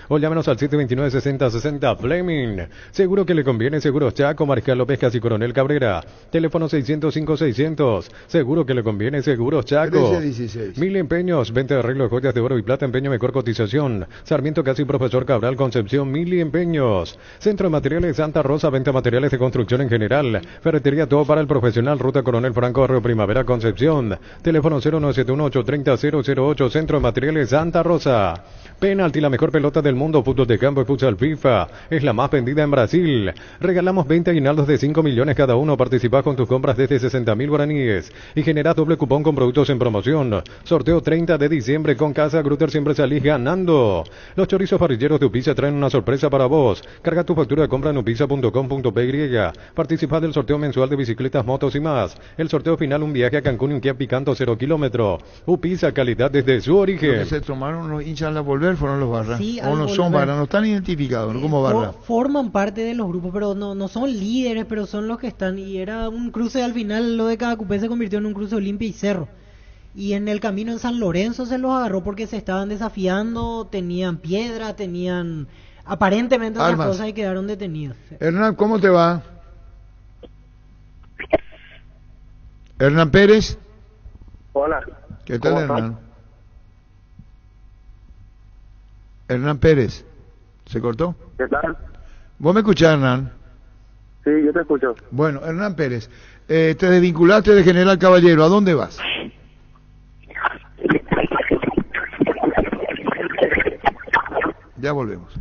O llámenos al 729-6060. Fleming. Seguro que le conviene. Seguros Chaco, Mariscal López, Casi Coronel Cabrera. Teléfono 605-600. Seguro que le conviene. Seguros Chaco. 13-16. Mil empeños. Venta de arreglos, joyas de oro y plata. Empeño mejor cotización. Sarmiento Casi Profesor Cabral Concepción. Mil empeños. Centro de Materiales Santa Rosa. Venta de materiales de construcción en general. Ferretería todo para el profesional. Ruta Coronel Franco Barrio Primavera Concepción. Teléfono 0971-830-008. Centro de Materiales Santa Rosa. Penalti, la mejor pelota del mundo. Fútbol de campo y futsal FIFA. Es la más vendida en Brasil. Regalamos 20 aguinaldos de 5 millones cada uno. Participás con tus compras desde 60.000 guaraníes. Y generás doble cupón con productos en promoción. Sorteo 30 de diciembre con Casa Grutter. Siempre salís ganando. Los chorizos parrilleros de Upisa traen una sorpresa para vos. Carga tu factura de compra en upisa.com.py. Participás del sorteo mensual de bicicletas, motos y más. El sorteo final, un viaje a Cancún y un Kia Picanto 0 kilómetro. Upisa, calidad desde su origen. Lo que se tomaron los hinchas al volver fueron los barras. Sí, o no son barras, no están identificados, ¿no? Como barras. Forman parte de los grupos, pero no son líderes, pero son los que están. Y era un cruce, al final lo de cada cupé se convirtió en un cruce Olimpia y Cerro. Y en el camino en San Lorenzo se los agarró porque se estaban desafiando, tenían piedra, tenían aparentemente otras Armas. cosas y quedaron detenidos. Hernán, ¿cómo te va? Hernán Pérez. Hola. ¿Qué tal, ¿Cómo estás? Hernán? Hernán Pérez. ¿Se cortó? ¿Qué tal? ¿Vos me escuchás, Hernán? Sí, yo te escucho. Bueno, Hernán Pérez, te desvinculaste de General Caballero. ¿A dónde vas? Ya volvemos.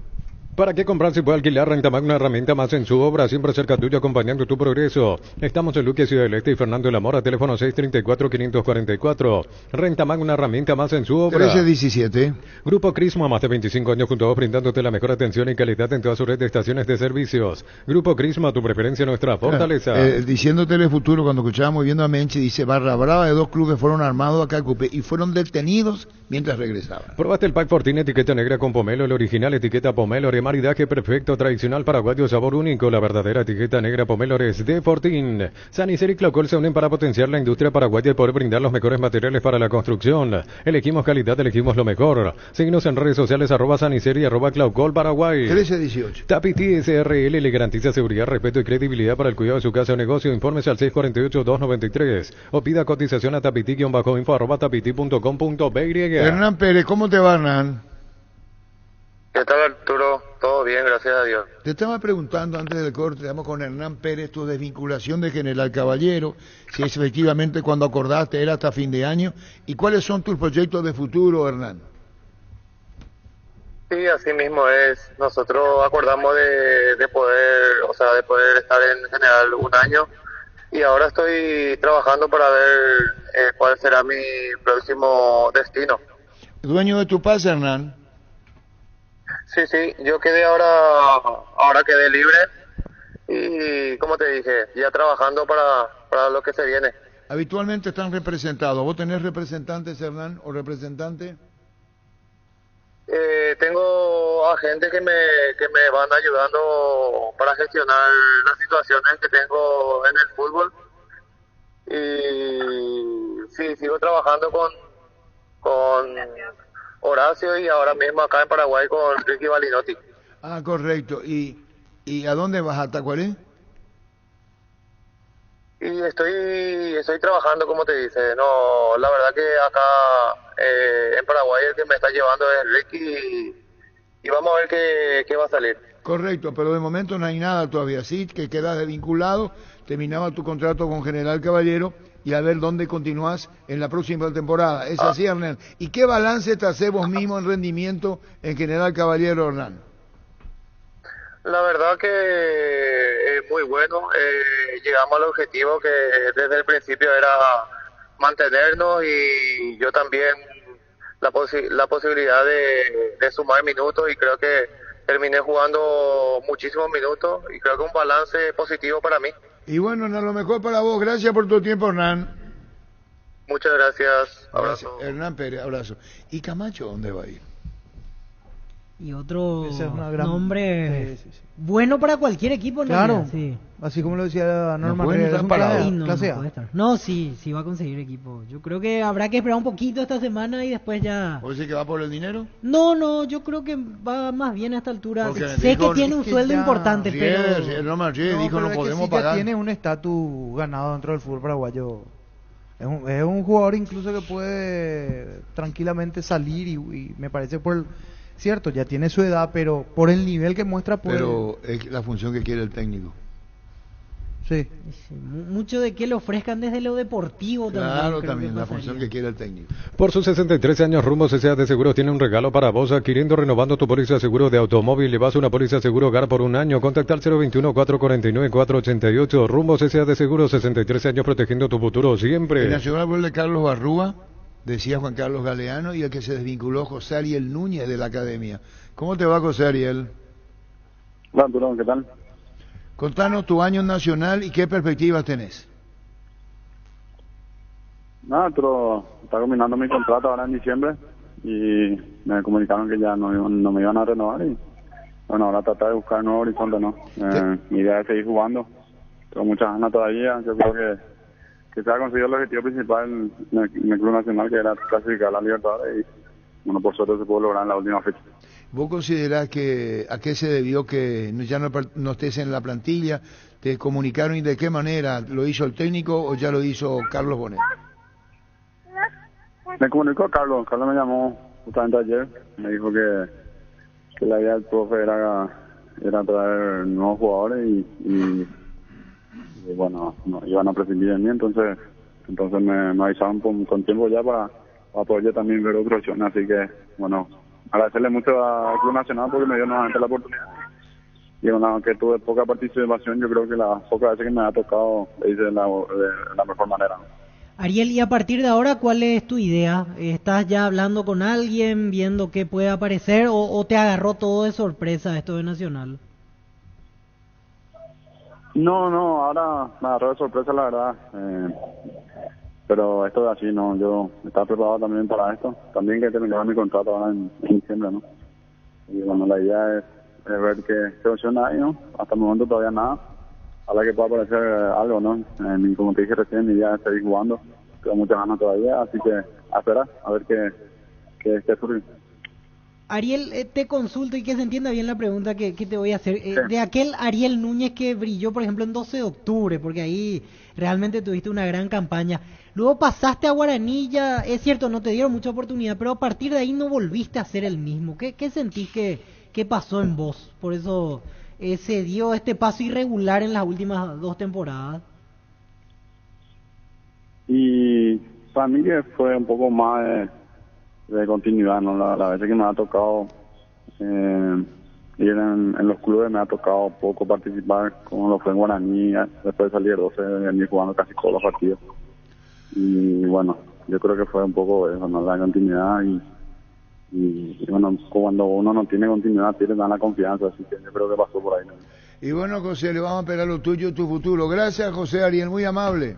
¿Para qué comprar si puede alquilar? Rentamac, una herramienta más en su obra, siempre cerca tuyo, acompañando tu progreso. Estamos en Luque, Ciudad del Este y Fernando de la Mora, teléfono 634-544. Rentamac, una herramienta más en su obra. 13-17. Grupo Crisma, más de 25 años junto a vos, brindándote la mejor atención y calidad en toda su red de estaciones de servicios. Grupo Crisma, tu preferencia, nuestra fortaleza. Diciendo Telefuturo, cuando escuchábamos viendo a Menchi, dice, barra brava de 2 clubes fueron armados acá al Cupé y fueron detenidos mientras regresaban. Probaste el pack Fortín, etiqueta negra con pomelo, el original, etiqueta pomelo, maridaje perfecto, tradicional, paraguayo, sabor único, la verdadera etiqueta negra pomelo es de Fortín. Sanicer y Claucol se unen para potenciar la industria paraguaya y poder brindar los mejores materiales para la construcción. Elegimos calidad, elegimos lo mejor. Síguenos en redes sociales, @Sanicer y @Claucol Paraguay. 13-18. Tapiti SRL le garantiza seguridad, respeto y credibilidad para el cuidado de su casa o negocio. Informes al 648-293 o pida cotización a tapiti-info @tapiti.com.py. Hernán Pérez, ¿cómo te va, Hernán? ¿Qué tal, Arturo? Todo bien, gracias a Dios. Te estaba preguntando antes del corte, estamos con Hernán Pérez, tu desvinculación de General Caballero, si es efectivamente cuando acordaste era hasta fin de año, y cuáles son tus proyectos de futuro, Hernán. Sí, así mismo es. Nosotros acordamos de poder estar en general un año y ahora estoy trabajando para ver cuál será mi próximo destino. ¿Dueño de tu paz, Hernán? Sí, yo ahora quedé libre y como te dije, ya trabajando para lo que se viene. Habitualmente están representados. ¿Vos tenés representantes, Hernán, o representante? Tengo agentes que me van ayudando para gestionar las situaciones que tengo en el fútbol y sí, sigo trabajando con Horacio y ahora mismo acá en Paraguay con Ricky Balinotti. Ah, correcto. ¿Y a dónde vas? ¿A Tacuaré? Y estoy trabajando, como te dice. No, la verdad que acá en Paraguay el que me está llevando es Ricky y vamos a ver qué va a salir. Correcto, pero de momento no hay nada todavía. Sí, que quedas desvinculado, terminaba tu contrato con General Caballero y a ver dónde continúas en la próxima temporada. Es así, Hernán. ¿Y qué balance te haces vos mismo en rendimiento en General Caballero, Hernán? La verdad que es muy bueno. Llegamos al objetivo que desde el principio era mantenernos y yo también la posibilidad de sumar minutos y creo que terminé jugando muchísimos minutos y creo que un balance positivo para mí. Y bueno, lo mejor para vos. Gracias por tu tiempo, Hernán. Muchas gracias. Abrazo. Hernán Pérez, abrazo. ¿Y Camacho dónde va a ir? Y otro Esa es una gran... nombre bueno para cualquier equipo, ¿no? Claro, sí. Así como lo decía Norman. No, sí va a conseguir equipo. Yo creo que habrá que esperar un poquito esta semana y después ya... ¿O decir que va por el dinero? No, yo creo que va más bien a esta altura. Porque sé que tiene un sueldo importante, pero... Norman dijo no podemos pagar. Ya tiene un estatus ganado dentro del fútbol paraguayo. Es un jugador incluso que puede tranquilamente salir y me parece cierto, ya tiene su edad, pero por el nivel que muestra puede... Pero es la función que quiere el técnico. Sí. Mucho de que le ofrezcan desde lo deportivo también. Claro, también la función que quiere el técnico. Por sus 63 años, Rumbo CCA de Seguros tiene un regalo para vos. Adquiriendo, renovando tu póliza de seguro de automóvil, le vas una póliza de seguro hogar por un año. Contacta al 021-449-488. Rumbo CCA de Seguros, 63 años protegiendo tu futuro siempre. El nacional fue el de Carlos Barrúa, decía Juan Carlos Galeano, y el que se desvinculó, José Ariel Núñez, de la academia. ¿Cómo te va, José Ariel? Hola, Arturo, ¿qué tal? Contanos tu año nacional y qué perspectivas tenés. Nada, Arturo, está combinando mi contrato ahora en diciembre y me comunicaron que ya no me iban a renovar y bueno, ahora tratar de buscar nuevo horizonte, ¿no? Mi idea es seguir jugando, tengo muchas ganas todavía, yo creo que se ha conseguido el objetivo principal en el Club Nacional, que era clasificar a la Libertadores y bueno, por suerte se pudo lograr en la última fecha. ¿Vos considerás que a qué se debió que ya no estés en la plantilla? ¿Te comunicaron y de qué manera? ¿Lo hizo el técnico o ya lo hizo Carlos Bonet? Me comunicó Carlos me llamó justamente ayer, me dijo que la idea del profe era traer nuevos jugadores y bueno, no, iban a prescindir de mí, entonces me avisaron con tiempo ya para poder yo también ver otra opción, así que bueno, agradecerle mucho al Club Nacional porque me dio nuevamente la oportunidad. Y bueno, aunque tuve poca participación, yo creo que las pocas veces que me ha tocado lo hice de la mejor manera. Ariel, y a partir de ahora, ¿cuál es tu idea? ¿Estás ya hablando con alguien, viendo qué puede aparecer o te agarró todo de sorpresa esto de Nacional? No, ahora me agarró de sorpresa, la verdad. Pero esto es así, ¿no? Yo estaba preparado también para esto. También que terminaba mi contrato ahora en diciembre, ¿no? Y bueno, la idea es ver qué opción hay, ¿no? Hasta el momento todavía nada. Ojalá que pueda aparecer algo, ¿no? Como te dije recién, mi idea es seguir jugando. Tengo muchas ganas todavía, así que a esperar, a ver qué surge. Ariel, te consulto y que se entienda bien la pregunta que te voy a hacer. Sí. De aquel Ariel Núñez que brilló, por ejemplo, en 12 de octubre, porque ahí realmente tuviste una gran campaña. Luego pasaste a Guaraní, ya, es cierto, no te dieron mucha oportunidad, pero a partir de ahí no volviste a ser el mismo. ¿Qué sentís que pasó en vos? Por eso se dio este paso irregular en las últimas 2 temporadas. Y para mí que fue un poco más de continuidad, ¿no? La veces que me ha tocado ir en los clubes, me ha tocado poco participar, como lo fue en Guaraní, después de salir 12, venir jugando casi todos los partidos. Y bueno, yo creo que fue un poco eso, ¿no? La continuidad y bueno, cuando uno no tiene continuidad, tiene la confianza, así que yo creo que pasó por ahí, ¿no? Y bueno, José, le vamos a esperar lo tuyo y tu futuro. Gracias, José Ariel, muy amable.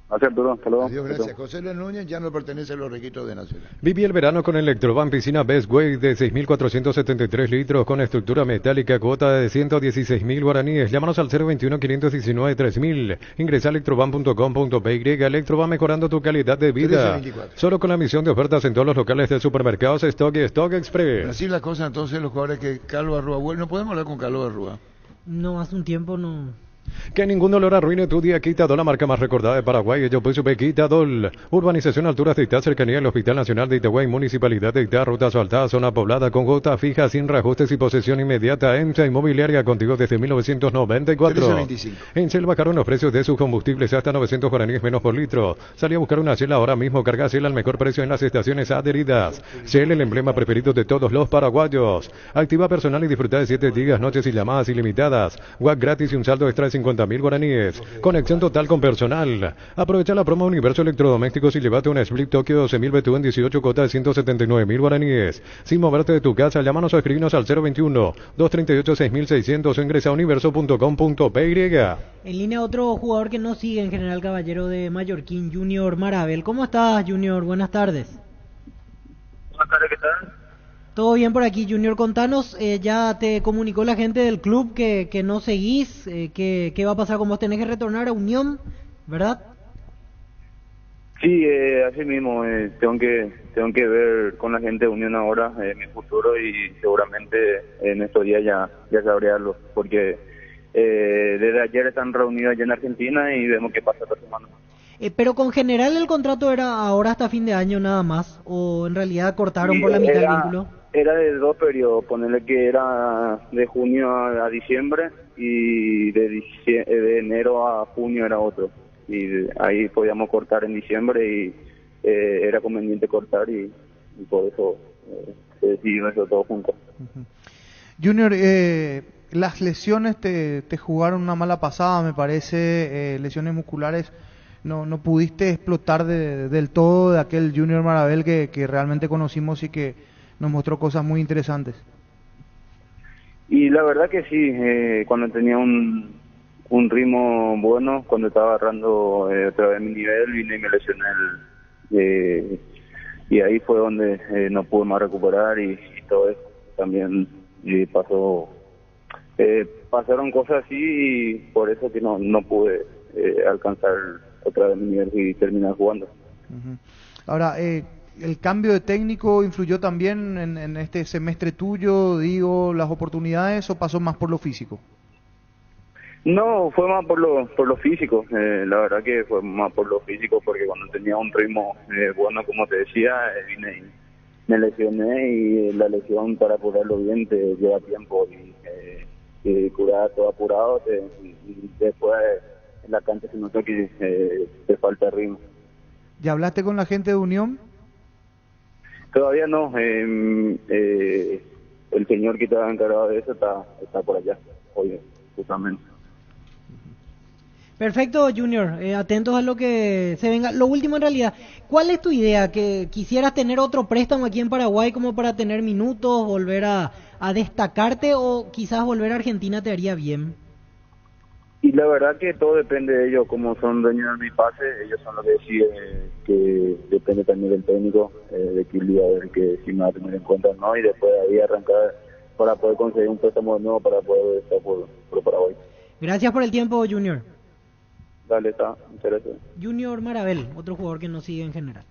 Gracias, Arturo. Hasta luego. Adiós, gracias. José Luis Núñez ya no pertenece a los requisitos de Nacional. Viví el verano con Electroban Piscina Best Way de 6.473 litros con estructura metálica, cuota de 116.000 guaraníes. Llámanos al 021-519-3000. Ingresa a electroban.com.py. Electroban, mejorando tu calidad de vida. Solo con la misión de ofertas en todos los locales de supermercados Stock y Stock Express. Así las cosas, entonces, los jugadores que Carlos Arrúa... Bueno, ¿no podemos hablar con Carlos Arrúa? No, hace un tiempo no Que ningún dolor arruine tu día. Quitadol, la marca más recordada de Paraguay. Yo pues supe Quitadol. Urbanización Alturas de Itá, cercanía del Hospital Nacional de Itagüí, Municipalidad de Itá, ruta asfaltada, zona poblada con gota fija, sin reajustes y posesión inmediata. EMSA Inmobiliaria, contigo desde 1994. 1325. En Shell bajaron los precios de sus combustibles hasta 900 guaraníes menos por litro. Salí a buscar una Shell ahora mismo. Carga Shell al mejor precio en las estaciones adheridas. Shell, el emblema preferido de todos los paraguayos. Activa personal y disfruta de 7 gigas, noches y llamadas ilimitadas. WhatsApp gratis y un saldo extra de 50.000 guaraníes. Conexión total con personal. Aprovecha la promo Universo Electrodomésticos y llévate una Split Tokyo 12.000 BTU en 18 cuotas de 179.000 guaraníes. Sin moverte de tu casa, llámanos o escribinos al 021-238-6600 o ingresa a universo.com.py. En línea otro jugador que no sigue en General Caballero de Mallorquín, Junior Marabel. ¿Cómo estás, Junior? Buenas tardes. Buenas tardes, ¿qué tal? Todo bien por aquí, Junior. Contanos, ya te comunicó la gente del club que no seguís, ¿qué va a pasar con vos? Tenés que retornar a Unión, ¿verdad? Sí, así mismo, tengo que ver con la gente de Unión ahora mi futuro y seguramente en estos días ya sabré algo, porque desde ayer están reunidos allá en Argentina y vemos qué pasa esta semana. Pero con General el contrato era ahora hasta fin de año nada más, o en realidad cortaron por la mitad el vínculo. Era de 2 periodos, ponerle que era de junio a diciembre y de enero a junio era otro. Y ahí podíamos cortar en diciembre y era conveniente cortar y por eso se decidió eso todo junto. Junior, las lesiones te jugaron una mala pasada, me parece, lesiones musculares. No pudiste explotar del todo de aquel Junior Marabel que realmente conocimos y que nos mostró cosas muy interesantes. Y la verdad que sí, cuando tenía un ritmo bueno, cuando estaba agarrando otra vez mi nivel, vine y me lesioné y ahí fue donde no pude más recuperar y todo eso. También pasaron cosas así y por eso que no pude alcanzar otra vez mi nivel y terminar jugando. Ahora, ¿el cambio de técnico influyó también en este semestre tuyo, las oportunidades, o pasó más por lo físico? No, fue más por lo físico, la verdad que fue más por lo físico, porque cuando tenía un ritmo bueno, como te decía, vine y me lesioné y la lesión para curarlo bien te lleva tiempo y curar todo apurado, y después en la cancha se nota que te falta ritmo. ¿Ya hablaste con la gente de Unión? Todavía no, el señor que estaba encargado de eso está por allá, hoy justamente. Perfecto, Junior, atentos a lo que se venga. Lo último en realidad, ¿cuál es tu idea? ¿Que quisieras tener otro préstamo aquí en Paraguay como para tener minutos, volver a destacarte, o quizás volver a Argentina te haría bien? Y la verdad que todo depende de ellos, como son dueños de mi pase, ellos son los que deciden, que depende también del técnico, de Kili, a ver que si me va a tener en cuenta o no, y después de ahí arrancar para poder conseguir un préstamo nuevo para poder estar por Paraguay. Gracias por el tiempo, Junior. Dale, está, muchas gracias. Junior Marabel, otro jugador que no sigue en General.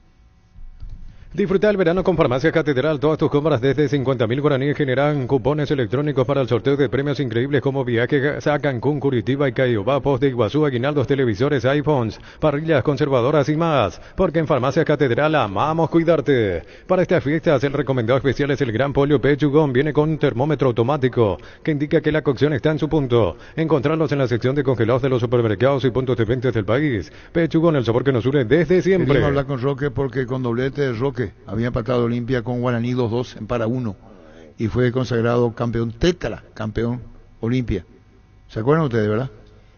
Disfruta el verano con Farmacia Catedral. Todas tus compras desde 50.000 guaraníes generan cupones electrónicos para el sorteo de premios increíbles como viajes a Cancún, Curitiba y Caiobá, post de Iguazú, aguinaldos, televisores, iPhones, parrillas conservadoras y más. Porque en Farmacia Catedral amamos cuidarte. Para estas fiestas, el recomendado especial es el Gran Pollo Pechugón. Viene con un termómetro automático que indica que la cocción está en su punto. Encontrarlos en la sección de congelados de los supermercados y puntos de venta del país. Pechugón, el sabor que nos une desde siempre. Queríamos hablar con Roque porque con doblete de Roque había empatado Olimpia con Guaraní 2-2 en para 1 y fue consagrado campeón campeón Olimpia. ¿Se acuerdan ustedes, verdad?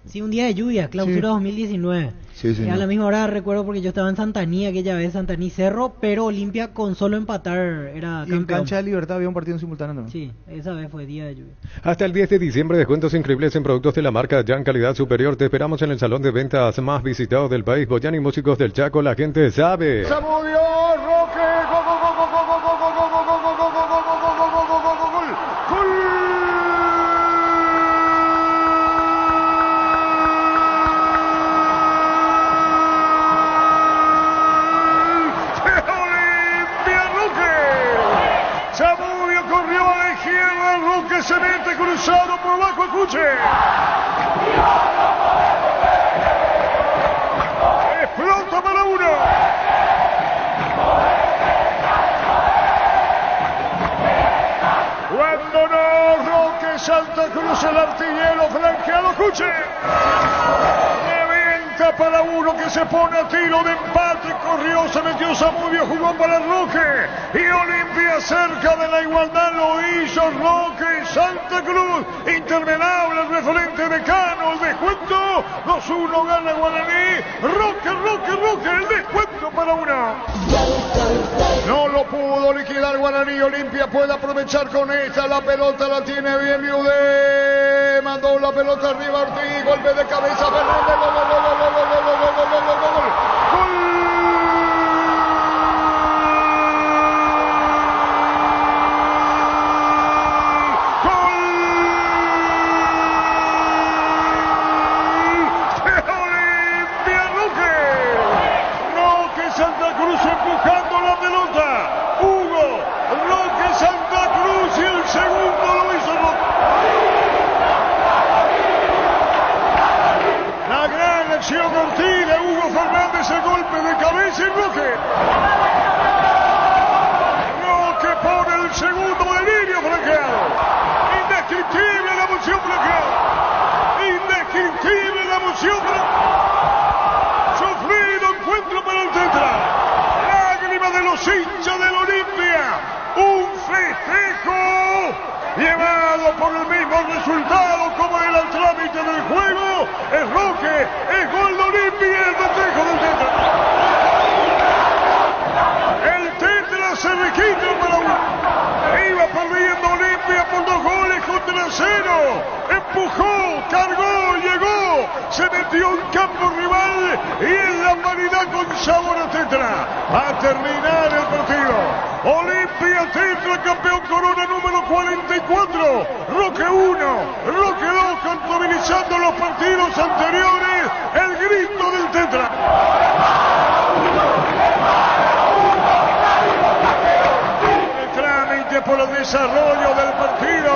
Sí, un día de lluvia, clausura 2019. Sí, a la misma hora recuerdo porque yo estaba en Santaní aquella vez, Santaní Cerro, pero Olimpia con solo empatar era campeón. Y en Cancha de Libertad había un partido en simultáneo también. Sí, esa vez fue día de lluvia. Hasta el 10 de diciembre, descuentos increíbles en productos de la marca Jan Calidad Superior. Te esperamos en el salón de ventas más visitado del país. Boyani Músicos del Chaco, la gente sabe. ¡Se movió Roque! ¡Gol, gol, gol, gol, gol, gol, gol, gol, gol, gol, gol, gol, gol, gol! Se mete cruzado por bajo, escuche. Explota para uno. Cuando no, Roque Santa Cruz, el artillero flanqueado, escuche. Revienta para uno que se pone a tiro de empate, corrió, se metió Zamudio, jugó para Roque y Olimpia cerca de la igualdad lo hizo Roque Santa Cruz. Interminable el referente de Cano, el descuento, 2-1 gana Guaraní. Roque, el descuento para uno. No lo pudo liquidar Guaraní. Olimpia puede aprovechar con esta. La pelota la tiene bien Viudé. Mandó la pelota arriba Ortiz. Golpe de cabeza Fernández. Santa Cruz empujando la pelota. Hugo Roque Santa Cruz y el segundo lo hizo Roque. La gran acción Ortiz de Hugo Fernández, el golpe de cabeza y Roque. Roque pone el segundo delirio franqueado. Indescriptible la emoción franqueada. Indescriptible la emoción franqueada. Sufrido encuentro para el Tetra. Lágrimas de los hinchas del Olimpia. Un festejo llevado por el mismo resultado como era el trámite del juego. Es Roque, es gol de Olimpia, el festejo del Tetra. El Tetra se requita para uno. Iba perdiendo Olimpia por 2 goles contra 0. Empujó, cargó, llegó, se metió en campo rival y en la paridad con sabor a Tetra. A terminar el partido. Olimpia Tetra, campeón Corona número 44. Roque 1, Roque 2, contabilizando los partidos anteriores. El grito del Tetra. Por el desarrollo del partido,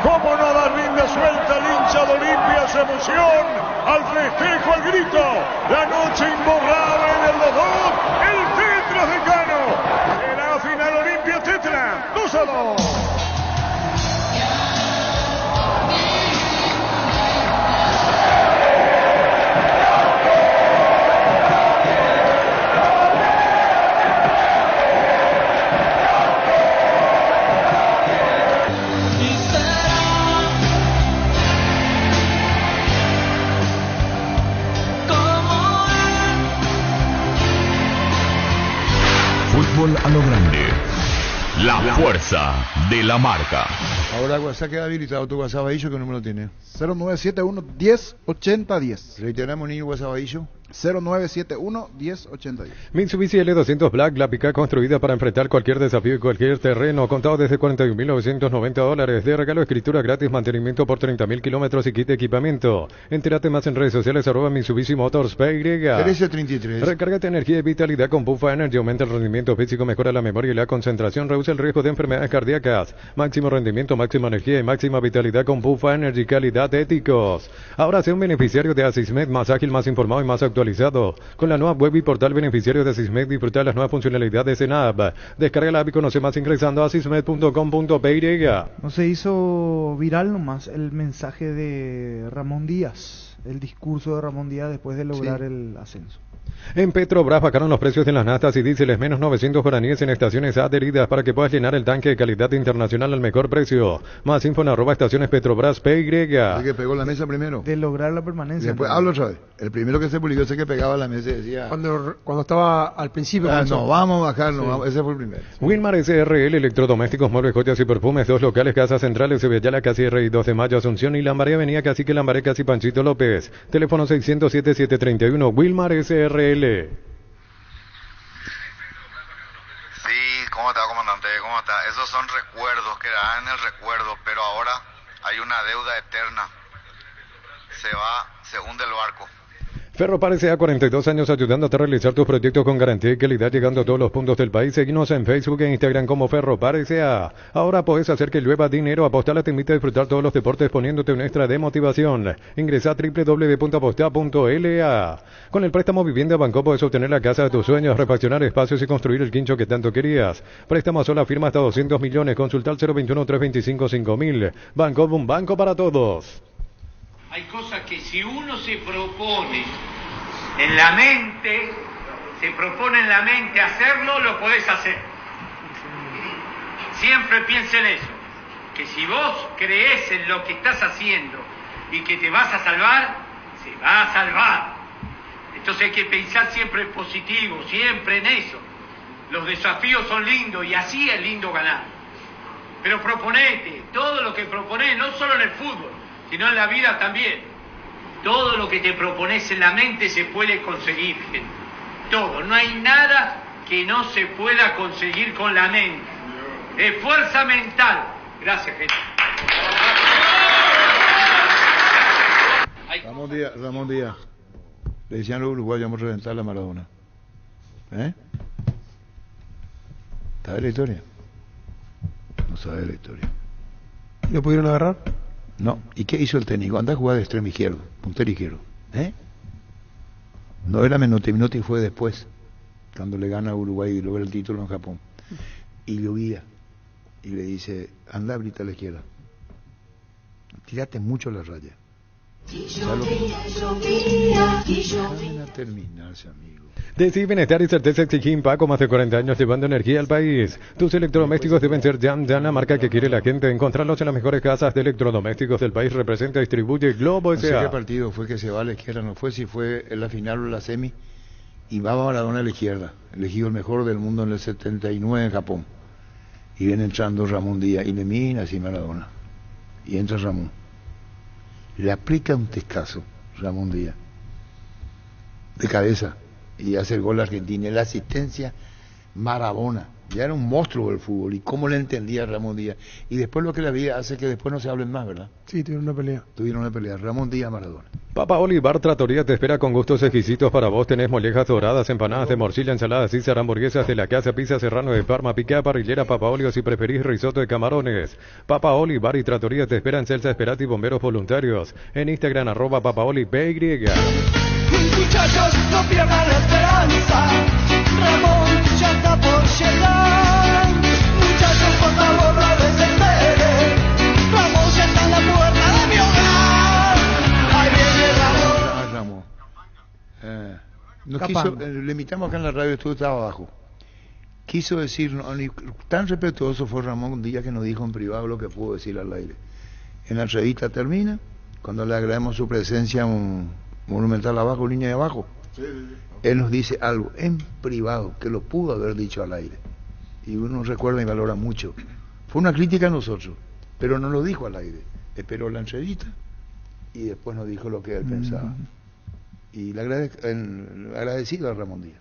cómo no dar rienda suelta al hincha de Olimpia, su emoción, al festejo, al grito, la noche imborrable del 2-2, el Tetra de Cano, será final Olimpia Tetra, 2-2. Fútbol a lo grande. La fuerza de la marca. Ahora WhatsApp queda habilitado. ¿Tu WhatsApp Baillo qué número tiene? 0971 108010. Reiteramos, niño, WhatsApp Baillo. 0971 108010. Mitsubishi L200 Black, la pica construida para enfrentar cualquier desafío y cualquier terreno. Contado desde $41.990. De regalo, escritura gratis, mantenimiento por 30.000 kilómetros y kit de equipamiento. Entérate más en redes sociales @Mitsubishi Motors PY. 1333. Recárgate energía y vitalidad con Buffa Energy. Aumenta el rendimiento físico, mejora la memoria y la concentración. Reduce el riesgo de enfermedades cardíacas. Máximo rendimiento, máxima energía y máxima vitalidad con Buffa Energy. Calidad éticos. Ahora sea un beneficiario de Asismed, más ágil, más informado y más actualizado. Con la nueva web y portal beneficiario de Asismed, disfruta de las nuevas funcionalidades en app. Descarga la app y conoce más ingresando a asismed.com.py. No se hizo viral nomás el mensaje de Ramón Díaz, el discurso de Ramón Díaz después de lograr el ascenso. En Petrobras bajaron los precios de las naftas y diésel, menos 900 guaraníes en estaciones adheridas para que puedas llenar el tanque de calidad internacional al mejor precio. Más info en estaciones Petrobras PY. El que pegó la mesa primero. De lograr la permanencia. Después hablo otra vez. El primero que se publicó ese que pegaba la mesa y decía... Cuando estaba al principio... no, vamos a bajar, no, ese fue el primero. Wilmar SRL, electrodomésticos, muebles, joyas y perfumes, 2 locales, Casas Centrales, Sevillala, Casi Rey, 2 de Mayo, Asunción y Lambaré, Avenida Cacique Lambaré, Casi Panchito López. Teléfono 607-731, Wilmar SRL. Sí, ¿cómo está, comandante? ¿Cómo está? Esos son recuerdos, quedarán en el recuerdo, pero ahora hay una deuda eterna. Se hunde el barco. Ferropar S.A. 42 años ayudándote a realizar tus proyectos con garantía y calidad, llegando a todos los puntos del país. Seguinos en Facebook e Instagram como Ferropar S.A. Ahora puedes hacer que llueva dinero. Apostar te invita a disfrutar todos los deportes poniéndote un extra de motivación. Ingresa a www.apostar.la. Con el préstamo Vivienda Banco puedes obtener la casa de tus sueños, refaccionar espacios y construir el quincho que tanto querías. Préstamo a sola firma hasta 200 millones. Consulta al 021-325-5000. Banco, un banco para todos. Hay cosas que si uno se propone en la mente hacerlo, lo podés hacer. Siempre piensa en eso, que si vos creés en lo que estás haciendo y que te vas a salvar, se va a salvar. Entonces hay que pensar siempre en positivo, siempre en eso. Los desafíos son lindos y así es lindo ganar. Pero proponete, todo lo que proponés, no solo en el fútbol, sino en la vida también. Todo lo que te propones en la mente se puede conseguir, gente. Todo. No hay nada que no se pueda conseguir con la mente. Es fuerza mental. Gracias, gente. Ramón Díaz. Le decían los uruguayos, vamos a reventar la Maradona. ¿Sabe la historia? No sabe la historia. ¿Lo pudieron agarrar? No. ¿Y qué hizo el técnico? Anda a jugar de extremo izquierdo, puntero izquierdo. No era Menotti, Menotti fue después, cuando le gana a Uruguay y logra el título en Japón. Y lo guía. Y le dice, anda ahorita a la izquierda. Tírate mucho la raya. Van a terminarse, amigo. Decir Bienestar y Certeza exige Paco, más de 40 años llevando energía al país. Tus electrodomésticos deben ser Jam, la marca que quiere la gente. Encontrarlos en las mejores casas de electrodomésticos del país. Representa y distribuye Globo S.A. No sé qué partido fue que se va a la izquierda, no fue si fue en la final o en la semi. Y va Maradona a la izquierda, elegido el mejor del mundo en el 79 en Japón. Y viene entrando Ramón Díaz y le mira así Maradona. Y entra Ramón. Le aplica un tescazo Ramón Díaz de cabeza y hace el gol a Argentina. La asistencia Maradona, ya era un monstruo del fútbol. Y cómo le entendía Ramón Díaz. Y después lo que la vida hace que después no se hablen más, ¿verdad? Sí, tuvieron una pelea. Ramón Díaz, Maradona. Papa Olivar Trattoria te espera con gustos exquisitos para vos. Tenés mollejas doradas, empanadas de morcilla, ensaladas César, hamburguesas de la casa, pizza serrano de Parma, picada parrillera, Papa Olio, si preferís risotto de camarones. Papa Olivar y Trattoria te esperan Celsa Esperati, bomberos voluntarios. En Instagram @PapaOliPY. Muchachos, no pierdan la esperanza. Ramón ya está por llegar. Muchachos, por favor, no desesperen. Ramón ya está en la puerta de mi hogar. Ahí viene Ramón. Le invitamos acá en la radio, estuvo estaba abajo. Quiso decir, tan respetuoso fue Ramón Díaz que nos dijo en privado lo que pudo decir al aire. En la entrevista termina, cuando le agradecemos su presencia un monumental abajo, línea de abajo. Él nos dice algo en privado que lo pudo haber dicho al aire. Y uno recuerda y valora mucho. Fue una crítica a nosotros, pero no lo dijo al aire. Esperó la entrevista y después nos dijo lo que él pensaba. Y le agradecido a Ramón Díaz.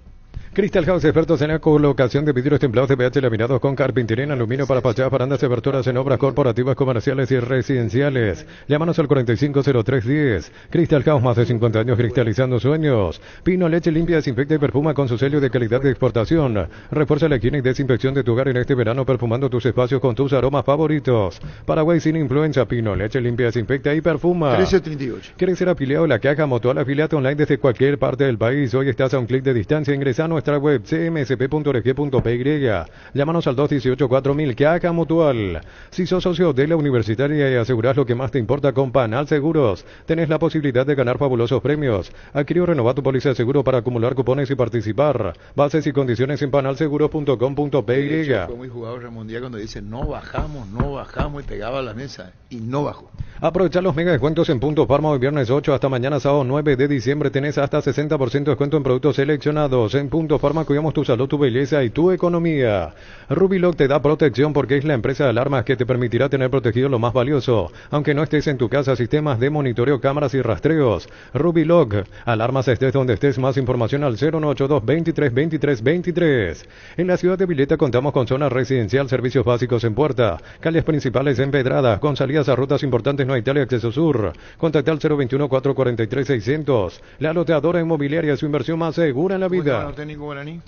Crystal House, expertos en la colocación de vidrios templados de pH laminados con carpintería en aluminio para fachadas, barandas y aberturas en obras corporativas, comerciales y residenciales. Llámanos al 450310. Crystal House, más de 50 años cristalizando sueños. Pino, leche limpia, desinfecta y perfuma con su sello de calidad de exportación. Refuerza la higiene y desinfección de tu hogar en este verano perfumando tus espacios con tus aromas favoritos. Paraguay sin influenza. Pino, leche limpia, desinfecta y perfuma. 1338. ¿Quieres ser afiliado a la Caja Mutual? Afiliate online desde cualquier parte del país. Hoy estás a un clic de distancia. Ingresa a nuestra web cmsp.org.py. Llámanos al 218-4000. Caja Mutual. Si sos socio de la universitaria y asegurás lo que más te importa con Panal Seguros, tenés la posibilidad de ganar fabulosos premios. Adquirí o renová tu póliza de seguro para acumular cupones y participar. Bases y condiciones en panalseguros.com.py. Fue muy jugador Ramón Díaz cuando dice no bajamos y pegaba a la mesa y no bajó. Aprovechar los mega descuentos en Punto Farma hoy viernes 8 hasta mañana sábado 9 de diciembre. Tenés hasta 60% de descuento en productos seleccionados. En Punto Pharma, cuidamos tu salud, tu belleza y tu economía. Rubiloc te da protección porque es la empresa de alarmas que te permitirá tener protegido lo más valioso, aunque no estés en tu casa, sistemas de monitoreo, cámaras y rastreos. Rubiloc, alarmas estés donde estés, más información al 0982 23 23 23. En la ciudad de Vileta contamos con zona residencial, servicios básicos en puerta, calles principales empedradas, con salidas a rutas importantes, no hay Italia, acceso sur. Contacta al 021 443 600. La loteadora inmobiliaria, su inversión más segura en la vida. ¿Cómo técnico guaraní?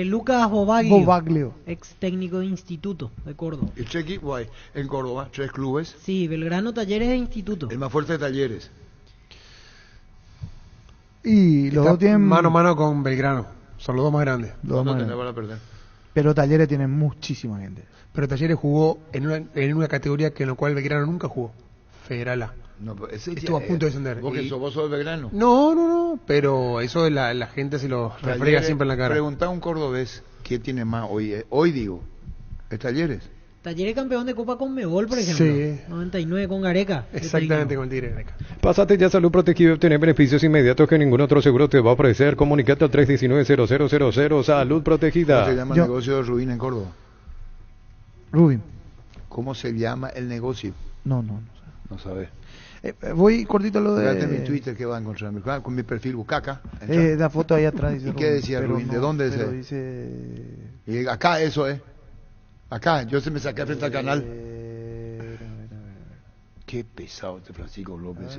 Lucas Bobaglio, ex técnico de Instituto de Córdoba. El Chequi, guay, en Córdoba, 3 clubes. Sí, Belgrano, Talleres e Instituto. El más fuerte de Talleres. Y los Está dos tienen mano a mano con Belgrano. Son los dos más grandes. Los dos No más tenés grandes. para perder. Pero Talleres tienen muchísima gente. Pero Talleres jugó en una categoría que en la cual Belgrano nunca jugó. Federal A. No, ese Estuvo a punto de descender. ¿Vos que Y- vos sos de Belgrano? No, pero eso la gente se lo refriega Talleres, siempre en la cara. Preguntá a un cordobés qué tiene más hoy digo, ¿es Talleres? Talleres campeón de Copa con Mebol, por ejemplo. Sí. 99 con Gareca. Exactamente, con el Tigre Greca. Pásate ya Salud Protegido y obtener beneficios inmediatos que ningún otro seguro te va a ofrecer. Comunicate al 319-0000 Salud Protegida. ¿Cómo se llama el negocio de Rubín en Córdoba? Rubín. ¿Cómo se llama el negocio? No sé. No sabes. Voy cortito a lo de... Fíjate en mi Twitter que va a encontrar. Con mi perfil Bucaca. la foto ahí atrás dice ¿Y qué Rubín, decía pero Rubín? ¿De no, dónde es pero él? dice... Y acá eso es. Acá, yo se me saqué frente al canal. Qué pesado este Francisco López.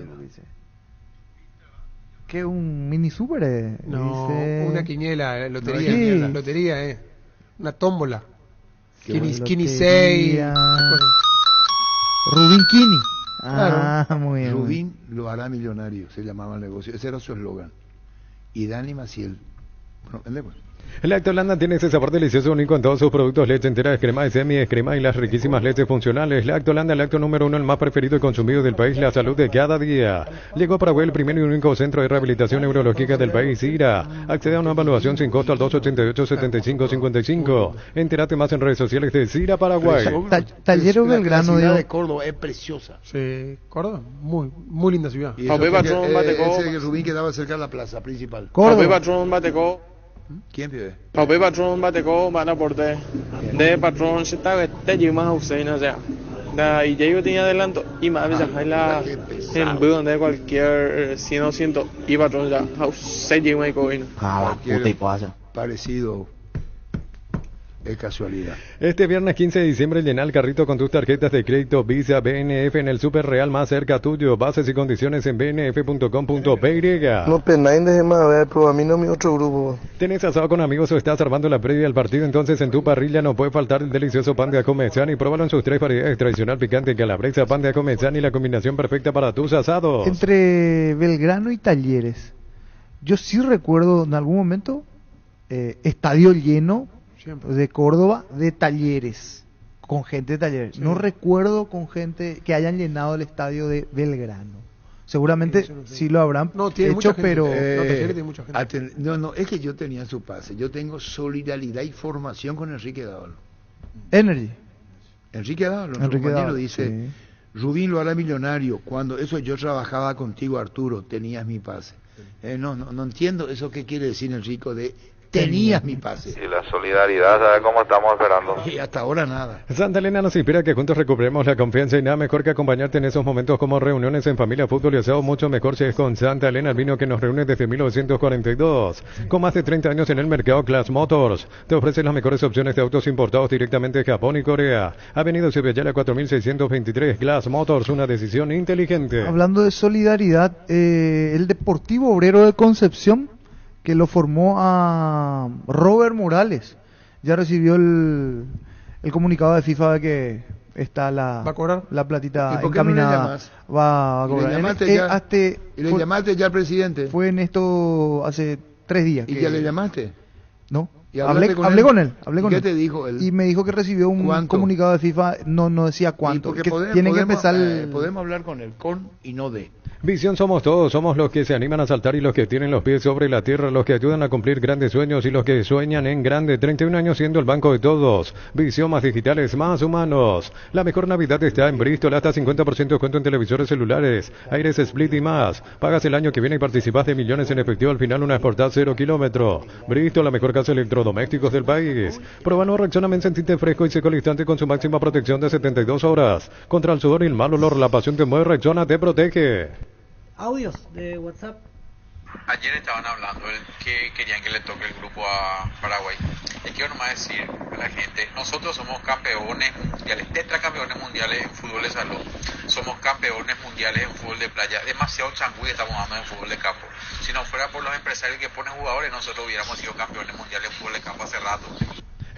¿Qué? ¿Un mini super? No, Dice... una quiniela, lotería. Sí. Lotería, una tómbola. Kini Lotería. 6. Rubín Kini. Claro. Ah, muy bien. Rubín lo hará millonario, se llamaba el negocio. Ese era su eslogan. Y Dani Maciel. Bueno, vendemos. Lactolanda tiene ese sabor delicioso único en todos sus productos: leche entera, crema y semi, crema y las riquísimas leches funcionales. Lactolanda, el lacto número 1, el más preferido y consumido del país, la salud de cada día. Llegó a Paraguay el primer y único centro de rehabilitación neurológica del país, IRA. Accede a una evaluación sin costo al 288-7555. Entérate más en redes sociales de CIRA Paraguay. Talleres Belgrano, La ciudad digo. de Córdoba es preciosa. Sí, Córdoba, muy linda ciudad. Y eso ese Rubín quedaba cerca de la plaza principal. ¿Quién pibe? Papel patrón batecó van a porte. De patrón se está te más Hussein, o sea. Y ya yo tenía adelanto y más veces hay la en donde de cualquier 100 o 100 y patrón ya se lleva y coino. Parecido. Es casualidad. Este viernes 15 de diciembre llena el carrito con tus tarjetas de crédito Visa BNF en el Super Real más cerca tuyo. Bases y condiciones en bnf.com.py. No penáis de más, ver, pero a mí no mi otro grupo. ¿Tenés asado con amigos o estás armando la previa al partido? Entonces en tu parrilla no puede faltar el delicioso pan de Acomezán y pruébalo en sus 3 variedades: tradicional, picante, calabresa, pan de Acomezán y la combinación perfecta para tus asados. Entre Belgrano y Talleres, yo sí recuerdo en algún momento estadio lleno de Córdoba de Talleres, con gente de Talleres. Sí. No recuerdo con gente que hayan llenado el estadio de Belgrano. Seguramente sí lo habrán hecho, pero... No, es que yo tenía su pase. Yo tengo solidaridad y formación con Enrique Dávalo. Enrique Dávalo dice, sí. Rubín lo hará millonario. Cuando eso yo trabajaba contigo, Arturo, tenías mi pase. No entiendo eso qué quiere decir, Enrico, de... Tenías mi pase. Y la solidaridad, ¿sabes cómo estamos esperando? Y hasta ahora nada. Santa Elena nos inspira a que juntos recuperemos la confianza y nada mejor que acompañarte en esos momentos como reuniones en familia, fútbol y asado. Mucho mejor si es con Santa Elena, el vino que nos reúne desde 1942. Con más de 30 años en el mercado, Glass Motors te ofrece las mejores opciones de autos importados directamente de Japón y Corea. Avenida Ciudadela 4623, Glass Motors, una decisión inteligente. Hablando de solidaridad, el Deportivo Obrero de Concepción, que lo formó a Robert Morales, ya recibió el comunicado de FIFA de que está la platita encaminada. Va a cobrar. ¿Y le llamaste ya al presidente? Fue en esto hace 3 días. ¿Y ya le llamaste? No. ¿Y hablé con él. ¿Qué te dijo él? Y me dijo que recibió un comunicado de FIFA, no decía cuánto, que tienen que empezar... podemos hablar con él, con y no de. Visión somos todos, somos los que se animan a saltar y los que tienen los pies sobre la tierra, los que ayudan a cumplir grandes sueños y los que sueñan en grande. 31 años siendo el banco de todos. Visión, más digitales, más humanos. La mejor Navidad está en Bristol, hasta 50% de descuento en televisores celulares, aires split y más. Pagas el año que viene y participas de millones en efectivo, al final una Sportage 0 kilómetro. Bristol, la mejor casa de electrodomésticos del país. Prueba nuevo Rexona Men, sentirte fresco y seco al instante con su máxima protección de 72 horas. Contra el sudor y el mal olor, la pasión te mueve, Rexona te protege. Audios de WhatsApp. Ayer estaban hablando que querían que le toque el grupo a Paraguay. Y quiero nomás decir a la gente, nosotros somos campeones mundiales, tetracampeones mundiales en fútbol de salón. Somos campeones mundiales en fútbol de playa. Demasiado changüí estamos dando en fútbol de campo. Si no fuera por los empresarios que ponen jugadores, nosotros hubiéramos sido campeones mundiales en fútbol de campo hace rato.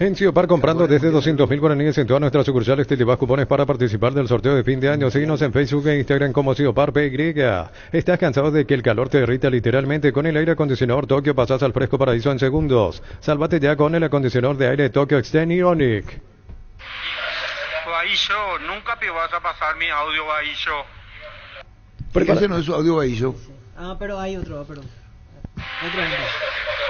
En Ciopar, comprando desde 200.000 guaraníes en todas nuestras sucursales, te llevas cupones para participar del sorteo de fin de año. Síguenos en Facebook e Instagram como Ciopar PY. ¿Estás cansado de que el calor te derrita literalmente? Con el aire acondicionador Tokio pasas al fresco paraíso en segundos. Sálvate ya con el acondicionador de aire Tokio Extend Ionic. Baillo, nunca te vas a pasar mi audio, Baillo. Ese no es su audio, Baillo. Pero hay otro, perdón. Otro ejemplo.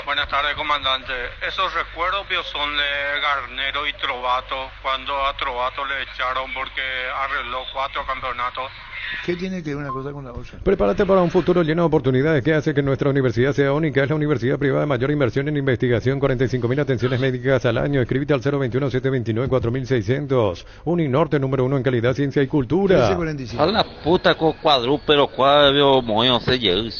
Buenas tardes, comandante. Esos recuerdos son de Garnero y Trovato, cuando a Trovato le echaron porque arregló 4 campeonatos. ¿Qué tiene que ver una cosa con la otra? Prepárate para un futuro lleno de oportunidades que hace que nuestra universidad sea única. Es la universidad privada de mayor inversión en investigación, 45.000 atenciones médicas al año. Escríbete al 021-729-4600. Uninorte, número 1 en calidad, ciencia y cultura. A la puta con cuadrúpedo, cuadro, moño, se lleva.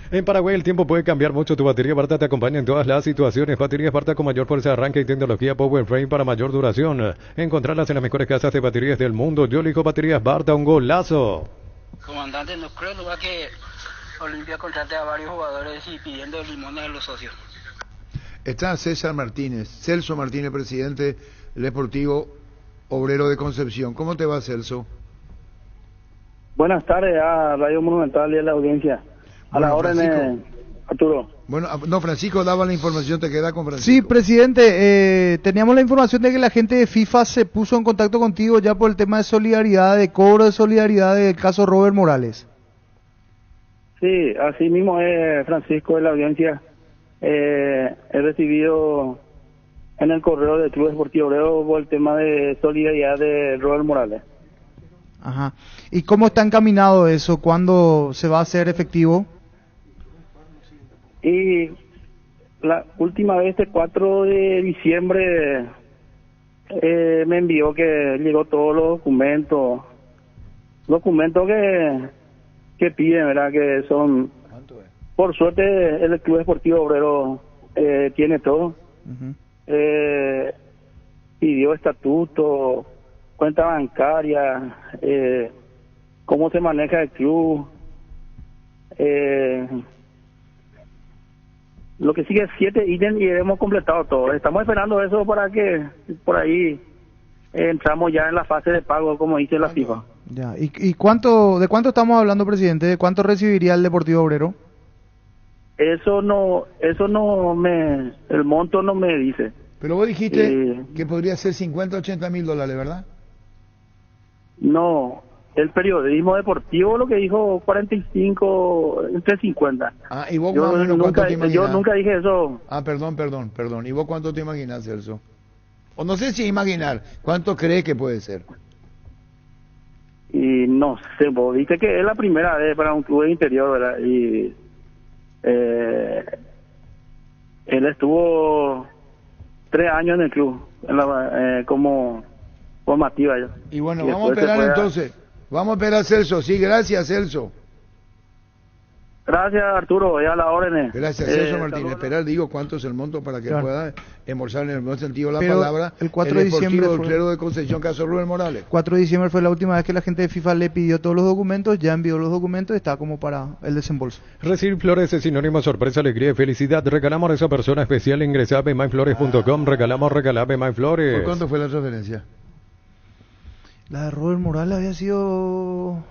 En Paraguay el tiempo puede cambiar mucho. Tu batería Barta te acompaña en todas las situaciones. Baterías Barta con mayor fuerza de arranque y tecnología Power Frame para mayor duración. Encontrarlas en las mejores casas de baterías del mundo. Yo elijo baterías Barta, un golazo. Comandante, no creo lugar que Olimpia contrate a varios jugadores y pidiendo limones a los socios. Está César Martínez, Celso Martínez, presidente del Deportivo Obrero de Concepción. ¿Cómo te va, Celso? Buenas tardes a Radio Monumental y a la audiencia. A la orden, Arturo. Bueno, no, Francisco daba la información, te queda con Francisco. Sí, presidente, teníamos la información de que la gente de FIFA se puso en contacto contigo ya por el tema de solidaridad, de cobro de solidaridad del caso Robert Morales. Sí, así mismo es, Francisco, de la audiencia. He recibido en el correo del Club Deportivo Obrero por el tema de solidaridad de Robert Morales. Ajá. ¿Y cómo está encaminado eso? ¿Cuándo se va a hacer efectivo? Y la última vez, este 4 de diciembre, me envió que llegó todos los documentos que piden, ¿verdad? Que son, por suerte, el Club Deportivo Obrero tiene todo. Pidió estatuto, cuenta bancaria, cómo se maneja el club. Lo que sigue es 7 ítems y hemos completado todo. Estamos esperando eso para que por ahí entramos ya en la fase de pago, como dice la FIFA. Ya. ¿Y de cuánto estamos hablando, presidente? ¿De cuánto recibiría el Deportivo Obrero? El monto no me dice. Pero vos dijiste que podría ser 50, 80 mil dólares, ¿verdad? No, el periodismo deportivo lo que dijo 45, entre 50. ¿Y vos más o menos cuánto te imaginas? Yo nunca dije eso. Perdón. ¿Y vos cuánto te imaginas, Celso? O no sé si imaginar, ¿cuánto crees que puede ser? Y no sé, vos viste que es la primera vez para un club de interior, ¿verdad? Y él estuvo 3 años en el club, como formativa. Y bueno, vamos a esperar entonces. Vamos a esperar, Celso. Sí, gracias, Celso. Gracias, Arturo, ya a la orden. Gracias, Celso Martínez. Esperar, digo, cuánto es el monto para que pueda embolsar en el buen sentido la Pero palabra. El 4 de diciembre fue de Concepción, caso Rubén Morales. 4 de diciembre fue la última vez que la gente de FIFA le pidió todos los documentos, ya envió los documentos, está como para el desembolso. Recibir flores es sinónimo de sorpresa, alegría y felicidad. Regalamos a esa persona especial. Ingresa a bemyflores.com. Regalamos Bemyflores. ¿Por cuánto fue la transferencia? La de Robert Morales había sido...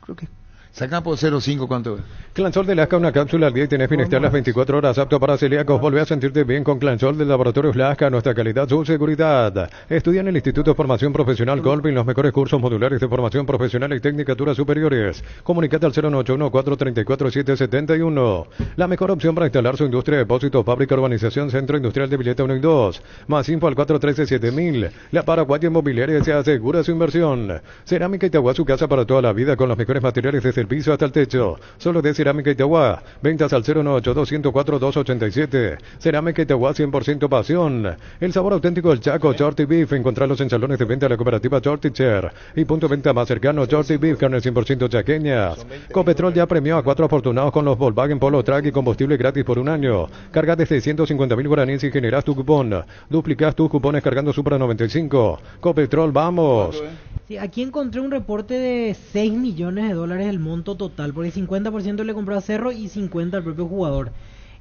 creo que Saca por 0,5, ¿cuánto es? Clansol de Lasca, una cápsula al día y tenés bienestar las 24 horas, apto para celíacos. Volvé a sentirte bien con Clansol del Laboratorios Lasca, nuestra calidad, su seguridad. Estudia en el Instituto de Formación Profesional Colvin los mejores cursos modulares de formación profesional y tecnicaturas superiores. Comunicate al 091-434-771. La mejor opción para instalar su industria, depósito, fábrica, urbanización, centro industrial de Villeta 1 y 2. Más info al 413-7000. La Paraguaya Inmobiliaria se asegura su inversión. Cerámica Itagua, su casa para toda la vida con los mejores materiales desde el piso hasta el techo. Solo de Cerámica Itagua. Ventas al 098-204-287. Cerámica Itagua, 100% pasión. El sabor auténtico del Chaco, Shorty Beef. Encontrarlos en salones de venta de la cooperativa Shorty Chair. Y punto de venta más cercano, Shorty Beef, carnes 100% chaqueñas. Copetrol ya premió a 4 afortunados con los Volkswagen Polo Track y combustible gratis por un año. Carga desde 150.000 guaraníes y generas tu cupón. Duplicas tus cupones cargando Supra 95. Copetrol, vamos. Sí, aquí encontré un reporte de 6 millones de dólares el monto total, porque 50% le compró a Cerro y 50% al propio jugador.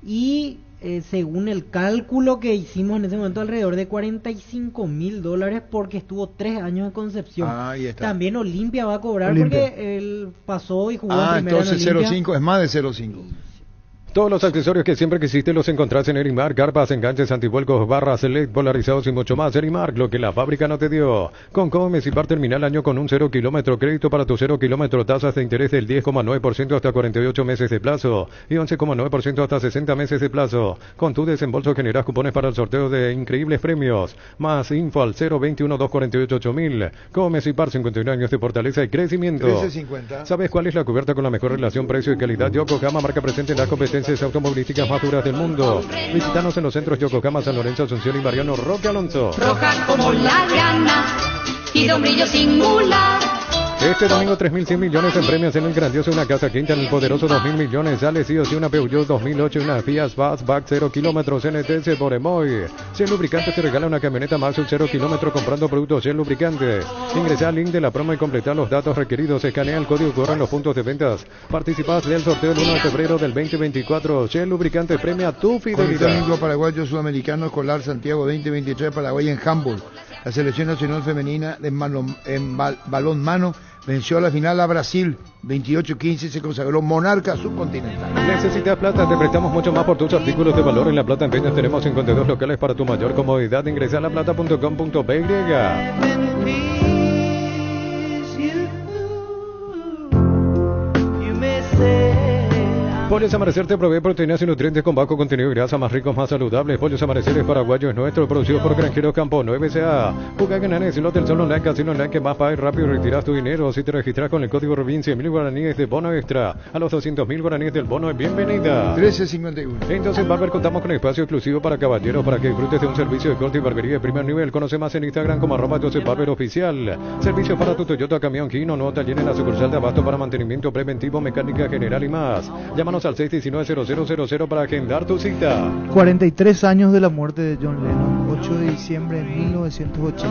Y según el cálculo que hicimos en ese momento, alrededor de 45.000 dólares porque estuvo 3 años en Concepción. Ahí está. También Olimpia va a cobrar Olimpia, porque él pasó y jugó en primera entonces en Olimpia. 0,5 es más de 0,5. Todos los accesorios que siempre quisiste los encontrás en Erimark, carpas, enganches, antivuelcos, barras, LED, polarizados y mucho más. Erimark, lo que la fábrica no te dio. Con Comesipar termina el año con un 0 kilómetro crédito para tu 0 kilómetro, tasas de interés del 10,9% hasta 48 meses de plazo y 11,9% hasta 60 meses de plazo. Con tu desembolso generás cupones para el sorteo de increíbles premios. Más info al 021-248-8000. Comesipar, 51 años de fortaleza y crecimiento. 13.50. ¿Sabes cuál es la cubierta con la mejor relación precio y calidad? Yokohama, marca presente en las competencias automovilísticas más duras del mundo. Visítanos en los centros Yokohama, San Lorenzo, Asunción y Mariano Roque Alonso. Roja como la llana y de un brillo singular. Este domingo 3.100 millones en premios en el grandioso Una Casa Quinta, en el poderoso 2.000 millones. Sale sí o sí una Peugeot 2008 y una Fiat Fastback 0 kilómetros NTS por Emoy. Shell Lubricante te regala una camioneta más un 0 kilómetro comprando productos Shell Lubricante. Ingresa al link de la promo y completa los datos requeridos. Escanea el código, corre en los puntos de ventas. Participás del sorteo el 1 de febrero del 2024. Shell Lubricante premia tu fidelidad. Comité Paraguayo Sudamericano Escolar Santiago 2023 Paraguay en Hamburg. La selección nacional femenina de balón mano venció a la final a Brasil 28-15 y se consagró monarca subcontinental. ¿Necesitas plata? Te prestamos mucho más por tus artículos de valor. En La Plata Empeñas tenemos 52 locales para tu mayor comodidad. Ingresa a laplata.com.py. Pollos Amanecer te provee proteínas y nutrientes con bajo contenido y grasa, más ricos, más saludables. Pollos Amaneceres Paraguayos nuestro, producido por Granjeros Campo 9SA. Juega en el Hotel Sol Online, Casino Online, que más pagas rápido y retiras tu dinero. Si te registras con el código RUBIN, 100.000 guaraníes de bono extra. A los 200.000 guaraníes del bono es bienvenida. 13.51. Entonces, Barber, contamos con espacio exclusivo para caballeros para que disfrutes de un servicio de corte y barbería de primer nivel. Conoce más en Instagram como @JosepBarber_oficial. Servicio para tu Toyota, camión, Kino, nuevo taller en la sucursal de Abasto para mantenimiento preventivo, mecánica general y más. Llámanos al 619-0000 para agendar tu cita. 43 años de la muerte de John Lennon, 8 de diciembre de 1980.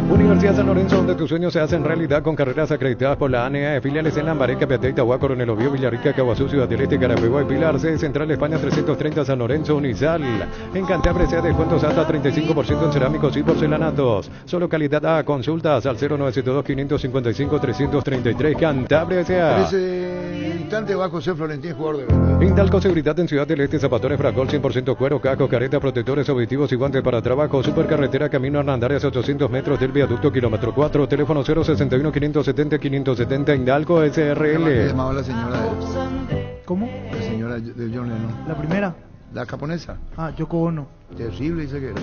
Universidad San Lorenzo, donde tus sueños se hacen realidad con carreras acreditadas por la ANEA, filiales en Lambaré, Capiatá, Itagua, Coronel Oviedo, Villarrica, Caguazú, Ciudad del Este, Carapeguá y Pilar. Sede Central España 330 San Lorenzo, Unizal. En Cantabria se da descuentos hasta 35% en cerámicos y porcelanatos. Solo calidad A. Consultas al 0972-555-333. Cantabria S.A. Ese instante va José Florentín, jugador de verdad. Indalco Seguridad en Ciudad del Este, Zapatones, Fragol, 100% cuero, casco, careta, protectores, objetivos y guantes para trabajo. Supercarretera, camino Hernandarias, 800 metros del viaducto, kilómetro 4, teléfono 061-570-570, Indalco SRL. llamaba la señora ¿Cómo? La señora de John Lennon. ¿La primera? La japonesa. Yoko Ono. Terrible, dice que era.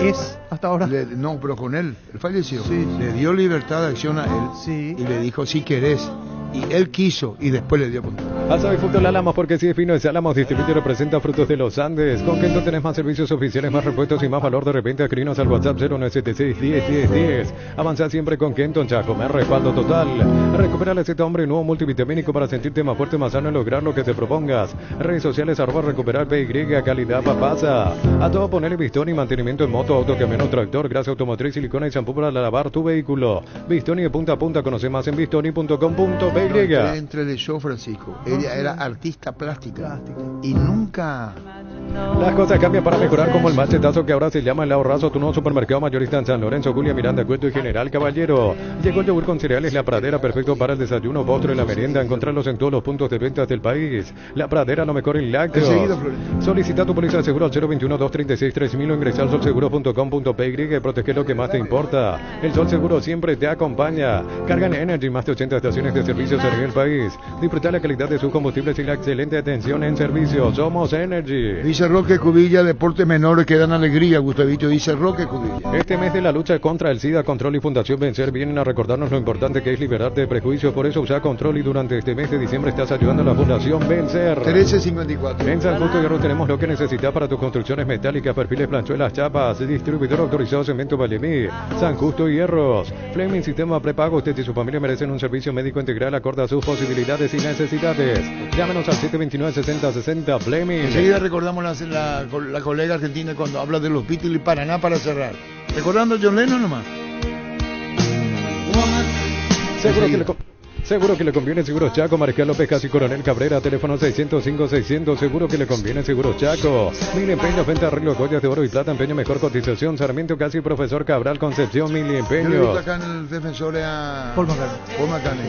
Es, hasta ahora. No, pero con él falleció. Sí. Le dio libertad de acción a él. Sí. Y le dijo, si querés. Y él quiso, y después le dio punto. Asabi Frutos Álamos, porque si es fino es Álamos, distribuye y representa frutos de los Andes. Con Kento tenés más servicios oficiales, más repuestos y más valor. De repente, escribinos al WhatsApp 0976-10-10-10. Avanza siempre con Kento, Chaco, me respaldo total. Recupera la Z Hombre nuevo multivitamínico para sentirte más fuerte, más sano y lograr lo que te propongas. Redes sociales, @recuperar PY, calidad papasa. A todo ponerle pistón y mantenimiento en moto, auto, camión o tractor, grasa automotriz, silicona y champú para lavar tu vehículo. Bistoni de punta a punta, conoce más en bistoni.com.py. Entre el show, Francisco. Ella era artista plástica. Y nunca Las cosas cambian para mejorar, como el machetazo que ahora se llama El Ahorrazo, tu nuevo supermercado mayorista en San Lorenzo, Julia, Miranda, Cueto y General Caballero. Llegó el yogur con cereales La Pradera, perfecto para el desayuno, postre y la merienda. Encontrarlos en todos los puntos de ventas del país. La Pradera, lo mejor en lácteos. Solicita tu póliza de seguro al 021-236-3000 o ingresa al solseguro.com.py y protege lo que más te importa. El Sol Seguro siempre te acompaña. Cargan Energy, más de 80 estaciones de servicios a nivel país. Disfruta la calidad de sus combustibles y la excelente atención en servicio. Somos Energy. Dice Roque Cubilla, deportes menores que dan alegría, Gustavito, dice Roque Cubilla. Este mes de la lucha contra el SIDA, Control y Fundación Vencer vienen a recordarnos lo importante que es liberarte de prejuicios. Por eso usa Control y durante este mes de diciembre estás ayudando a la Fundación Vencer. 1354. En San Justo Hierro tenemos lo que necesitas para tus construcciones metálicas, perfiles, planchuelas, chapas. Distribuidor autorizado Cemento Vallemí. San Justo Hierros. Fleming Sistema Prepago. Usted y su familia merecen un servicio médico integral acorde a sus posibilidades y necesidades. Llámenos al 729-6060 Fleming. Enseguida recordamos la colega argentina cuando habla de los Beatles y Paraná para cerrar. Recordando a John Lennon nomás. Seguro que le conviene Seguros Chaco, Mariscal López Casi Coronel Cabrera, teléfono 605-600, seguro que le conviene Seguros Chaco. Mil empeños, venta, arreglo, joyas de oro y plata, empeño, mejor cotización, Sarmiento Casi, Profesor Cabral, Concepción, Mil empeños. Yo le gusta acá en el defensor a Paul McCartney.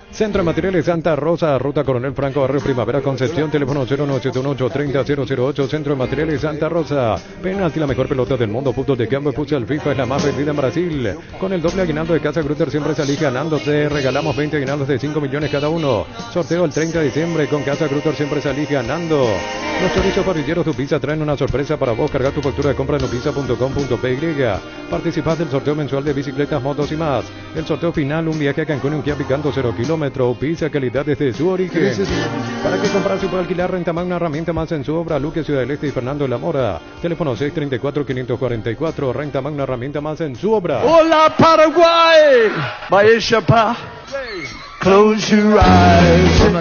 Centro de Materiales Santa Rosa, Ruta Coronel Franco, Barrio Primavera, Concepción, teléfono 0978-30-008, Centro de Materiales Santa Rosa. Penalti, la mejor pelota del mundo, puntos de cambio, futsal FIFA es la más vendida en Brasil. Con el doble aguinaldo de Casa Grutter siempre salís ganando, te regalamos 20 aguinaldos de 5 millones cada uno. Sorteo el 30 de diciembre, con Casa Grutter siempre salís ganando. Los chorizos parrilleros Tu Pizza traen una sorpresa para vos, carga tu factura de compra en nupizza.com.py. Participás del sorteo mensual de bicicletas, motos y más. El sorteo final, un viaje a Cancún y un Kia Picanto 0 kilómetros. Pizza, calidad desde su origen. Para que comprar se puede alquilar, renta más una herramienta más en su obra. Luque, Ciudad del Este y Fernando de la Mora. Teléfono 634-544. Renta más una herramienta más en su obra. Hola Paraguay, vaya chapa. Close your eyes.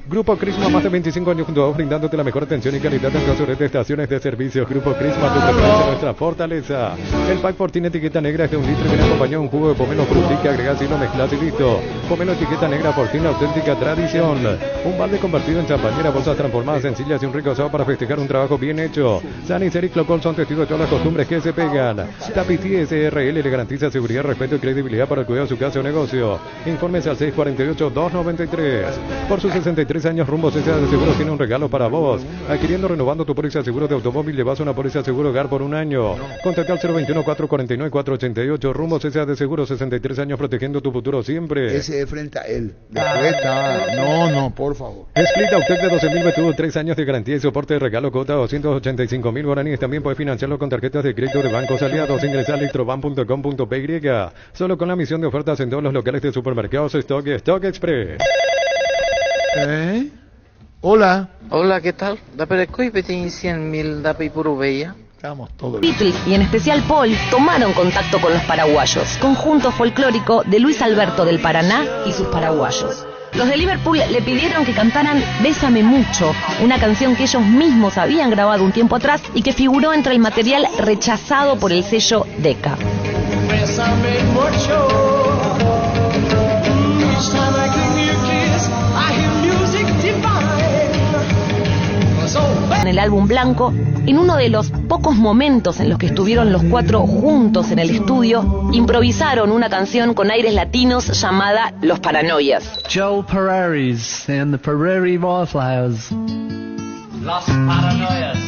Grupo Crisma, más de 25 años junto a vos, brindándote la mejor atención y calidad en caso de estaciones de servicios. Grupo Crisma, tu preferencia, nuestra fortaleza. El pack por tiene etiqueta negra es de 1 litro y viene acompañado de un jugo de pomelo frutí que agregás y lo mezclas y listo. Pomelo etiqueta negra por tiene auténtica tradición. Un balde convertido en champañera, bolsas transformadas sencillas y un rico asado para festejar un trabajo bien hecho. Sanis, Eric Locol son testigos de todas las costumbres que se pegan. Tapiti SRL le garantiza seguridad, respeto y credibilidad para el cuidado de su casa o negocio. Informes al 648-293. Por sus 63 años, Rumbo CSA de Seguros tiene un regalo para vos. Adquiriendo, renovando tu póliza de seguro de automóvil, llevas una póliza de seguro hogar por un año. Contacta al 021-449-488. Rumbo CSA de Seguros, 63 años protegiendo tu futuro siempre. Ese es frente a él. Después no, por favor. Split Autec de 12.000 BTU, 3 años de garantía y soporte de regalo, cuota 285.000 guaraníes. También puedes financiarlo con tarjetas de crédito de bancos aliados. Ingresa a electroban.com.py. Solo con la misión de ofertas en todos los locales de supermercados Stock y Stock Express. Hola. Hola, ¿qué tal? Dapper coi petin 100.000 dapper purubeya. Estamos todos. Beatles y en especial Paul tomaron contacto con los paraguayos, conjunto folclórico de Luis Alberto del Paraná y sus paraguayos. Los de Liverpool le pidieron que cantaran Bésame Mucho, una canción que ellos mismos habían grabado un tiempo atrás y que figuró entre el material rechazado por el sello Decca. Bésame mucho. Each time I give you a kiss, I hear music divine. En el álbum blanco, en uno de los pocos momentos en los que estuvieron los cuatro juntos en el estudio, improvisaron una canción con aires latinos llamada Los Paranoias. Joe Pararis and the Prairie Wildflowers. Los Paranoias.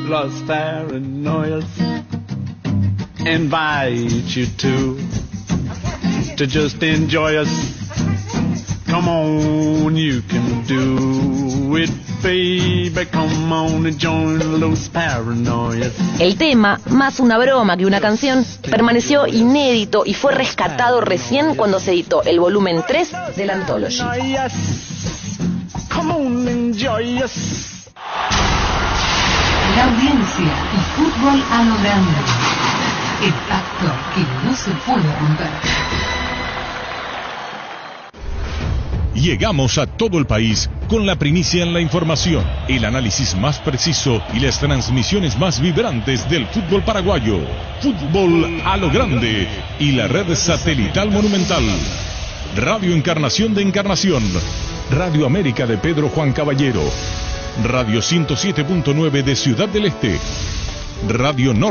Los Paranoias invite you to just enjoy us. Come on, you can do it, baby. Come on and join Los Paranoias. El tema, más una broma que una canción, permaneció inédito y fue rescatado recién cuando se editó el volumen 3 de la Anthology. Come on, enjoy us. La audiencia y fútbol a lo grande. El pacto que no se puede romper. Llegamos a todo el país con la primicia en la información, el análisis más preciso y las transmisiones más vibrantes del fútbol paraguayo. Fútbol a lo grande y la red satelital Monumental. Radio Encarnación de Encarnación. Radio América de Pedro Juan Caballero, Radio 107.9 de Ciudad del Este, Radio Norte.